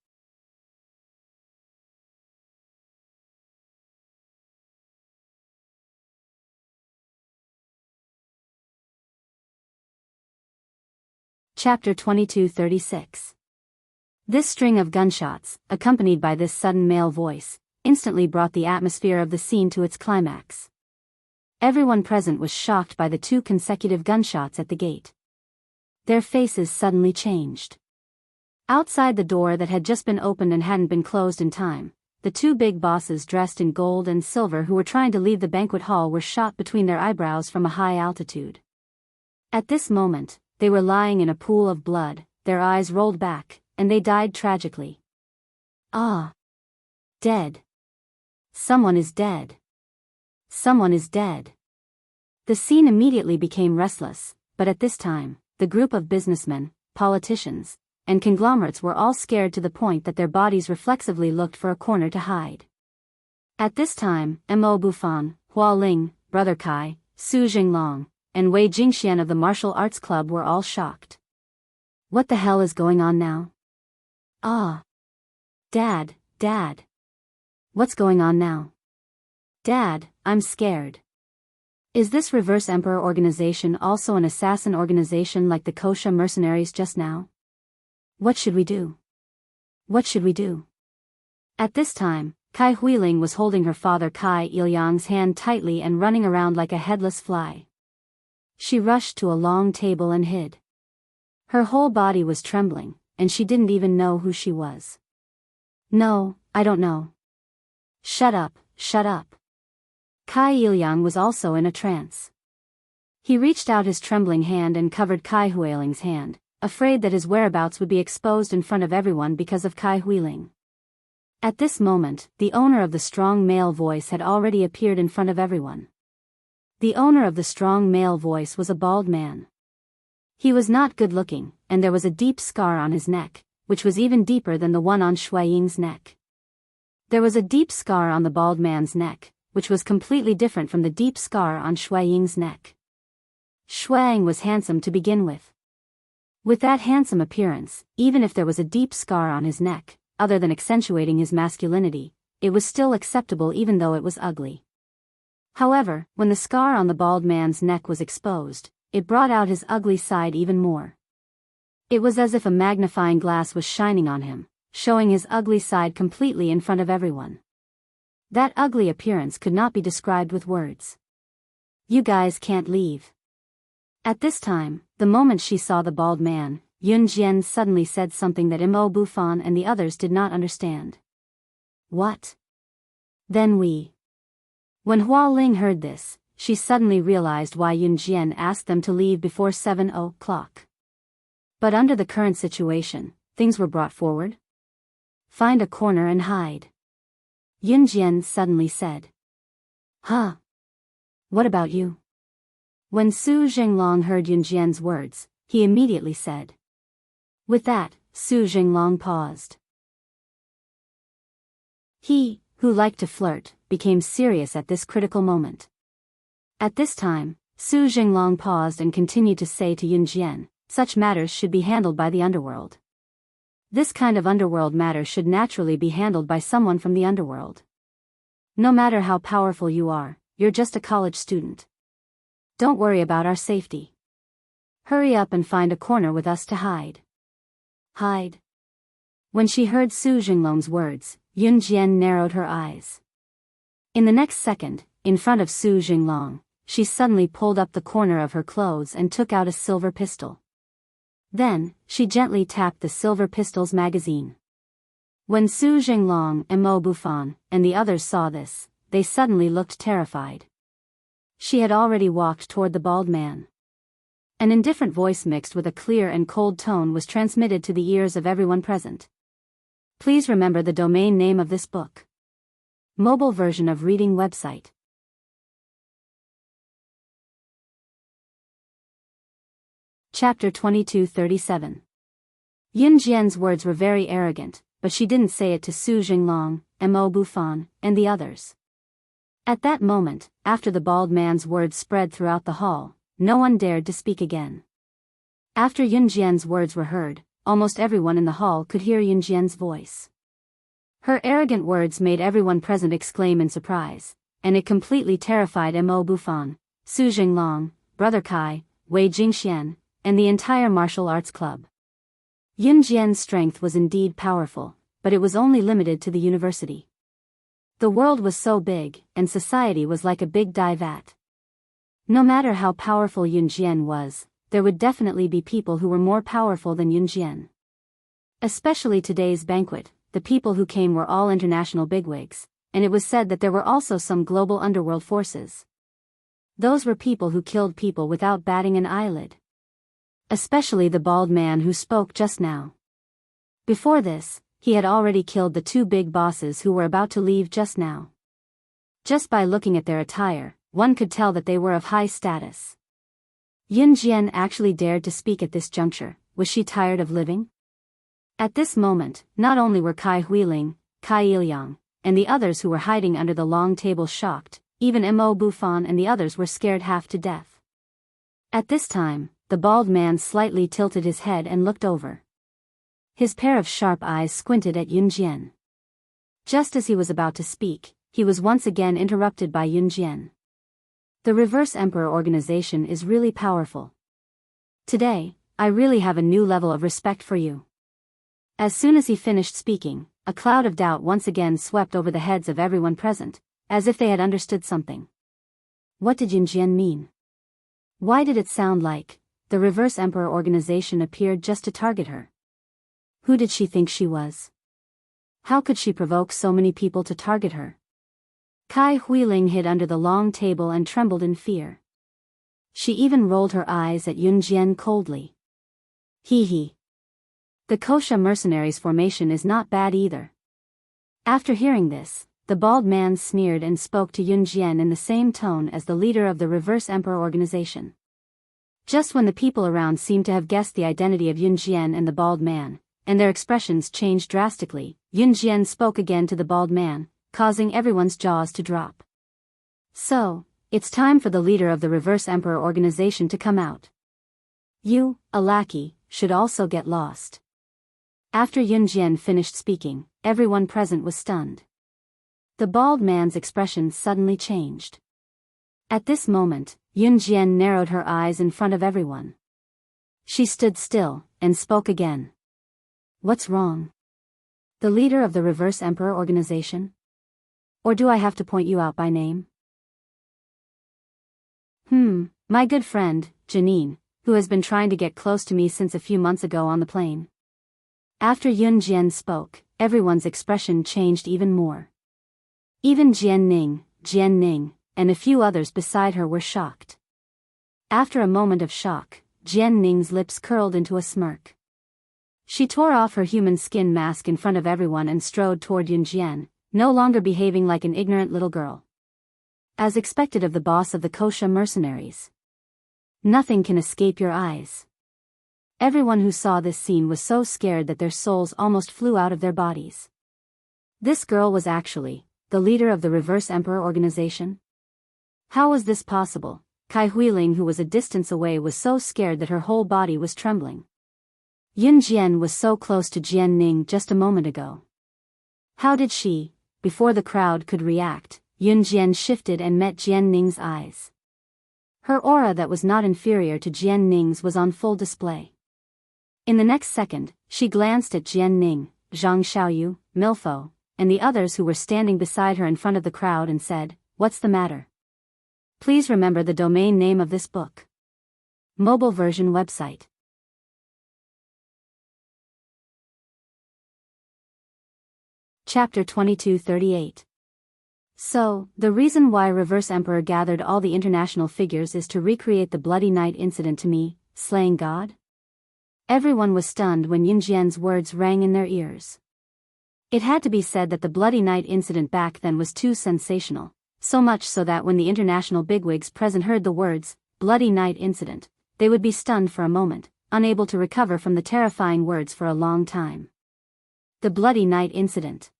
Chapter 2236. This string of gunshots, accompanied by this sudden male voice, instantly brought the atmosphere of the scene to its climax. Everyone present was shocked by the 2 consecutive gunshots at the gate. Their faces suddenly changed. Outside the door that had just been opened and hadn't been closed in time, the 2 big bosses dressed in gold and silver who were trying to leave the banquet hall were shot between their eyebrows from a high altitude. At this moment, they were lying in a pool of blood, their eyes rolled back, and they died tragically. Ah! Dead. Someone is dead. Someone is dead. The scene immediately became restless, but at this time, the group of businessmen, politicians, and conglomerates were all scared to the point that their bodies reflexively looked for a corner to hide. At this time, Mo Bufan, Hua Ling, Brother Kai, Su Jinglong, and Wei Jingxian of the martial arts club were all shocked. What the hell is going on now? Ah! Dad, Dad! What's going on now? Dad, I'm scared. Is this Reverse Emperor organization also an assassin organization like the Kosha mercenaries just now? What should we do? What should we do? At this time, Kai Huiling was holding her father Kai Ilyang's hand tightly and running around like a headless fly. She rushed to a long table and hid. Her whole body was trembling, and she didn't even know who she was. No, I don't know. Shut up, shut up. Kai Ilyang was also in a trance. He reached out his trembling hand and covered Kai Huiling's hand, afraid that his whereabouts would be exposed in front of everyone because of Kai Huiling. At this moment, the owner of the strong male voice had already appeared in front of everyone. The owner of the strong male voice was a bald man. He was not good-looking, and there was a deep scar on his neck, which was even deeper than the one on Shui Ying's neck. There was a deep scar on the bald man's neck, which was completely different from the deep scar on Shui Ying's neck. Shui Ying was handsome to begin with. With that handsome appearance, even if there was a deep scar on his neck, other than accentuating his masculinity, it was still acceptable even though it was ugly. However, when the scar on the bald man's neck was exposed, it brought out his ugly side even more. It was as if a magnifying glass was shining on him, showing his ugly side completely in front of everyone. That ugly appearance could not be described with words. You guys can't leave. At this time, the moment she saw the bald man, Yun Jian suddenly said something that Mo Bufan and the others did not understand. What? Then we. When Hua Ling heard this, she suddenly realized why Yun Jian asked them to leave before 7 o'clock. But under the current situation, things were brought forward. Find a corner and hide. Yun Jian suddenly said. Huh? What about you? When Su Jinglong heard Yun Jian's words, he immediately said. With that, Su Jinglong paused. He, who liked to flirt, became serious at this critical moment. At this time, Su Jinglong paused and continued to say to Yun Jian, such matters should be handled by the underworld. This kind of underworld matter should naturally be handled by someone from the underworld. No matter how powerful you are, you're just a college student. Don't worry about our safety. Hurry up and find a corner with us to hide. Hide. When she heard Su Jinglong's words, Yun Jian narrowed her eyes. In the next second, in front of Su Jinglong, she suddenly pulled up the corner of her clothes and took out a silver pistol. Then, she gently tapped the silver pistol's magazine. When Su Jinglong and Mo Bufan and the others saw this, they suddenly looked terrified. She had already walked toward the bald man. An indifferent voice mixed with a clear and cold tone was transmitted to the ears of everyone present. Please remember the domain name of this book. Mobile version of reading website. Chapter 2237. Yun Jian's words were very arrogant, but she didn't say it to Su Jinglong, Mo Bufan, and the others. At that moment, after the bald man's words spread throughout the hall, no one dared to speak again. After Yun Jian's words were heard, almost everyone in the hall could hear Yun Jian's voice. Her arrogant words made everyone present exclaim in surprise, and it completely terrified Mo Bufan, Su Jinglong, Brother Kai, Wei Jingxian, and the entire martial arts club. Yun Jian's strength was indeed powerful, but it was only limited to the university. The world was so big, and society was like a big dye vat. No matter how powerful Yun Jian was, there would definitely be people who were more powerful than Yun Jian. Especially today's banquet, the people who came were all international bigwigs, and it was said that there were also some global underworld forces. Those were people who killed people without batting an eyelid. Especially the bald man who spoke just now. Before this, he had already killed the two big bosses who were about to leave just now. Just by looking at their attire, one could tell that they were of high status. Yun Jian actually dared to speak at this juncture. Was she tired of living? At this moment, not only were Kai Huiling, Kai Ilyang, and the others who were hiding under the long table shocked, even Mo Bufan and the others were scared half to death. At this time, the bald man slightly tilted his head and looked over. His pair of sharp eyes squinted at Yun Jian. Just as he was about to speak, he was once again interrupted by Yun Jian. The Reverse Emperor organization is really powerful. Today, I really have a new level of respect for you. As soon as he finished speaking, a cloud of doubt once again swept over the heads of everyone present, as if they had understood something. What did Yun Jian mean? Why did it sound like the Reverse Emperor organization appeared just to target her? Who did she think she was? How could she provoke so many people to target her? Kai Huiling hid under the long table and trembled in fear. She even rolled her eyes at Yun Jian coldly. Hee hee. The Kosha mercenaries formation is not bad either. After hearing this, the bald man sneered and spoke to Yun Jian in the same tone as the leader of the Reverse Emperor organization. Just when the people around seemed to have guessed the identity of Yun Jian and the bald man, and their expressions changed drastically, Yun Jian spoke again to the bald man, causing everyone's jaws to drop. So, it's time for the leader of the Reverse Emperor organization to come out. You, a lackey, should also get lost. After Yun Jian finished speaking, everyone present was stunned. The bald man's expression suddenly changed. At this moment, Yun Jian narrowed her eyes in front of everyone. She stood still, and spoke again. What's wrong? The leader of the Reverse Emperor organization? Or do I have to point you out by name? My good friend, Janine, who has been trying to get close to me since a few months ago on the plane. After Yun Jian spoke, everyone's expression changed even more. Even Jian Ning, and a few others beside her were shocked. After a moment of shock, Jian Ning's lips curled into a smirk. She tore off her human skin mask in front of everyone and strode toward Yun Jian, no longer behaving like an ignorant little girl. As expected of the boss of the Kosha mercenaries. Nothing can escape your eyes. Everyone who saw this scene was so scared that their souls almost flew out of their bodies. This girl was actually the leader of the Reverse Emperor organization? How was this possible? Kai Huiling, who was a distance away, was so scared that her whole body was trembling. Yun Jian was so close to Jian Ning just a moment ago. How did she? Before the crowd could react, Yun Jian shifted and met Jian Ning's eyes. Her aura that was not inferior to Jian Ning's was on full display. In the next second, she glanced at Jian Ning, Zhang Xiaoyu, Milfo, and the others who were standing beside her in front of the crowd and said, "What's the matter?" Please remember the domain name of this book. Mobile version website. Chapter 2238. So, the reason why Reverse Emperor gathered all the international figures is to recreate the Bloody Night incident to me, slaying God? Everyone was stunned when Yunjian's words rang in their ears. It had to be said that the Bloody Night incident back then was too sensational, so much so that when the international bigwigs present heard the words, Bloody Night incident, they would be stunned for a moment, unable to recover from the terrifying words for a long time. The Bloody Night incident.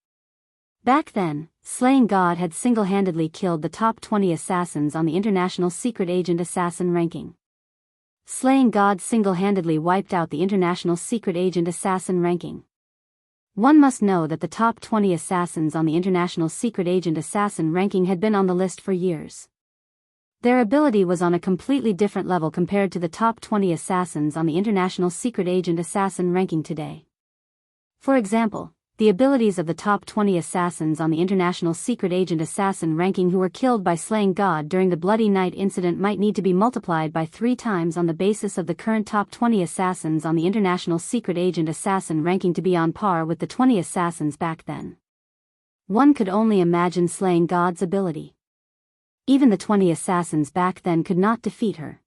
Back then, slaying God had single-handedly killed the top 20 assassins on the International Secret Agent Assassin ranking. Slaying God single-handedly wiped out the International Secret Agent Assassin ranking. One must know that the top 20 assassins on the International Secret Agent Assassin ranking had been on the list for years. Their ability was on a completely different level compared to the top 20 assassins on the International Secret Agent Assassin ranking today. For example, the abilities of the top 20 assassins on the International Secret Agent Assassin ranking who were killed by slaying God during the Bloody Night incident might need to be multiplied by 3 times on the basis of the current top 20 assassins on the International Secret Agent Assassin ranking to be on par with the 20 assassins back then. One could only imagine slaying God's ability. Even the 20 assassins back then could not defeat her.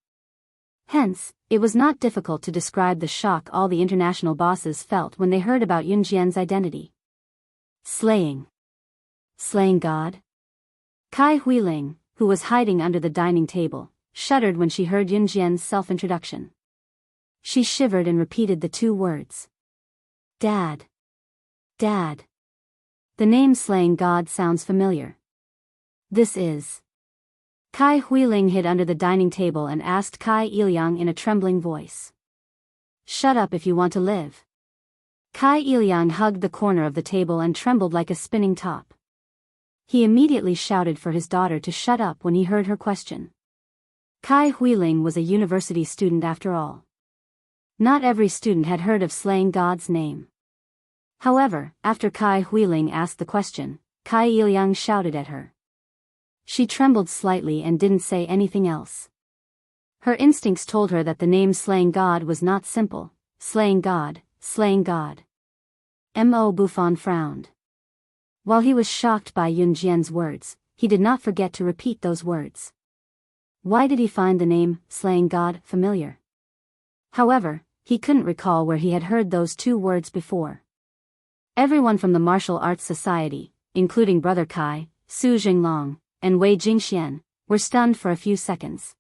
Hence, it was not difficult to describe the shock all the international bosses felt when they heard about Yunjian's identity. Slaying God? Kai Huiling, who was hiding under the dining table, shuddered when she heard Yunjian's self-introduction. She shivered and repeated the 2 words. Dad. Dad. The name slaying God sounds familiar. This is... Kai Huiling hid under the dining table and asked Kai Iliang in a trembling voice. Shut up if you want to live. Kai Iliang hugged the corner of the table and trembled like a spinning top. He immediately shouted for his daughter to shut up when he heard her question. Kai Huiling was a university student after all. Not every student had heard of slaying God's name. However, after Kai Huiling asked the question, Kai Iliang shouted at her. She trembled slightly and didn't say anything else. Her instincts told her that the name slaying God was not simple. Slaying God, slaying God. Mo Buffon frowned. While he was shocked by Yunjian's words, he did not forget to repeat those words. Why did he find the name, slaying God, familiar? However, he couldn't recall where he had heard those 2 words before. Everyone from the Martial Arts Society, including Brother Kai, Su Jinglong, and Wei Jingxian, were stunned for a few seconds.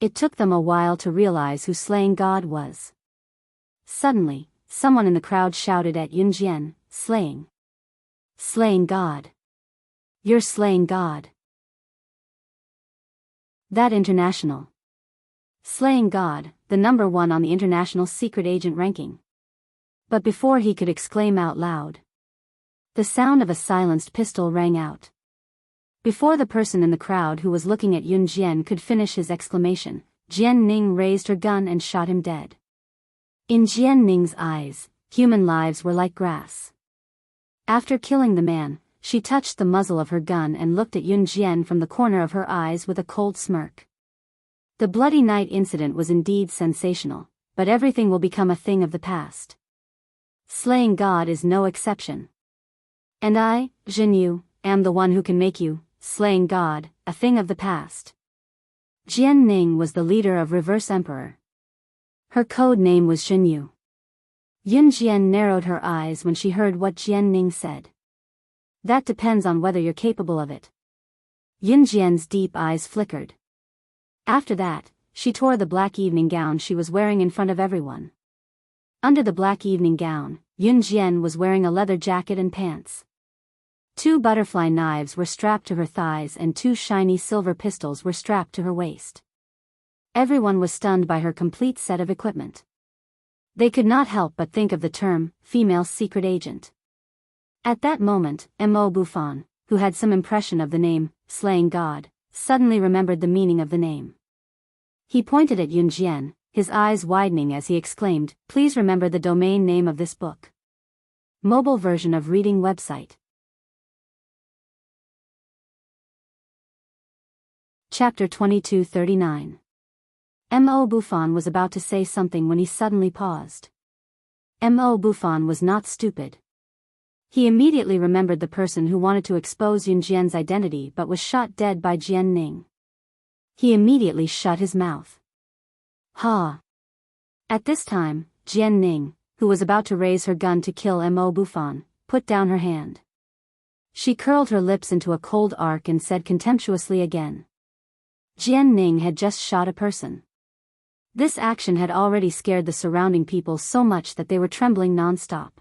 It took them a while to realize who slaying God was. Suddenly, someone in the crowd shouted at Yunjian, Slaying God. You're slaying God. That international. Slaying God, the number 1 on the International Secret Agent ranking. But before he could exclaim out loud, the sound of a silenced pistol rang out. Before the person in the crowd who was looking at Yunjian could finish his exclamation, Jian Ning raised her gun and shot him dead. In Jian Ning's eyes, human lives were like grass. After killing the man, she touched the muzzle of her gun and looked at Yunjian from the corner of her eyes with a cold smirk. The Bloody Night incident was indeed sensational, but everything will become a thing of the past. Slaying God is no exception. And I, Jinyu, am the one who can make you, slaying God, a thing of the past. Jian Ning was the leader of Reverse Emperor. Her code name was Jinyu. Yunjian narrowed her eyes when she heard what Jian Ning said. That depends on whether you're capable of it. Yunjian's deep eyes flickered. After that, she tore the black evening gown she was wearing in front of everyone. Under the black evening gown, Yunjian was wearing a leather jacket and pants. 2 butterfly knives were strapped to her thighs and 2 shiny silver pistols were strapped to her waist. Everyone was stunned by her complete set of equipment. They could not help but think of the term, female secret agent. At that moment, Mo Buffon, who had some impression of the name, slaying God, suddenly remembered the meaning of the name. He pointed at Yunjian, his eyes widening as he exclaimed, Please remember the domain name of this book. Mobile version of reading website. Chapter 2239. Mo Buffon was about to say something when he suddenly paused. Mo Buffon was not stupid. He immediately remembered the person who wanted to expose Yunjian's identity but was shot dead by Jian Ning. He immediately shut his mouth. Ha! At this time, Jian Ning, who was about to raise her gun to kill Mo Buffon, put down her hand. She curled her lips into a cold arc and said contemptuously again. Jian Ning had just shot a person. This action had already scared the surrounding people so much that they were trembling non-stop.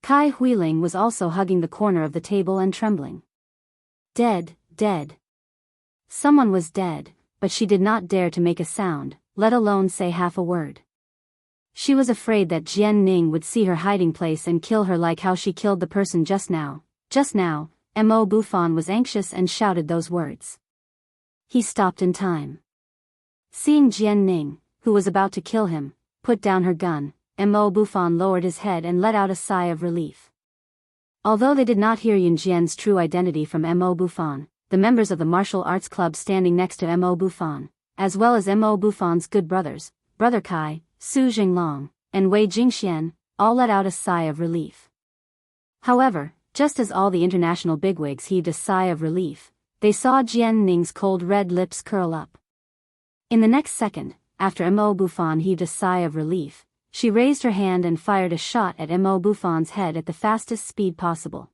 Kai Huiling was also hugging the corner of the table and trembling. Dead, dead. Someone was dead, but she did not dare to make a sound, let alone say half a word. She was afraid that Jian Ning would see her hiding place and kill her like how she killed the person just now. Just now, Mo Buffon was anxious and shouted those words. He stopped in time. Seeing Jian Ning, who was about to kill him, put down her gun, Mo Buffon lowered his head and let out a sigh of relief. Although they did not hear Yunjian's true identity from Mo Buffon, the members of the martial arts club standing next to Mo Buffon, as well as Mo Buffon's good brothers, Brother Kai, Su Jinglong, and Wei Jingxian, all let out a sigh of relief. However, just as all the international bigwigs heaved a sigh of relief, they saw Jian Ning's cold red lips curl up. In the next second, after Mo Buffon heaved a sigh of relief, she raised her hand and fired a shot at Mo Buffon's head at the fastest speed possible.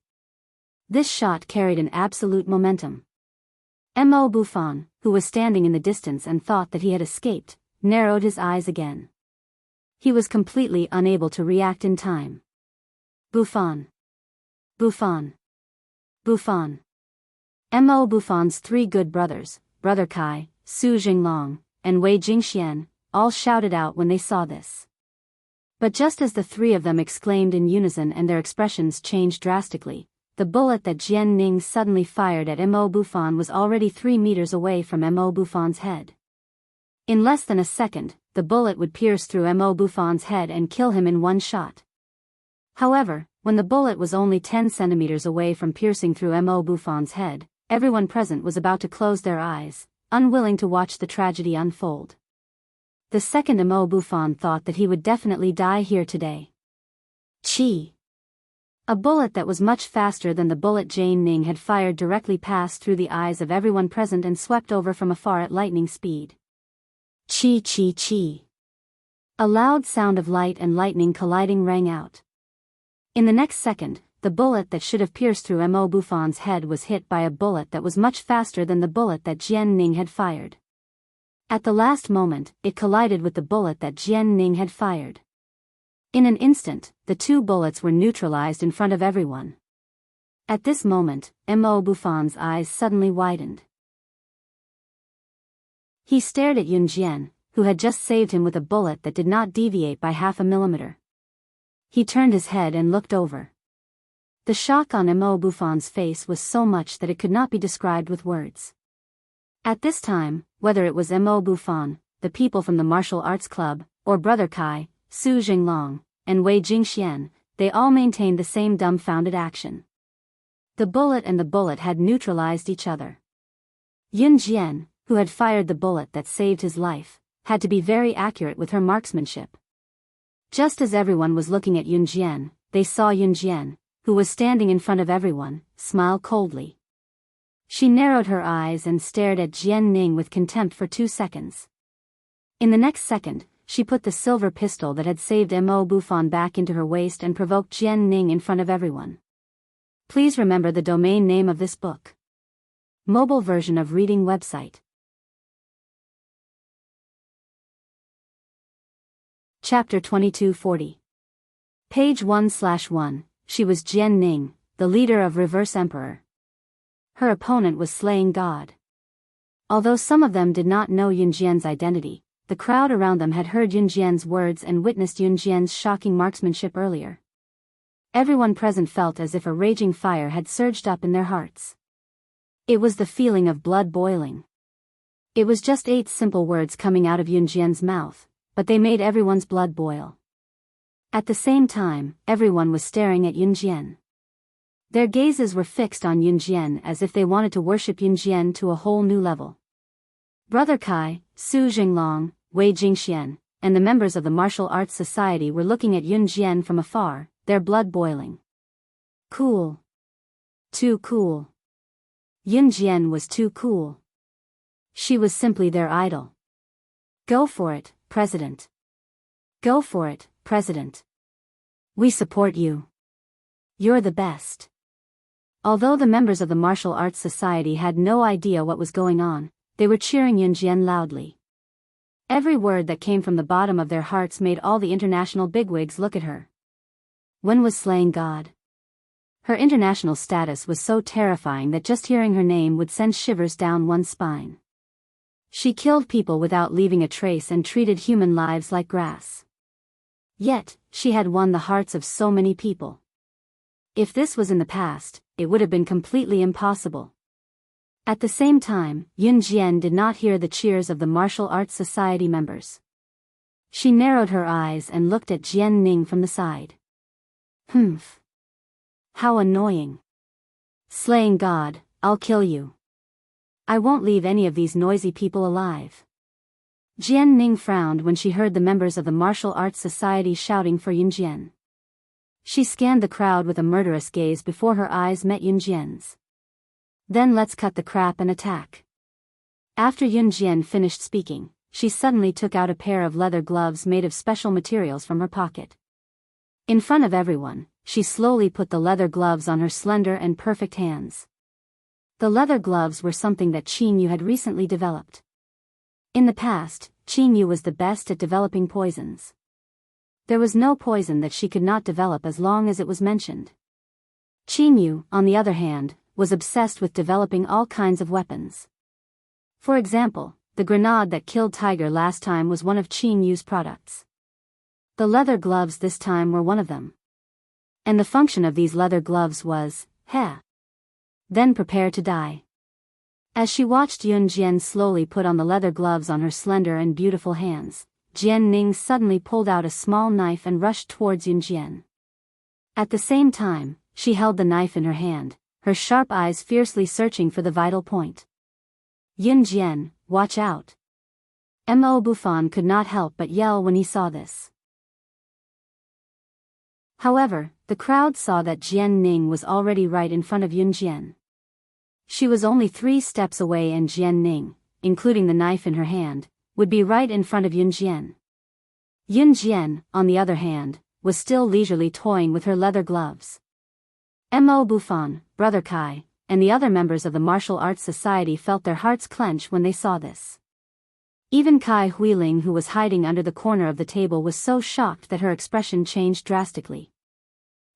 This shot carried an absolute momentum. Mo Buffon, who was standing in the distance and thought that he had escaped, narrowed his eyes again. He was completely unable to react in time. Buffon. Buffon. Buffon. Mo Buffon's three good brothers, Brother Kai, Su Jinglong, and Wei Jingxian, all shouted out when they saw this. But just as the three of them exclaimed in unison and their expressions changed drastically, the bullet that Jian Ning suddenly fired at Mo Buffon was already 3 meters away from Mo Buffon's head. In less than a second, the bullet would pierce through Mo Buffon's head and kill him in one shot. However, when the bullet was only 10 centimeters away from piercing through Mo Buffon's head, everyone present was about to close their eyes, unwilling to watch the tragedy unfold. The second Mo Buffon thought that he would definitely die here today. Chi! A bullet that was much faster than the bullet Jian Ning had fired directly passed through the eyes of everyone present and swept over from afar at lightning speed. Chi chi chi! A loud sound of light and lightning colliding rang out. In the next second, the bullet that should have pierced through Mo Buffon's head was hit by a bullet that was much faster than the bullet that Jian Ning had fired. At the last moment, it collided with the bullet that Jian Ning had fired. In an instant, the two bullets were neutralized in front of everyone. At this moment, Mo Buffon's eyes suddenly widened. He stared at Yunjian, who had just saved him with a bullet that did not deviate by half a millimeter. He turned his head and looked over. The shock on Mo Buffon's face was so much that it could not be described with words. At this time, whether it was Mo Buffon, the people from the martial arts club, or Brother Kai, Su Jinglong, and Wei Jingxian, they all maintained the same dumbfounded action. The bullet and the bullet had neutralized each other. Yunjian, who had fired the bullet that saved his life, had to be very accurate with her marksmanship. Just as everyone was looking at Yunjian, they saw Yunjian, who was standing in front of everyone, smile coldly. She narrowed her eyes and stared at Jian Ning with contempt for 2 seconds. In the next second, she put the silver pistol that had saved Mo Buffon back into her waist and provoked Jian Ning in front of everyone. Please remember the domain name of this book. Mobile version of reading website. Chapter 2240. Page 1/1. She was Jian Ning, the leader of Reverse Emperor. Her opponent was Slaying God. Although some of them did not know Yunjian's identity, the crowd around them had heard Yunjian's words and witnessed Yunjian's shocking marksmanship earlier. Everyone present felt as if a raging fire had surged up in their hearts. It was the feeling of blood boiling. It was just 8 simple words coming out of Yunjian's mouth, but they made everyone's blood boil. At the same time, everyone was staring at Yunjian. Their gazes were fixed on Yunjian as if they wanted to worship Yunjian to a whole new level. Brother Kai, Su Jinglong, Wei Jingxian, and the members of the martial arts society were looking at Yun Jian from afar, their blood boiling. Cool. Too cool. Yun Jian was too cool. She was simply their idol. Go for it, President. Go for it, President. We support you. You're the best. Although the members of the martial arts society had no idea what was going on, they were cheering Yun Jian loudly. Every word that came from the bottom of their hearts made all the international bigwigs look at her. When was slaying God? Her international status was so terrifying that just hearing her name would send shivers down one's spine. She killed people without leaving a trace and treated human lives like grass. Yet, she had won the hearts of so many people. If this was in the past, it would have been completely impossible. At the same time, Yun Jian did not hear the cheers of the martial arts society members. She narrowed her eyes and looked at Jian Ning from the side. Humph. How annoying. Slaying God, I'll kill you. I won't leave any of these noisy people alive. Jian Ning frowned when she heard the members of the martial arts society shouting for Yun Jian. She scanned the crowd with a murderous gaze before her eyes met Yun Jian's. Then let's cut the crap and attack. After Yun Jian finished speaking, she suddenly took out a pair of leather gloves made of special materials from her pocket. In front of everyone, she slowly put the leather gloves on her slender and perfect hands. The leather gloves were something that Qin Yu had recently developed. In the past, Qin Yu was the best at developing poisons. There was no poison that she could not develop as long as it was mentioned. Qin Yu, on the other hand, was obsessed with developing all kinds of weapons. For example, the grenade that killed Tiger last time was one of Qin Yu's products. The leather gloves this time were one of them. And the function of these leather gloves was, then prepare to die. As she watched Yun Jian slowly put on the leather gloves on her slender and beautiful hands, Jian Ning suddenly pulled out a small knife and rushed towards Yun Jian. At the same time, she held the knife in her hand, her sharp eyes fiercely searching for the vital point. Yun Jian, watch out. Mo Bufan could not help but yell when he saw this. However, the crowd saw that Jian Ning was already right in front of Yun Jian. She was only 3 steps away and Jian Ning, including the knife in her hand, would be right in front of Yun Jian. Yun Jian, on the other hand, was still leisurely toying with her leather gloves. Mo Bufan, Brother Kai, and the other members of the martial arts society felt their hearts clench when they saw this. Even Kai Huiling, who was hiding under the corner of the table, was so shocked that her expression changed drastically.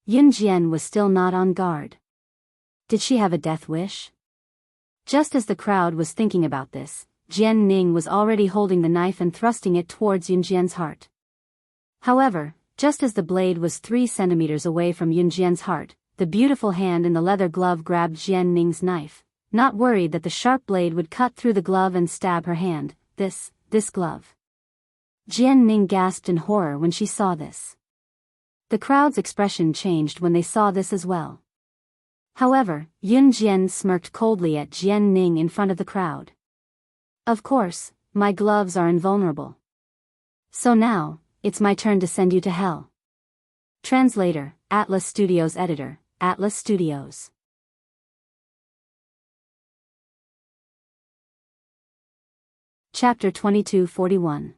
Yun Jian was still not on guard. Did she have a death wish? Just as the crowd was thinking about this, Jian Ning was already holding the knife and thrusting it towards Yun Jian's heart. However, just as the blade was 3 centimeters away from Yun Jian's heart, the beautiful hand in the leather glove grabbed Jian Ning's knife, not worried that the sharp blade would cut through the glove and stab her hand. This glove. Jian Ning gasped in horror when she saw this. The crowd's expression changed when they saw this as well. However, Yun Jian smirked coldly at Jian Ning in front of the crowd. Of course, my gloves are invulnerable. So now, it's my turn to send you to hell. Translator, Atlas Studios Editor, Atlas Studios. Chapter 2241.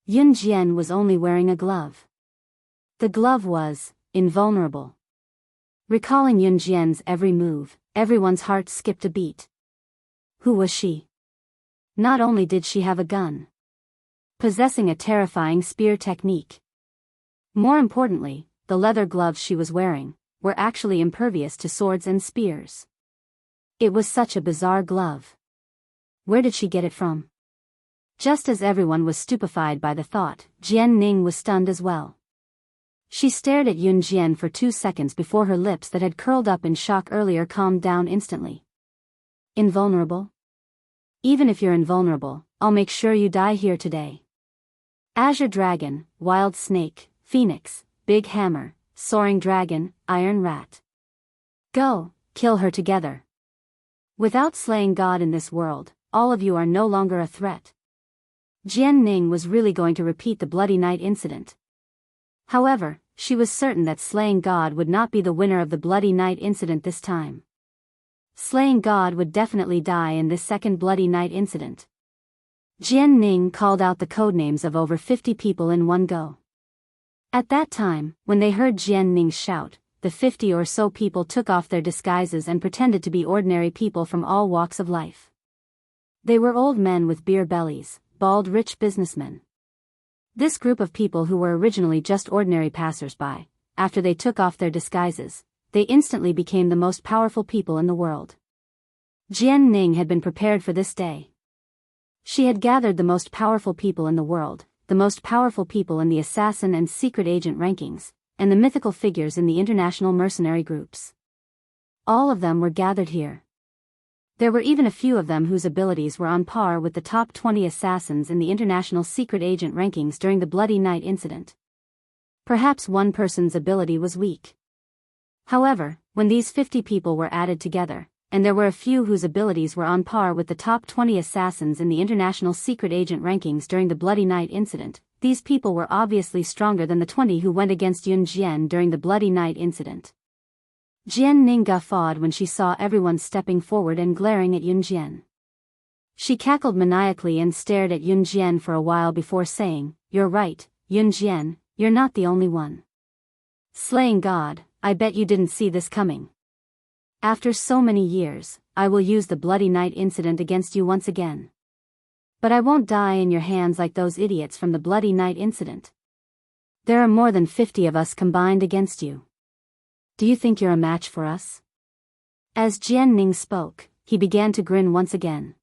Yun Jian was only wearing a glove. The glove was invulnerable. Recalling Yun Jian's every move, everyone's heart skipped a beat. Who was she? Not only did she have a gun, possessing a terrifying spear technique. More importantly, the leather gloves she was wearing were actually impervious to swords and spears. It was such a bizarre glove. Where did she get it from? Just as everyone was stupefied by the thought, Jian Ning was stunned as well. She stared at Yun Jian for 2 seconds before her lips that had curled up in shock earlier calmed down instantly. Invulnerable? Even if you're invulnerable, I'll make sure you die here today. Azure Dragon, Wild Snake, Phoenix, Big Hammer, Soaring Dragon, Iron Rat. Go, kill her together. Without slaying God in this world, all of you are no longer a threat. Jian Ning was really going to repeat the Bloody Night incident. However, she was certain that Slaying God would not be the winner of the Bloody Night incident this time. Slaying God would definitely die in this second Bloody Night incident. Jian Ning called out the codenames of over 50 people in one go. At that time, when they heard Jian Ning shout, the 50 or so people took off their disguises and pretended to be ordinary people from all walks of life. They were old men with beer bellies, bald rich businessmen. This group of people who were originally just ordinary passers-by, after they took off their disguises, they instantly became the most powerful people in the world. Jian Ning had been prepared for this day. She had gathered the most powerful people in the world, the most powerful people in the assassin and secret agent rankings, and the mythical figures in the international mercenary groups. All of them were gathered here. There were even a few of them whose abilities were on par with the top 20 assassins in the international secret agent rankings during the Bloody Night incident. Perhaps one person's ability was weak. However, when these 50 people were added together, and there were a few whose abilities were on par with the top 20 assassins in the international secret agent rankings during the Bloody Night incident, these people were obviously stronger than the 20 who went against Yun Jian during the Bloody Night incident. Jian Ning guffawed when she saw everyone stepping forward and glaring at Yun Jian. She cackled maniacally and stared at Yun Jian for a while before saying, "You're right, Yun Jian, you're not the only one. Slaying God, I bet you didn't see this coming. After so many years, I will use the Bloody Night incident against you once again. But I won't die in your hands like those idiots from the Bloody Night incident. There are more than 50 of us combined against you. Do you think you're a match for us?" As Jian Ning spoke, he began to grin once again.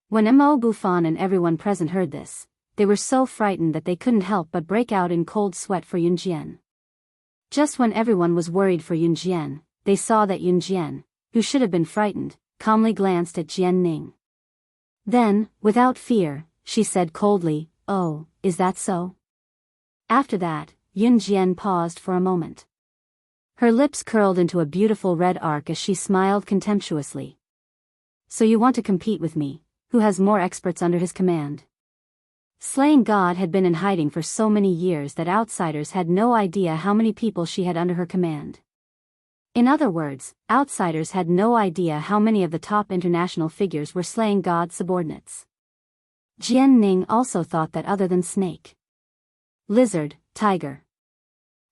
When Mo Bufan and everyone present heard this, they were so frightened that they couldn't help but break out in cold sweat for Yun Jian. Just when everyone was worried for Yun Jian, they saw that Yun Jian, who should have been frightened, calmly glanced at Jian Ning. Then, without fear, she said coldly, "Oh, is that so?" After that, Yun Jian paused for a moment. Her lips curled into a beautiful red arc as she smiled contemptuously. "So you want to compete with me, who has more experts under his command?" Slaying God had been in hiding for so many years that outsiders had no idea how many people she had under her command. In other words, outsiders had no idea how many of the top international figures were Slaying God's subordinates. Jian Ning also thought that other than Snake, Lizard, Tiger,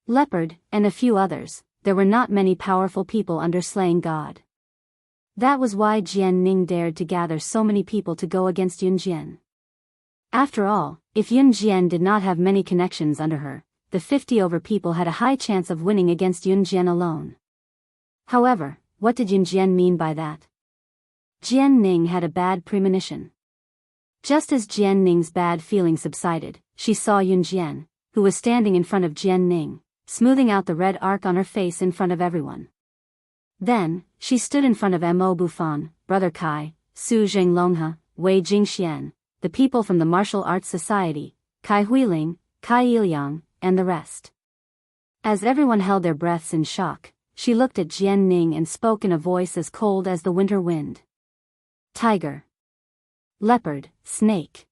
Leopard, and a few others, there were not many powerful people under Slaying God. That was why Jian Ning dared to gather so many people to go against Yun Jian. After all, if Yun Jian did not have many connections under her, the 50 over people had a high chance of winning against Yun Jian alone. However, what did Yun Jian mean by that? Jian Ning had a bad premonition. Just as Jian Ning's bad feeling subsided, she saw Yun Jian, who was standing in front of Jian Ning, smoothing out the red arc on her face in front of everyone. Then, she stood in front of Mo Bufan, Brother Kai, Su Zhenglonghe, Wei Jingxian, the people from the Martial Arts Society, Kai Huiling, Kai Iliang, and the rest. As everyone held their breaths in shock, she looked at Jian Ning and spoke in a voice as cold as the winter wind. "Tiger, Leopard, Snake,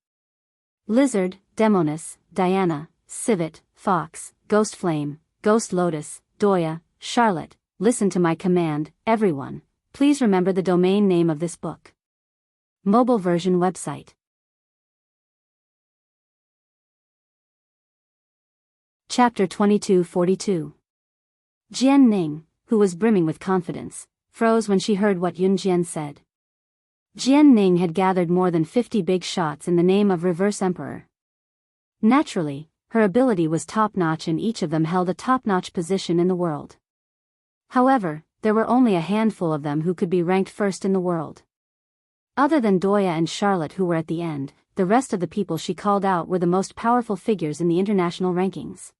Lizard, Demonis, Diana, Civet, Fox, Ghost Flame, Ghost Lotus, Doya, Charlotte, listen to my command, everyone. Please remember the domain name of this book." Mobile version website. Chapter 2242. Jian Ning, who was brimming with confidence, froze when she heard what Yun Jian said. Jian Ning had gathered more than 50 big shots in the name of Reverse Emperor. Naturally, her ability was top-notch and each of them held a top-notch position in the world. However, there were only a handful of them who could be ranked first in the world. Other than Doya and Charlotte who were at the end, the rest of the people she called out were the most powerful figures in the international rankings.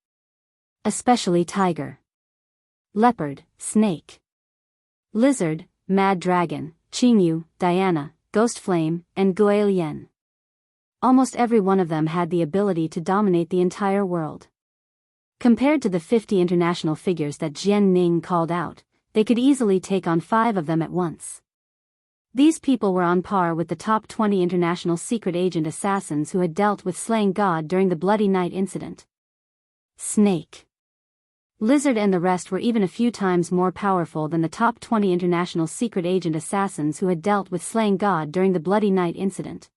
Especially Tiger, Leopard, Snake, Lizard, Mad Dragon, Qingyu, Diana, Ghost Flame, and Guo Lian. Almost every one of them had the ability to dominate the entire world. Compared to the 50 international figures that Jian Ning called out, they could easily take on 5 of them at once. These people were on par with the top 20 international secret agent assassins who had dealt with slaying God during the Bloody Night incident. Snake, Lizard and the rest were even a few times more powerful than the top 20 international secret agent assassins who had dealt with slaying God during the Bloody Night incident.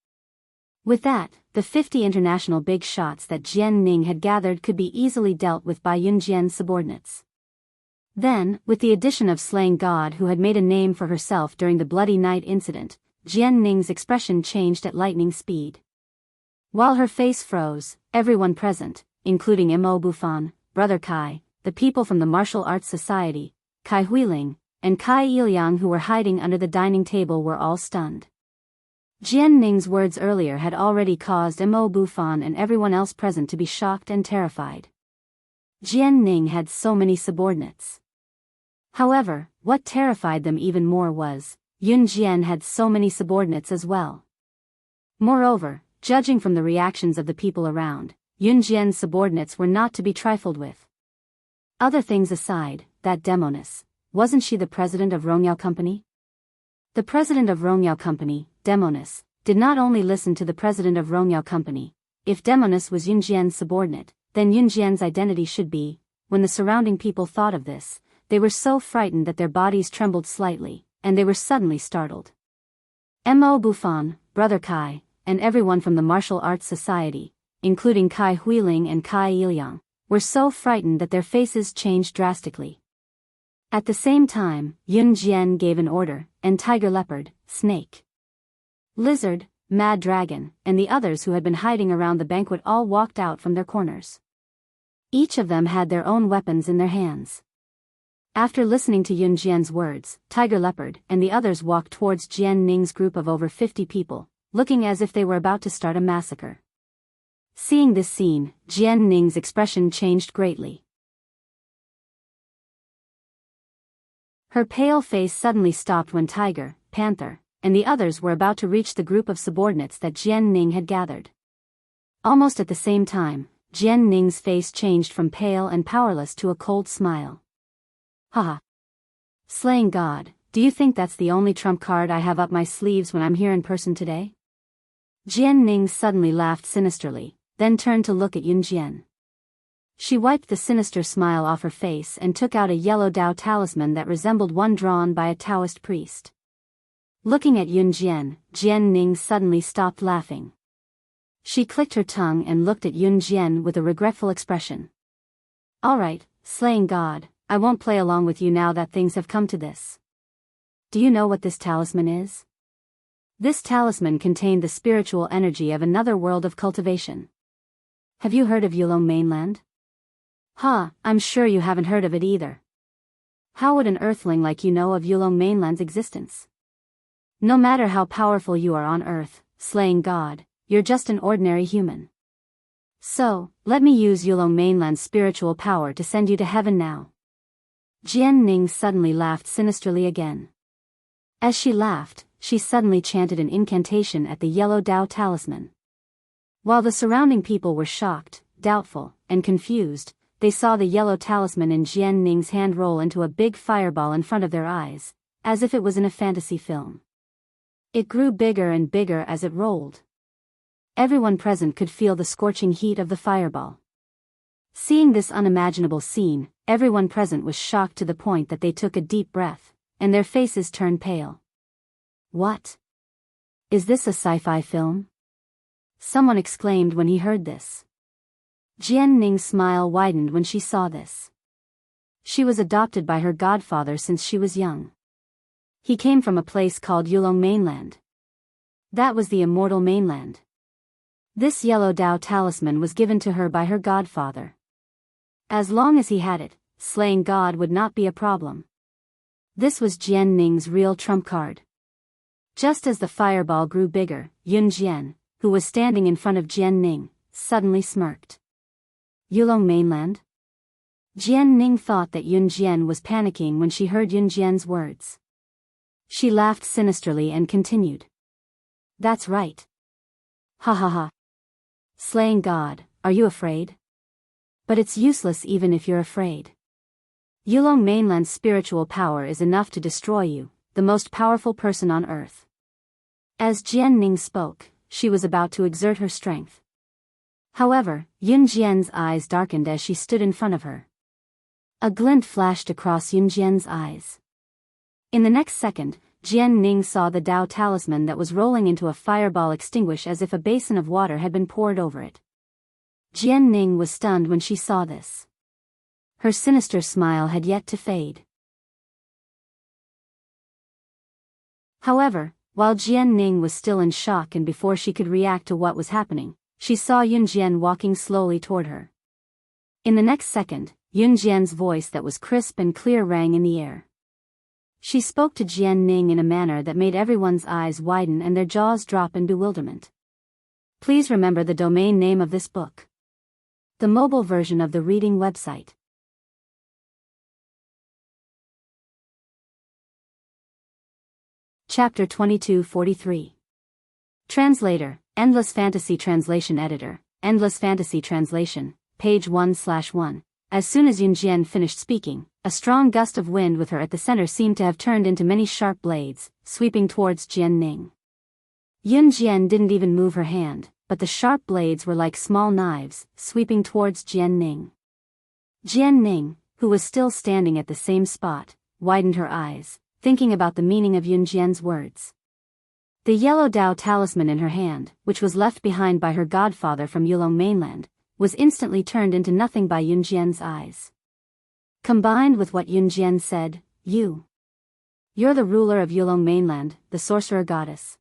With that, the 50 international big shots that Jian Ning had gathered could be easily dealt with by Yun Jian's subordinates. Then, with the addition of slaying God who had made a name for herself during the Bloody Night incident, Jian Ning's expression changed at lightning speed. While her face froze, everyone present, including Mo Bufan, Brother Kai, the people from the Martial Arts Society, Kai Huiling, and Kai Iliang who were hiding under the dining table were all stunned. Jian Ning's words earlier had already caused Mo Bufan and everyone else present to be shocked and terrified. Jian Ning had so many subordinates. However, what terrified them even more was, Yun Jian had so many subordinates as well. Moreover, judging from the reactions of the people around, Yun Jian's subordinates were not to be trifled with. Other things aside, that Demoness, wasn't she the president of Rongyao Company? The president of Rongyao Company, Demoness, did not only listen to the president of Rongyao Company. If Demoness was Yun Jian's subordinate, then Yun Jian's identity should be. When the surrounding people thought of this, they were so frightened that their bodies trembled slightly, and they were suddenly startled. Mo Bufan, Brother Kai, and everyone from the Martial Arts Society, including Kai Huiling and Kai Iliang, were so frightened that their faces changed drastically. At the same time, Yun Jian gave an order, and Tiger Leopard, Snake, Lizard, Mad Dragon, and the others who had been hiding around the banquet all walked out from their corners. Each of them had their own weapons in their hands. After listening to Yun Jian's words, Tiger Leopard and the others walked towards Jian Ning's group of over 50 people, looking as if they were about to start a massacre. Seeing this scene, Jian Ning's expression changed greatly. Her pale face suddenly stopped when Tiger, Panther, and the others were about to reach the group of subordinates that Jian Ning had gathered. Almost at the same time, Jian Ning's face changed from pale and powerless to a cold smile. Haha. Slaying God, do you think that's the only trump card I have up my sleeves when I'm here in person today? Jian Ning suddenly laughed sinisterly, then turned to look at Yun Jian. She wiped the sinister smile off her face and took out a yellow Dao talisman that resembled one drawn by a Taoist priest. Looking at Yun Jian, Jian Ning suddenly stopped laughing. She clicked her tongue and looked at Yun Jian with a regretful expression. Alright, slaying God, I won't play along with you now that things have come to this. Do you know what this talisman is? This talisman contained the spiritual energy of another world of cultivation. Have you heard of Yulong mainland? I'm sure you haven't heard of it either. How would an earthling like you know of Yulong mainland's existence? No matter how powerful you are on Earth, slaying God, you're just an ordinary human. So, let me use Yulong mainland's spiritual power to send you to heaven now. Jian Ning suddenly laughed sinisterly again. As she laughed, she suddenly chanted an incantation at the yellow Dao talisman. While the surrounding people were shocked, doubtful, and confused, they saw the yellow talisman in Jian Ning's hand roll into a big fireball in front of their eyes, as if it was in a fantasy film. It grew bigger and bigger as it rolled. Everyone present could feel the scorching heat of the fireball. Seeing this unimaginable scene, everyone present was shocked to the point that they took a deep breath, and their faces turned pale. What? Is this a sci-fi film? Someone exclaimed when he heard this. Jian Ning's smile widened when she saw this. She was adopted by her godfather since she was young. He came from a place called Yulong mainland. That was the immortal mainland. This yellow Dao talisman was given to her by her godfather. As long as he had it, slaying God would not be a problem. This was Jian Ning's real trump card. Just as the fireball grew bigger, Yun Jian, who was standing in front of Jian Ning, suddenly smirked. Yulong mainland? Jian Ning thought that Yun Jian was panicking when she heard Yun Jian's words. She laughed sinisterly and continued. That's right. Ha ha ha. Slaying God, are you afraid? But it's useless even if you're afraid. Yulong mainland's spiritual power is enough to destroy you, the most powerful person on Earth. As Jian Ning spoke, she was about to exert her strength. However, Yun Jian's eyes darkened as she stood in front of her. A glint flashed across Yun Jian's eyes. In the next second, Jian Ning saw the Dao talisman that was rolling into a fireball extinguish as if a basin of water had been poured over it. Jian Ning was stunned when she saw this. Her sinister smile had yet to fade. However, while Jian Ning was still in shock and before she could react to what was happening, she saw Yun Jian walking slowly toward her. In the next second, Yun Jian's voice that was crisp and clear rang in the air. She spoke to Jian Ning in a manner that made everyone's eyes widen and their jaws drop in bewilderment. Please remember the domain name of this book. The mobile version of the reading website. Chapter 2243. Translator, Endless Fantasy Translation Editor, Endless Fantasy Translation, page 1/1. As soon as Yun Jian finished speaking, a strong gust of wind with her at the center seemed to have turned into many sharp blades, sweeping towards Jian Ning. Yun Jian didn't even move her hand, but the sharp blades were like small knives, sweeping towards Jian Ning. Jian Ning, who was still standing at the same spot, widened her eyes, thinking about the meaning of Yun Jian's words. The yellow Dao talisman in her hand, which was left behind by her godfather from Yulong mainland, was instantly turned into nothing by Yun Jian's eyes. Combined with what Yun Jian said, You're the ruler of Yulong mainland, the sorcerer goddess.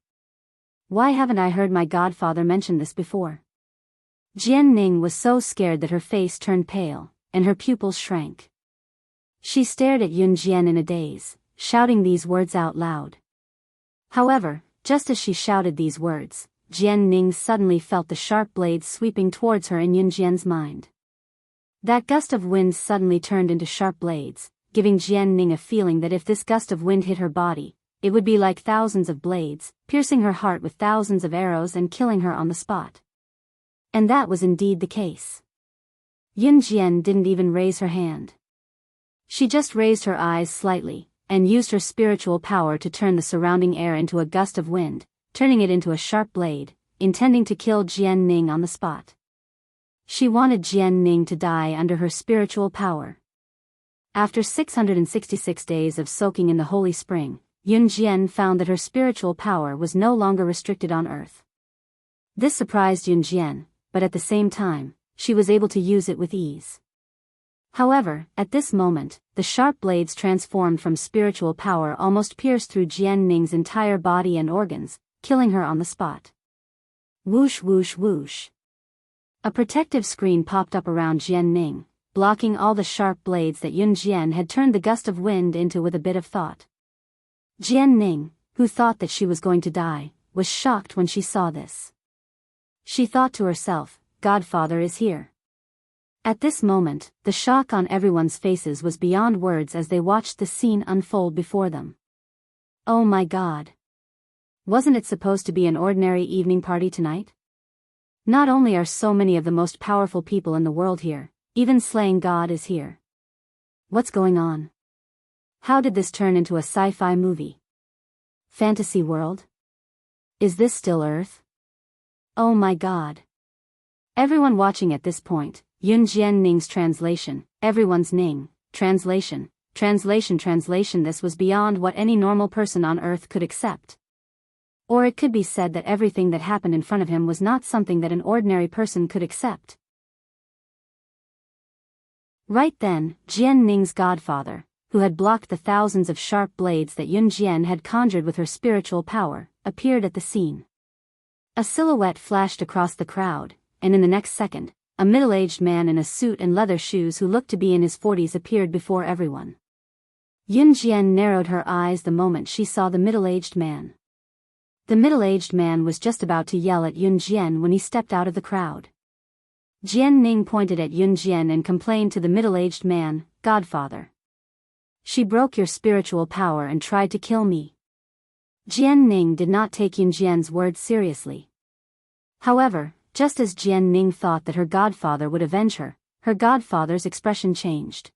Why haven't I heard my godfather mention this before? Jian Ning was so scared that her face turned pale, and her pupils shrank. She stared at Yun Jian in a daze, shouting these words out loud. However, just as she shouted these words, Jian Ning suddenly felt the sharp blades sweeping towards her in Yun Jian's mind. That gust of wind suddenly turned into sharp blades, giving Jian Ning a feeling that if this gust of wind hit her body, it would be like thousands of blades, piercing her heart with thousands of arrows and killing her on the spot. And that was indeed the case. Yun Jian didn't even raise her hand. She just raised her eyes slightly, and used her spiritual power to turn the surrounding air into a gust of wind, turning it into a sharp blade, intending to kill Jian Ning on the spot. She wanted Jian Ning to die under her spiritual power. After 666 days of soaking in the holy spring, Yun Jian found that her spiritual power was no longer restricted on earth. This surprised Yun Jian, but at the same time, she was able to use it with ease. However, at this moment, the sharp blades transformed from spiritual power almost pierced through Jian Ning's entire body and organs, killing her on the spot. Whoosh whoosh whoosh. A protective screen popped up around Jian Ning, blocking all the sharp blades that Yun Jian had turned the gust of wind into with a bit of thought. Jian Ning, who thought that she was going to die, was shocked when she saw this. She thought to herself, Godfather is here. At this moment, the shock on everyone's faces was beyond words as they watched the scene unfold before them. Oh my God! Wasn't it supposed to be an ordinary evening party tonight? Not only are so many of the most powerful people in the world here, even slaying God is here. What's going on? How did this turn into a sci-fi movie? Fantasy world? Is this still Earth? Oh my God! Everyone watching at this point, Yun Jian Ning's translation, everyone's Ning, translation, this was beyond what any normal person on earth could accept. Or it could be said that everything that happened in front of him was not something that an ordinary person could accept. Right then, Jian Ning's godfather, who had blocked the thousands of sharp blades that Yun Jian had conjured with her spiritual power, appeared at the scene. A silhouette flashed across the crowd, and in the next second, a middle-aged man in a suit and leather shoes who looked to be in his 40s appeared before everyone. Yun Jian narrowed her eyes the moment she saw the middle-aged man. The middle-aged man was just about to yell at Yun Jian when he stepped out of the crowd. Jian Ning pointed at Yun Jian and complained to the middle-aged man, Godfather. She broke your spiritual power and tried to kill me. Jian Ning did not take Yun Jian's words seriously. However, just as Jian Ning thought that her godfather would avenge her, her godfather's expression changed.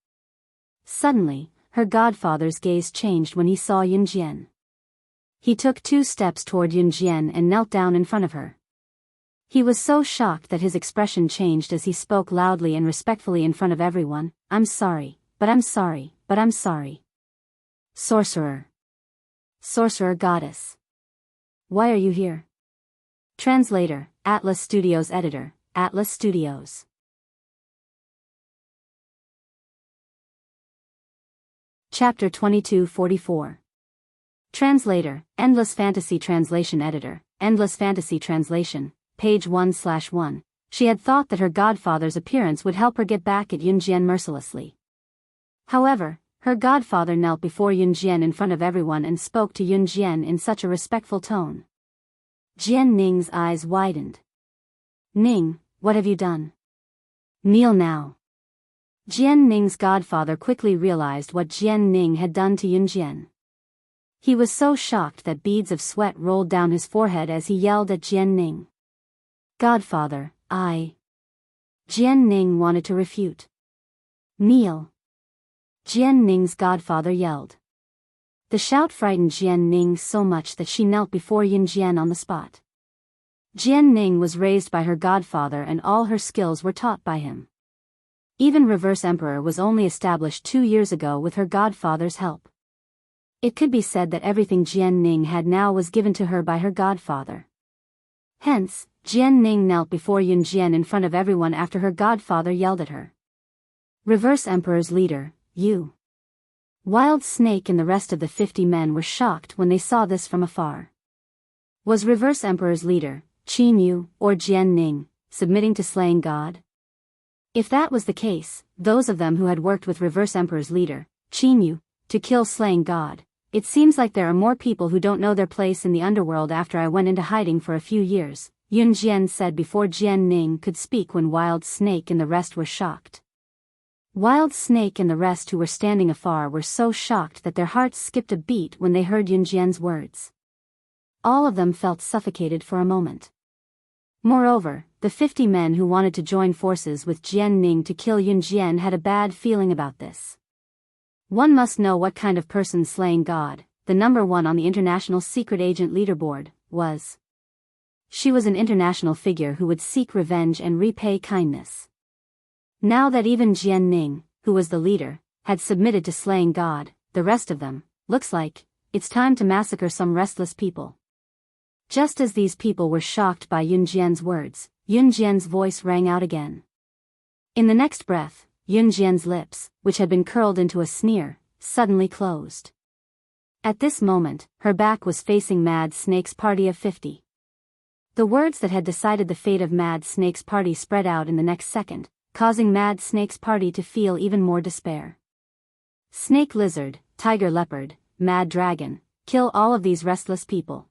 Suddenly, her godfather's gaze changed when he saw Yun Jian. he took 2 steps toward Yunjian and knelt down in front of her. He was so shocked that his expression changed as he spoke loudly and respectfully in front of everyone. I'm sorry, but I'm sorry, but I'm sorry. Sorcerer. Sorcerer goddess. Why are you here? Translator, Atlas Studios Editor, Atlas Studios. Chapter 2244. Translator, Endless Fantasy Translation Editor, Endless Fantasy Translation, page 1/1. She had thought that her godfather's appearance would help her get back at Yunjian mercilessly. However, her godfather knelt before Yunjian in front of everyone and spoke to Yunjian in such a respectful tone. Jian Ning's eyes widened. Ning, what have you done? Kneel now. Jian Ning's godfather quickly realized what Jian Ning had done to Yunjian. He was so shocked that beads of sweat rolled down his forehead as he yelled at Jian Ning. Godfather, Jian Ning wanted to refute. Kneel. Jian Ning's godfather yelled. The shout frightened Jian Ning so much that she knelt before Yunjian on the spot. Jian Ning was raised by her godfather and all her skills were taught by him. Even Reverse Emperor was only established 2 years ago with her godfather's help. It could be said that everything Jian Ning had now was given to her by her godfather. Hence, Jian Ning knelt before Yunjian in front of everyone after her godfather yelled at her. Reverse Emperor's leader, you. Wild Snake and the rest of the 50 men were shocked when they saw this from afar. Was Reverse Emperor's leader, Qin Yu, or Jian Ning, submitting to slaying God? If that was the case, those of them who had worked with Reverse Emperor's leader, Qin Yu, to kill slaying God, it seems like there are more people who don't know their place in the underworld after I went into hiding for a few years, Yunjian said before Jian Ning could speak when Wild Snake and the rest were shocked. Wild Snake and the rest who were standing afar were so shocked that their hearts skipped a beat when they heard Yunjian's words. All of them felt suffocated for a moment. Moreover, the 50 men who wanted to join forces with Jian Ning to kill Yunjian had a bad feeling about this. One must know what kind of person slaying God, the number 1 on the International Secret Agent Leaderboard, was. She was an international figure who would seek revenge and repay kindness. Now that even Jian Ning, who was the leader, had submitted to slaying God, the rest of them, looks like, it's time to massacre some restless people. Just as these people were shocked by Yunjian's words, Yunjian's voice rang out again. In the next breath, Yunjian's lips, which had been curled into a sneer, suddenly closed. At this moment, her back was facing Mad Snake's party of 50. The words that had decided the fate of Mad Snake's party spread out in the next second, causing Mad Snake's party to feel even more despair. Snake Lizard, Tiger Leopard, Mad Dragon, kill all of these restless people.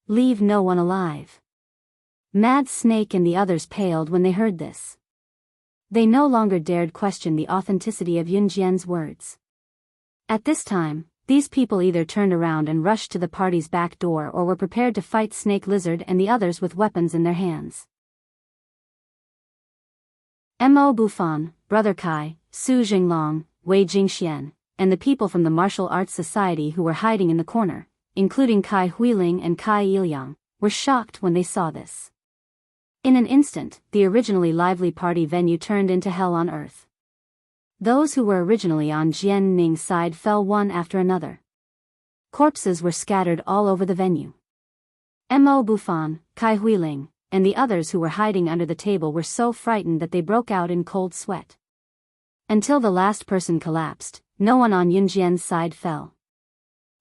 Leave no one alive. Mad Snake and the others paled when they heard this. They no longer dared question the authenticity of Yunjian's words. At this time, these people either turned around and rushed to the party's back door or were prepared to fight Snake Lizard and the others with weapons in their hands. Mo Bufan, Brother Kai, Su Jinglong, Wei Jingxian, and the people from the Martial Arts Society who were hiding in the corner, including Kai Huiling and Kai Yilyang, were shocked when they saw this. In an instant, the originally lively party venue turned into hell on earth. Those who were originally on Jian Ning's side fell one after another. Corpses were scattered all over the venue. Mo Bufan, Kai Huiling, and the others who were hiding under the table were so frightened that they broke out in cold sweat. Until the last person collapsed, no one on Yunjian's side fell.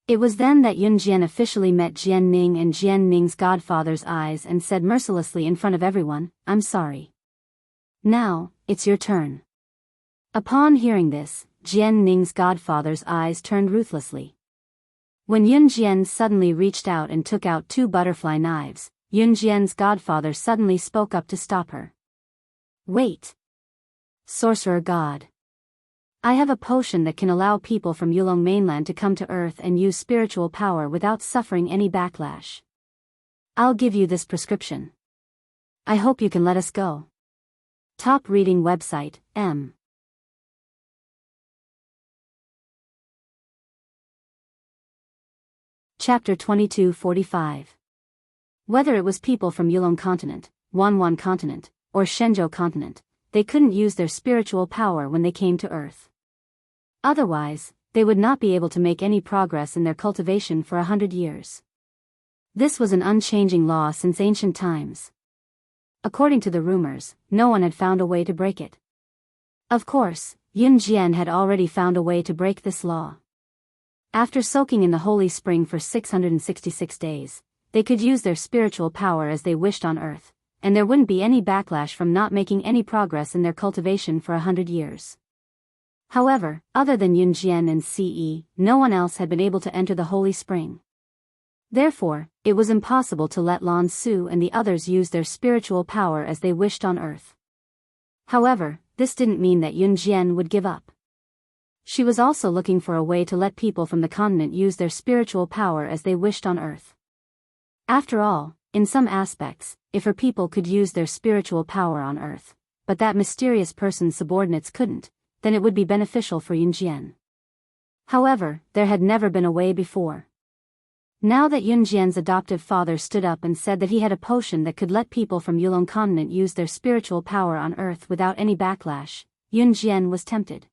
It was then that Yunjian officially met Jian Ning and Jian Ning's godfather's eyes and said mercilessly in front of everyone, "I'm sorry. Now, it's your turn." Upon hearing this, Jian Ning's godfather's eyes turned ruthlessly. When Yunjian suddenly reached out and took out 2 butterfly knives, Yunjian's godfather suddenly spoke up to stop her. "Wait. Sorcerer God. I have a potion that can allow people from Yulong mainland to come to Earth and use spiritual power without suffering any backlash. I'll give you this prescription. I hope you can let us go." Top reading website, M. Chapter 2245. Whether it was people from Yulong continent, Wanwan continent, or Shenzhou continent, they couldn't use their spiritual power when they came to Earth. Otherwise, they would not be able to make any progress in their cultivation for 100 years. This was an unchanging law since ancient times. According to the rumors, no one had found a way to break it. Of course, Yun Jian had already found a way to break this law. After soaking in the holy spring for 666 days, they could use their spiritual power as they wished on Earth, and there wouldn't be any backlash from not making any progress in their cultivation for 100 years. However, other than Yun Jian and Ce, no one else had been able to enter the holy spring. Therefore, it was impossible to let Lan Su and the others use their spiritual power as they wished on Earth. However, this didn't mean that Yun Jian would give up. She was also looking for a way to let people from the continent use their spiritual power as they wished on Earth. After all, in some aspects, if her people could use their spiritual power on Earth, but that mysterious person's subordinates couldn't, then it would be beneficial for Yun Jian. However, there had never been a way before. Now that Yun Jian's adoptive father stood up and said that he had a potion that could let people from Yulong continent use their spiritual power on Earth without any backlash, Yun Jian was tempted.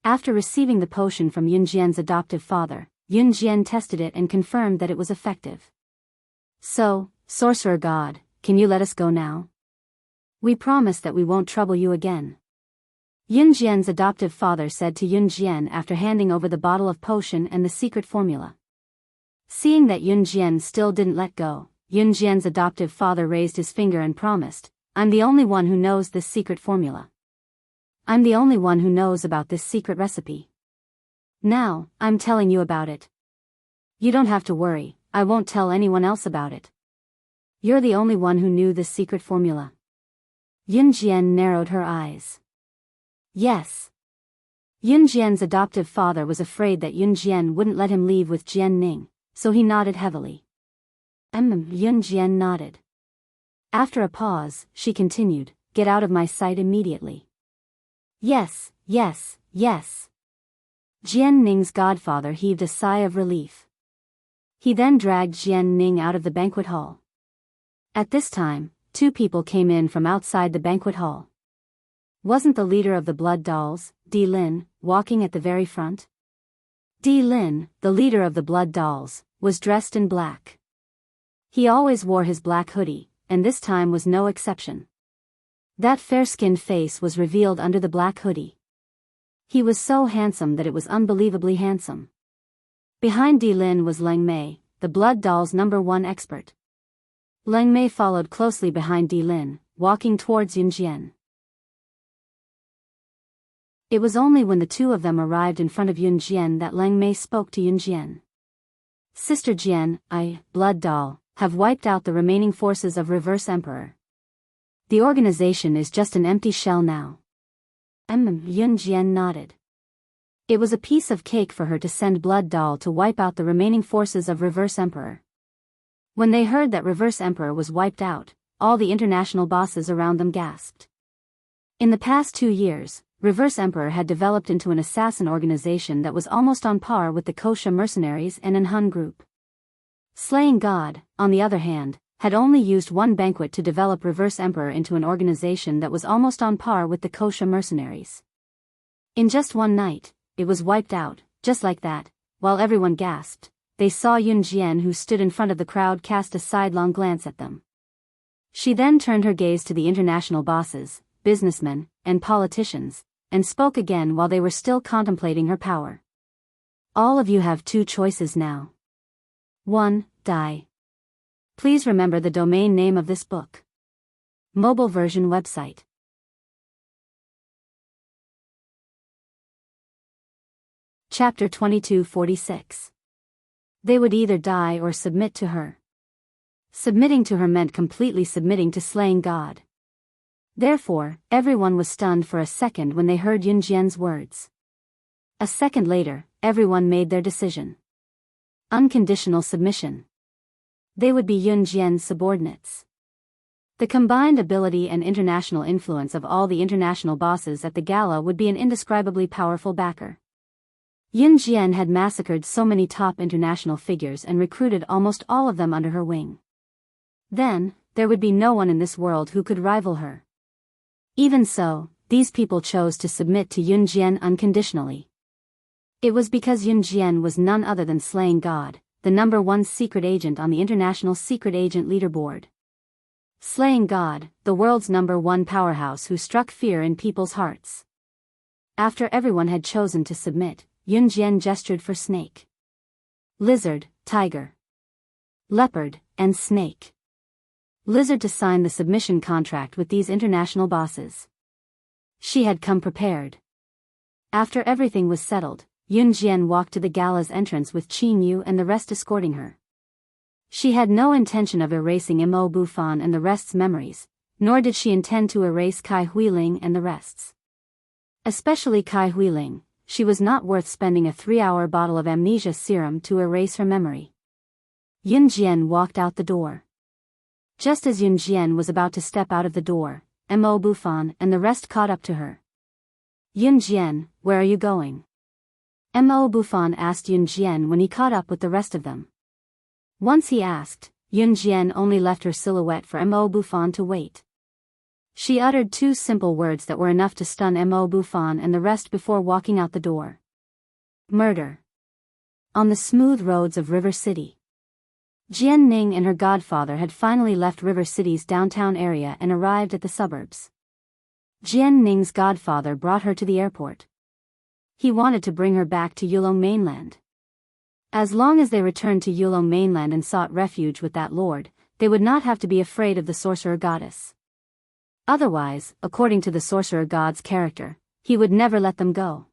After receiving the potion from Yun Jian's adoptive father, Yun Jian tested it and confirmed that it was effective. So, Sorcerer God, can you let us go now? We promise that we won't trouble you again. Yun Jian's adoptive father said to Yun Jian after handing over the bottle of potion and the secret formula. Seeing that Yun Jian still didn't let go, Yun Jian's adoptive father raised his finger and promised, I'm the only one who knows this secret formula. I'm the only one who knows about this secret recipe. Now, I'm telling you about it. You don't have to worry, I won't tell anyone else about it. You're the only one who knew this secret formula. Yun Jian narrowed her eyes. Yes. Yun Jian's adoptive father was afraid that Yun Jian wouldn't let him leave with Jian Ning, so he nodded heavily. Yun Jian nodded. After a pause, she continued, get out of my sight immediately. Yes, yes, yes. Jian Ning's godfather heaved a sigh of relief. He then dragged Jian Ning out of the banquet hall. At this time, two people came in from outside the banquet hall. Wasn't the leader of the Blood Dolls, Di Lin, walking at the very front? Di Lin, the leader of the Blood Dolls, was dressed in black. He always wore his black hoodie, and this time was no exception. That fair-skinned face was revealed under the black hoodie. He was so handsome that it was unbelievably handsome. Behind Di Lin was Leng Mei, the Blood Doll's #1 expert. Leng Mei followed closely behind Di Lin, walking towards Yun Jian. It was only when the two of them arrived in front of Yun Jian that Leng Mei spoke to Yun Jian. Sister Jian, I, Blood Doll, have wiped out the remaining forces of Reverse Emperor. The organization is just an empty shell now. Yun Jian nodded. It was a piece of cake for her to send Blood Doll to wipe out the remaining forces of Reverse Emperor. When they heard that Reverse Emperor was wiped out, all the international bosses around them gasped. In the past 2 years, Reverse Emperor had developed into an assassin organization that was almost on par with the Kosha mercenaries and an Hun group. Slaying God, on the other hand, had only used one banquet to develop Reverse Emperor into an organization that was almost on par with the Kosha mercenaries. In just one night, it was wiped out, just like that. While everyone gasped, they saw Yun Jian, who stood in front of the crowd, cast a sidelong glance at them. She then turned her gaze to the international bosses, businessmen, and politicians, and spoke again while they were still contemplating her power. All of you have 2 choices now. 1. Die. Please remember the domain name of this book. Mobile version website. Chapter 2246. They would either die or submit to her. Submitting to her meant completely submitting to slaying God. Therefore, everyone was stunned for a second when they heard Yun Jian's words. A second later, everyone made their decision. Unconditional submission. They would be Yun Jian's subordinates. The combined ability and international influence of all the international bosses at the gala would be an indescribably powerful backer. Yun Jian had massacred so many top international figures and recruited almost all of them under her wing. Then, there would be no one in this world who could rival her. Even so, these people chose to submit to Yun Jian unconditionally. It was because Yun Jian was none other than Slaying God, the #1 secret agent on the International Secret Agent Leaderboard. Slaying God, the world's #1 powerhouse who struck fear in people's hearts. After everyone had chosen to submit, Yun Jian gestured for snake, lizard, tiger, leopard, and snake. Lizard to sign the submission contract with these international bosses. She had come prepared. After everything was settled, Yun Jian walked to the gala's entrance with Qin Yu and the rest escorting her. She had no intention of erasing Mo Bufan and the rest's memories, nor did she intend to erase Kai Huiling and the rest's. Especially Kai Huiling, she was not worth spending a 3-hour bottle of amnesia serum to erase her memory. Yun Jian walked out the door. Just as Yun Jian was about to step out of the door, Mo Bufan and the rest caught up to her. Yun Jian, where are you going? Mo Bufan asked Yun Jian when he caught up with the rest of them. Once he asked, Yun Jian only left her silhouette for Mo Bufan to wait. She uttered 2 simple words that were enough to stun Mo Bufan and the rest before walking out the door. Murder. On the smooth roads of River City. Jian Ning and her godfather had finally left River City's downtown area and arrived at the suburbs. Jian Ning's godfather brought her to the airport. He wanted to bring her back to Yulong mainland. As long as they returned to Yulong mainland and sought refuge with that lord, they would not have to be afraid of the sorcerer goddess. Otherwise, according to the sorcerer god's character, he would never let them go.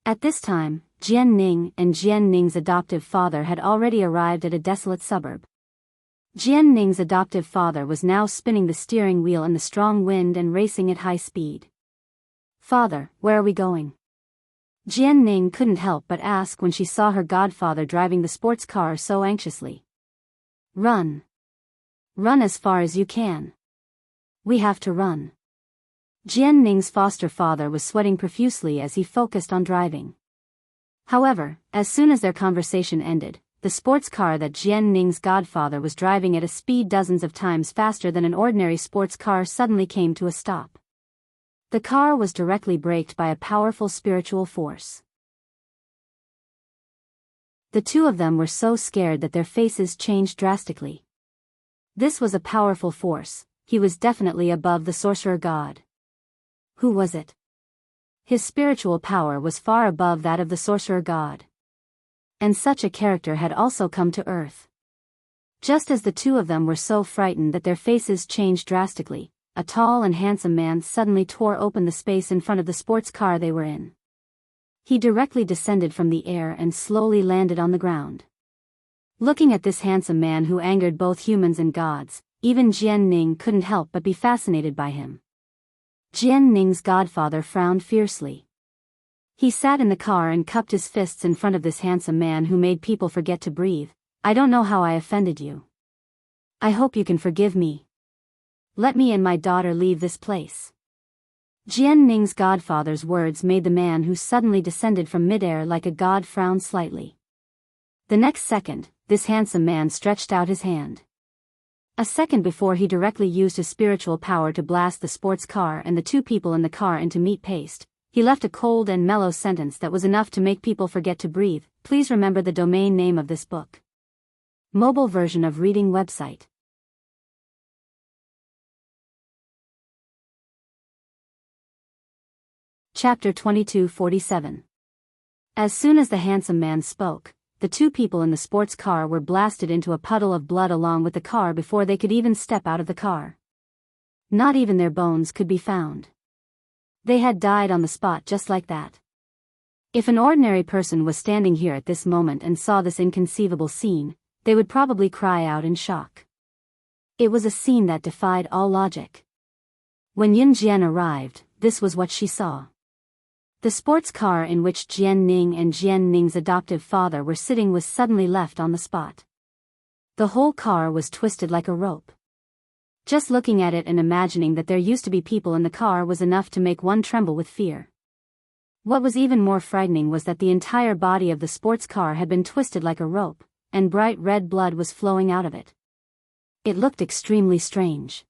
At this time, Jian Ning and Jian Ning's adoptive father had already arrived at a desolate suburb. Jian Ning's adoptive father was now spinning the steering wheel in the strong wind and racing at high speed. Father, where are we going? Jian Ning couldn't help but ask when she saw her godfather driving the sports car so anxiously. Run. Run as far as you can. We have to run. Jian Ning's foster father was sweating profusely as he focused on driving. However, as soon as their conversation ended, the sports car that Jian Ning's godfather was driving at a speed dozens of times faster than an ordinary sports car suddenly came to a stop. The car was directly braked by a powerful spiritual force. The two of them were so scared that their faces changed drastically. This was a powerful force. He was definitely above the sorcerer god. Who was it? His spiritual power was far above that of the sorcerer god. And such a character had also come to Earth. Just as the two of them were so frightened that their faces changed drastically, a tall and handsome man suddenly tore open the space in front of the sports car they were in. He directly descended from the air and slowly landed on the ground. Looking at this handsome man who angered both humans and gods, even Jian Ning couldn't help but be fascinated by him. Jian Ning's godfather frowned fiercely. He sat in the car and cupped his fists in front of this handsome man who made people forget to breathe. I don't know how I offended you. I hope you can forgive me. Let me and my daughter leave this place. Jian Ning's godfather's words made the man who suddenly descended from midair like a god frown slightly. The next second, this handsome man stretched out his hand. A second before he directly used his spiritual power to blast the sports car and the two people in the car into meat paste. He left a cold and mellow sentence that was enough to make people forget to breathe. Please remember the domain name of this book. Mobile version of reading website. Chapter 2247. As soon as the handsome man spoke, the two people in the sports car were blasted into a puddle of blood along with the car before they could even step out of the car. Not even their bones could be found. They had died on the spot just like that. If an ordinary person was standing here at this moment and saw this inconceivable scene, they would probably cry out in shock. It was a scene that defied all logic. When Yun Jian arrived, this was what she saw. The sports car in which Jian Ning and Jian Ning's adoptive father were sitting was suddenly left on the spot. The whole car was twisted like a rope. Just looking at it and imagining that there used to be people in the car was enough to make one tremble with fear. What was even more frightening was that the entire body of the sports car had been twisted like a rope, and bright red blood was flowing out of it. It looked extremely strange.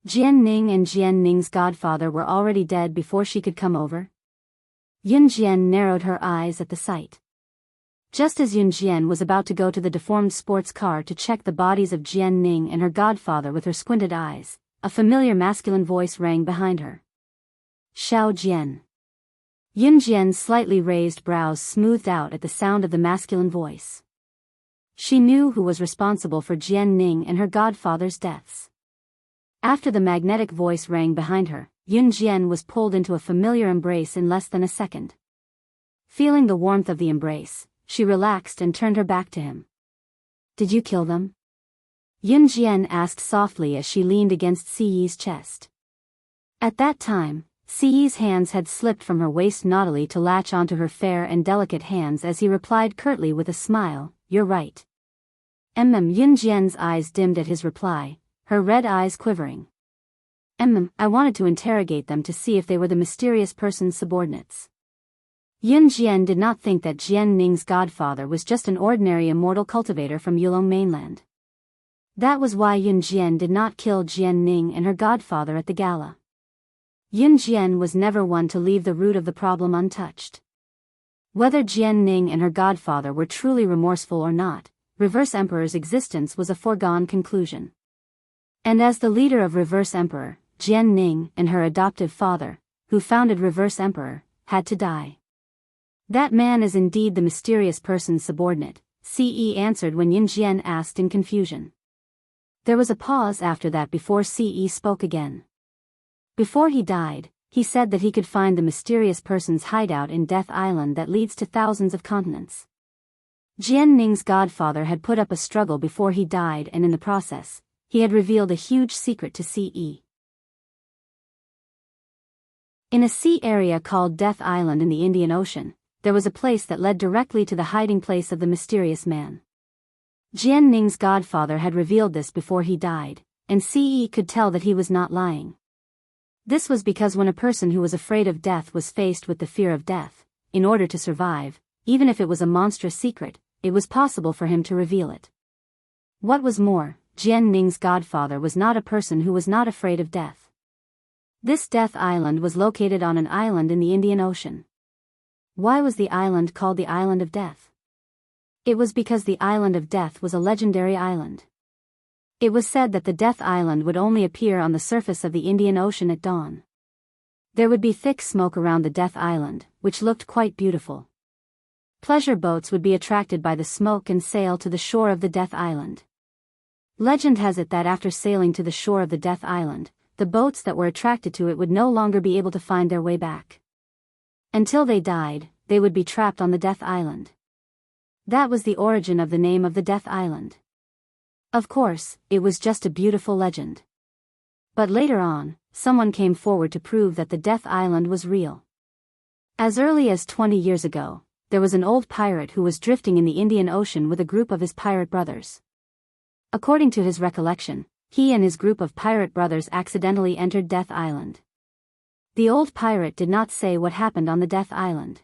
Jian Ning and Jian Ning's godfather were already dead before she could come over. Yun Jian narrowed her eyes at the sight. Just as Yun Jian was about to go to the deformed sports car to check the bodies of Jian Ning and her godfather with her squinted eyes, a familiar masculine voice rang behind her. Xiao Jian. Yun Jian's slightly raised brows smoothed out at the sound of the masculine voice. She knew who was responsible for Jian Ning and her godfather's deaths. After the magnetic voice rang behind her, Yun Jian was pulled into a familiar embrace in less than a second. Feeling the warmth of the embrace, she relaxed and turned her back to him. Did you kill them? Yun Jian asked softly as she leaned against Siyi's chest. At that time, Siyi's hands had slipped from her waist naughtily to latch onto her fair and delicate hands as he replied curtly with a smile, "You're right." Yun Jian's eyes dimmed at his reply, her red eyes quivering. I wanted to interrogate them to see if they were the mysterious person's subordinates. Yun Jian did not think that Jian Ning's godfather was just an ordinary immortal cultivator from Yulong mainland. That was why Yun Jian did not kill Jian Ning and her godfather at the gala. Yun Jian was never one to leave the root of the problem untouched. Whether Jian Ning and her godfather were truly remorseful or not, Reverse Emperor's existence was a foregone conclusion. And as the leader of Reverse Emperor, Jian Ning and her adoptive father, who founded Reverse Emperor, had to die. That man is indeed the mysterious person's subordinate, Ce answered when Yun Jian asked in confusion. There was a pause after that before Ce spoke again. Before he died, he said that he could find the mysterious person's hideout in Death Island that leads to thousands of continents. Jian Ning's godfather had put up a struggle before he died, and in the process, he had revealed a huge secret to Ce. In a sea area called Death Island in the Indian Ocean, there was a place that led directly to the hiding place of the mysterious man. Jian Ning's godfather had revealed this before he died, and Ce could tell that he was not lying. This was because when a person who was afraid of death was faced with the fear of death, in order to survive, even if it was a monstrous secret, it was possible for him to reveal it. What was more, Jian Ning's godfather was not a person who was not afraid of death. This Death Island was located on an island in the Indian Ocean. Why was the island called the Island of Death? It was because the Island of Death was a legendary island. It was said that the Death Island would only appear on the surface of the Indian Ocean at dawn. There would be thick smoke around the Death Island, which looked quite beautiful. Pleasure boats would be attracted by the smoke and sail to the shore of the Death Island. Legend has it that after sailing to the shore of the Death Island, the boats that were attracted to it would no longer be able to find their way back. Until they died, they would be trapped on the Death Island. That was the origin of the name of the Death Island. Of course, it was just a beautiful legend. But later on, someone came forward to prove that the Death Island was real. As early as 20 years ago, there was an old pirate who was drifting in the Indian Ocean with a group of his pirate brothers. According to his recollection, he and his group of pirate brothers accidentally entered Death Island. The old pirate did not say what happened on the Death Island.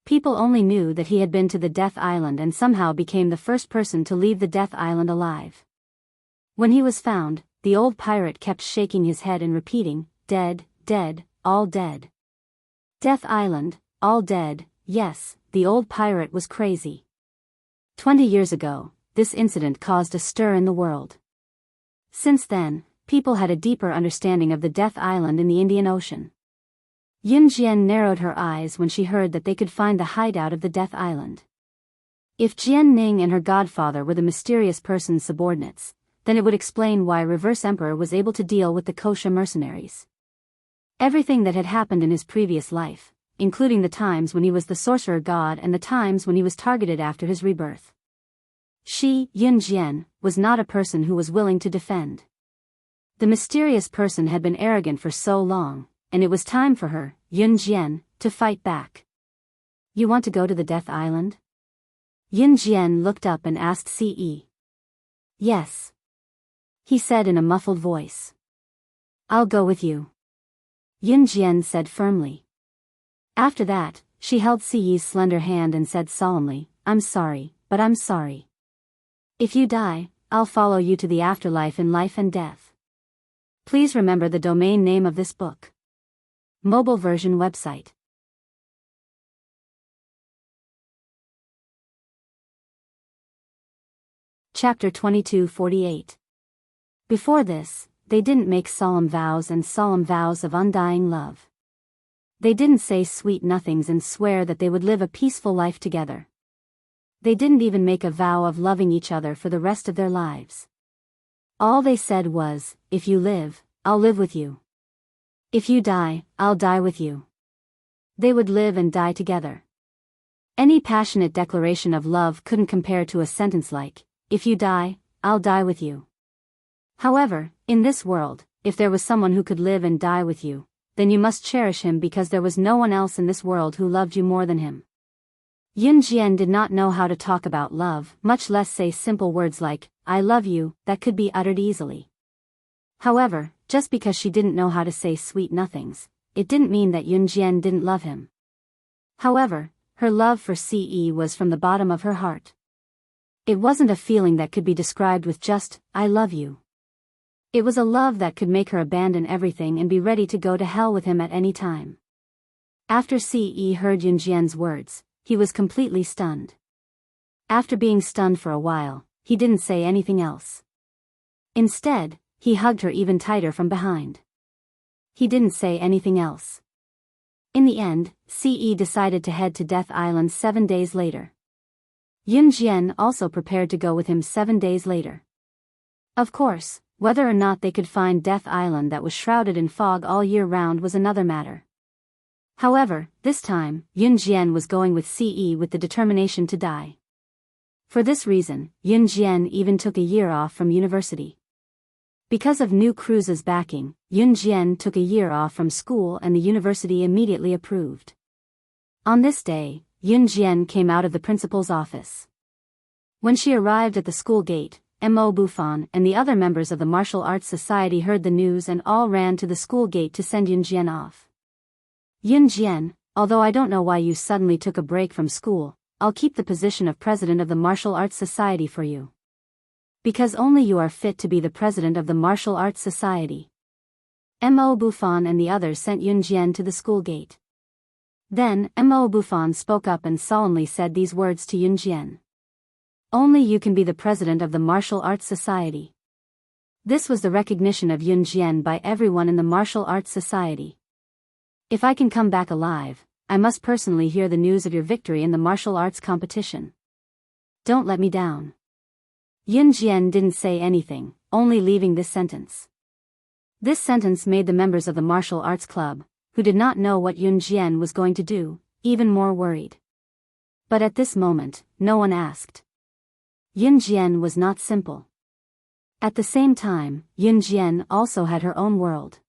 People only knew that he had been to the Death Island and somehow became the first person to leave the Death Island alive. When he was found, the old pirate kept shaking his head and repeating, "Dead, dead, all dead. Death Island, all dead." Yes, the old pirate was crazy. 20 years ago, this incident caused a stir in the world. Since then, people had a deeper understanding of the Death Island in the Indian Ocean. Yun Jian narrowed her eyes when she heard that they could find the hideout of the Death Island. If Jian Ning and her godfather were the mysterious person's subordinates, then it would explain why Reverse Emperor was able to deal with the Kosha mercenaries. Everything that had happened in his previous life, including the times when he was the sorcerer god and the times when he was targeted after his rebirth. She, Yun Jian, was not a person who was willing to defend. The mysterious person had been arrogant for so long, and it was time for her, Yun Jian, to fight back. You want to go to the Death Island? Yun Jian looked up and asked Ce. Yes. He said in a muffled voice. I'll go with you. Yun Jian said firmly. After that, she held Siyi's slender hand and said solemnly, "I'm sorry, but I'm sorry. If you die, I'll follow you to the afterlife in life and death. Please remember the domain name of this book." Mobile version website. Chapter 2248. Before this, they didn't make solemn vows of undying love. They didn't say sweet nothings and swear that they would live a peaceful life together. They didn't even make a vow of loving each other for the rest of their lives. All they said was, "If you live, I'll live with you. If you die, I'll die with you." They would live and die together. Any passionate declaration of love couldn't compare to a sentence like, "If you die, I'll die with you." However, in this world, if there was someone who could live and die with you, then you must cherish him because there was no one else in this world who loved you more than him. Yunjian did not know how to talk about love, much less say simple words like, "I love you," that could be uttered easily. However, just because she didn't know how to say sweet nothings, it didn't mean that Yunjian didn't love him. However, her love for Ce was from the bottom of her heart. It wasn't a feeling that could be described with just, "I love you." It was a love that could make her abandon everything and be ready to go to hell with him at any time. After Ce heard Yunjian's words, he was completely stunned. After being stunned for a while, he didn't say anything else. Instead, he hugged her even tighter from behind. He didn't say anything else. In the end, Ce decided to head to Death Island 7 days later. Yunjian also prepared to go with him 7 days later. Of course, whether or not they could find Death Island that was shrouded in fog all year round was another matter. However, this time, Yunjian was going with Ce with the determination to die. For this reason, Yunjian even took a year off from university. Because of new cruise's backing, Yunjian took a year off from school and the university immediately approved. On this day, Yunjian came out of the principal's office. When she arrived at the school gate, Mo Bufan and the other members of the martial arts society heard the news and all ran to the school gate to send Yunjian off. "Yunjian, although I don't know why you suddenly took a break from school, I'll keep the position of president of the martial arts society for you. Because only you are fit to be the president of the martial arts society." Mo Bufan and the others sent Yunjian to the school gate. Then, Mo Bufan spoke up and solemnly said these words to Yunjian. "Only you can be the president of the martial arts society." This was the recognition of Yunjian by everyone in the martial arts society. "If I can come back alive, I must personally hear the news of your victory in the martial arts competition. Don't let me down." Yunjian didn't say anything, only leaving this sentence. This sentence made the members of the martial arts club, who did not know what Yunjian was going to do, even more worried. But at this moment, no one asked. Yunjian was not simple. At the same time, Yunjian also had her own world.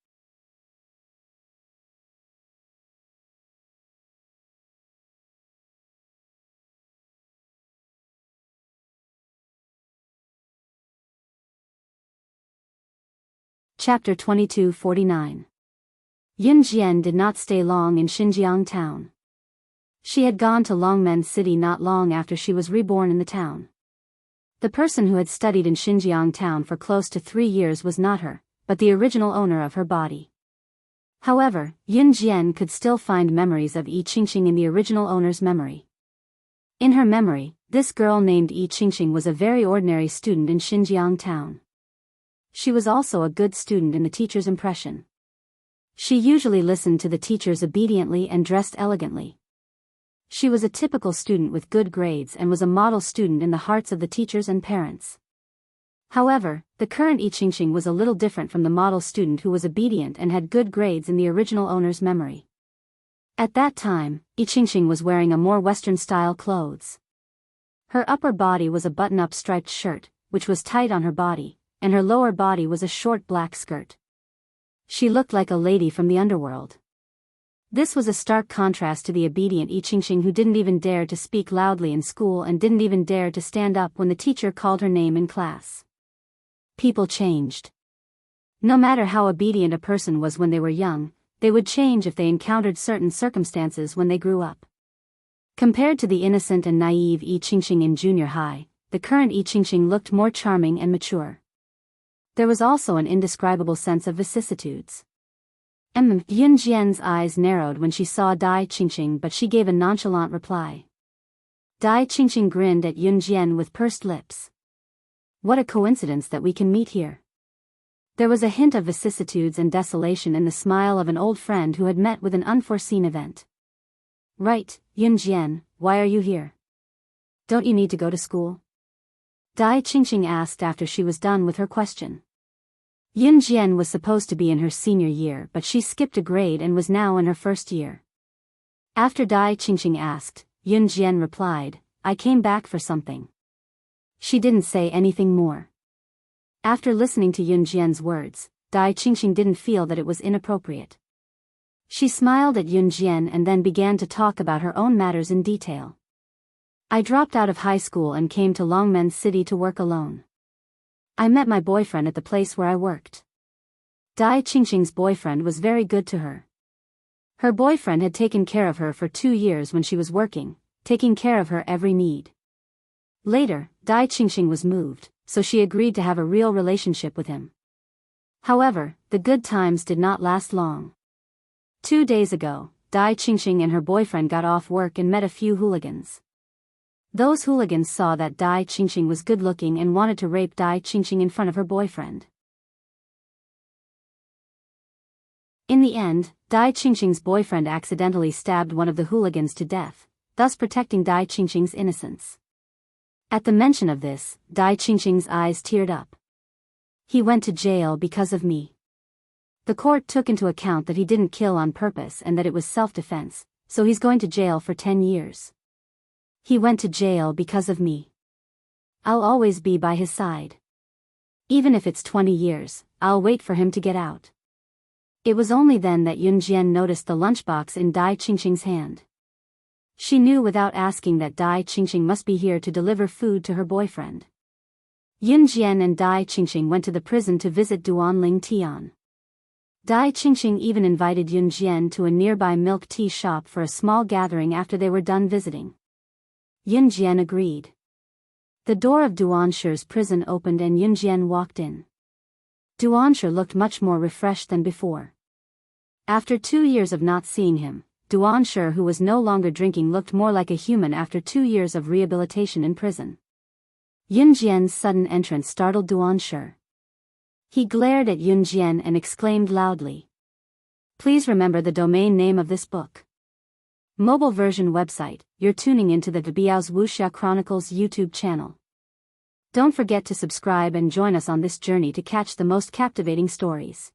Chapter 2249. Yunjian did not stay long in Xinjiang town. She had gone to Longmen City not long after she was reborn in the town. The person who had studied in Xinjiang town for close to 3 years was not her, but the original owner of her body. However, Yunjian could still find memories of Yi Qingxing in the original owner's memory. In her memory, this girl named Yi Qingxing was a very ordinary student in Xinjiang town. She was also a good student in the teacher's impression. She usually listened to the teachers obediently and dressed elegantly. She was a typical student with good grades and was a model student in the hearts of the teachers and parents. However, the current Yi Qingxing was a little different from the model student who was obedient and had good grades in the original owner's memory. At that time, Yi Qingxing was wearing a more Western-style clothes. Her upper body was a button-up striped shirt, which was tight on her body, and her lower body was a short black skirt. She looked like a lady from the underworld. This was a stark contrast to the obedient Yi Qingxing who didn't even dare to speak loudly in school and didn't even dare to stand up when the teacher called her name in class. People changed. No matter how obedient a person was when they were young, they would change if they encountered certain circumstances when they grew up. Compared to the innocent and naive Yi Qingqing in junior high, the current Yi Qingqing looked more charming and mature. There was also an indescribable sense of vicissitudes. Yun Jian's eyes narrowed when she saw Dai Qingqing, but she gave a nonchalant reply. Dai Qingqing grinned at Yun Jian with pursed lips. What a coincidence that we can meet here. There was a hint of vicissitudes and desolation in the smile of an old friend who had met with an unforeseen event. Right, Yun Jian, why are you here? Don't you need to go to school? Dai Qingqing asked after she was done with her question. Yun Jian was supposed to be in her senior year, but she skipped a grade and was now in her first year. After Dai Qingqing asked, Yun Jian replied, I came back for something. She didn't say anything more. After listening to Yun Jian's words, Dai Qingqing didn't feel that it was inappropriate. She smiled at Yun Jian and then began to talk about her own matters in detail. I dropped out of high school and came to Longmen City to work alone. I met my boyfriend at the place where I worked. Dai Qingqing's boyfriend was very good to her. Her boyfriend had taken care of her for 2 years when she was working, taking care of her every need. Later, Dai Qingqing was moved, so she agreed to have a real relationship with him. However, the good times did not last long. 2 days ago, Dai Qingqing and her boyfriend got off work and met a few hooligans. Those hooligans saw that Dai Qingqing was good-looking and wanted to rape Dai Qingqing in front of her boyfriend. In the end, Dai Qingqing's boyfriend accidentally stabbed one of the hooligans to death, thus protecting Dai Qingqing's innocence. At the mention of this, Dai Qingqing's eyes teared up. He went to jail because of me. The court took into account that he didn't kill on purpose and that it was self-defense, so he's going to jail for 10 years. He went to jail because of me. I'll always be by his side. Even if it's 20 years, I'll wait for him to get out. It was only then that Yun Jian noticed the lunchbox in Dai Qingqing's hand. She knew without asking that Dai Qingqing must be here to deliver food to her boyfriend. Yun Jian and Dai Qingqing went to the prison to visit Duanling Tian. Dai Qingqing even invited Yun Jian to a nearby milk tea shop for a small gathering after they were done visiting. Yun Jian agreed. The door of Duanshi's prison opened and Yun Jian walked in. Duanshi looked much more refreshed than before. After 2 years of not seeing him, Duanshi, who was no longer drinking, looked more like a human after 2 years of rehabilitation in prison. Yun Jian's sudden entrance startled Duanshi. He glared at Yun Jian and exclaimed loudly. Please remember the domain name of this book. Mobile version website. You're tuning into the Biyao's Wuxia Chronicles YouTube channel. Don't forget to subscribe and join us on this journey to catch the most captivating stories.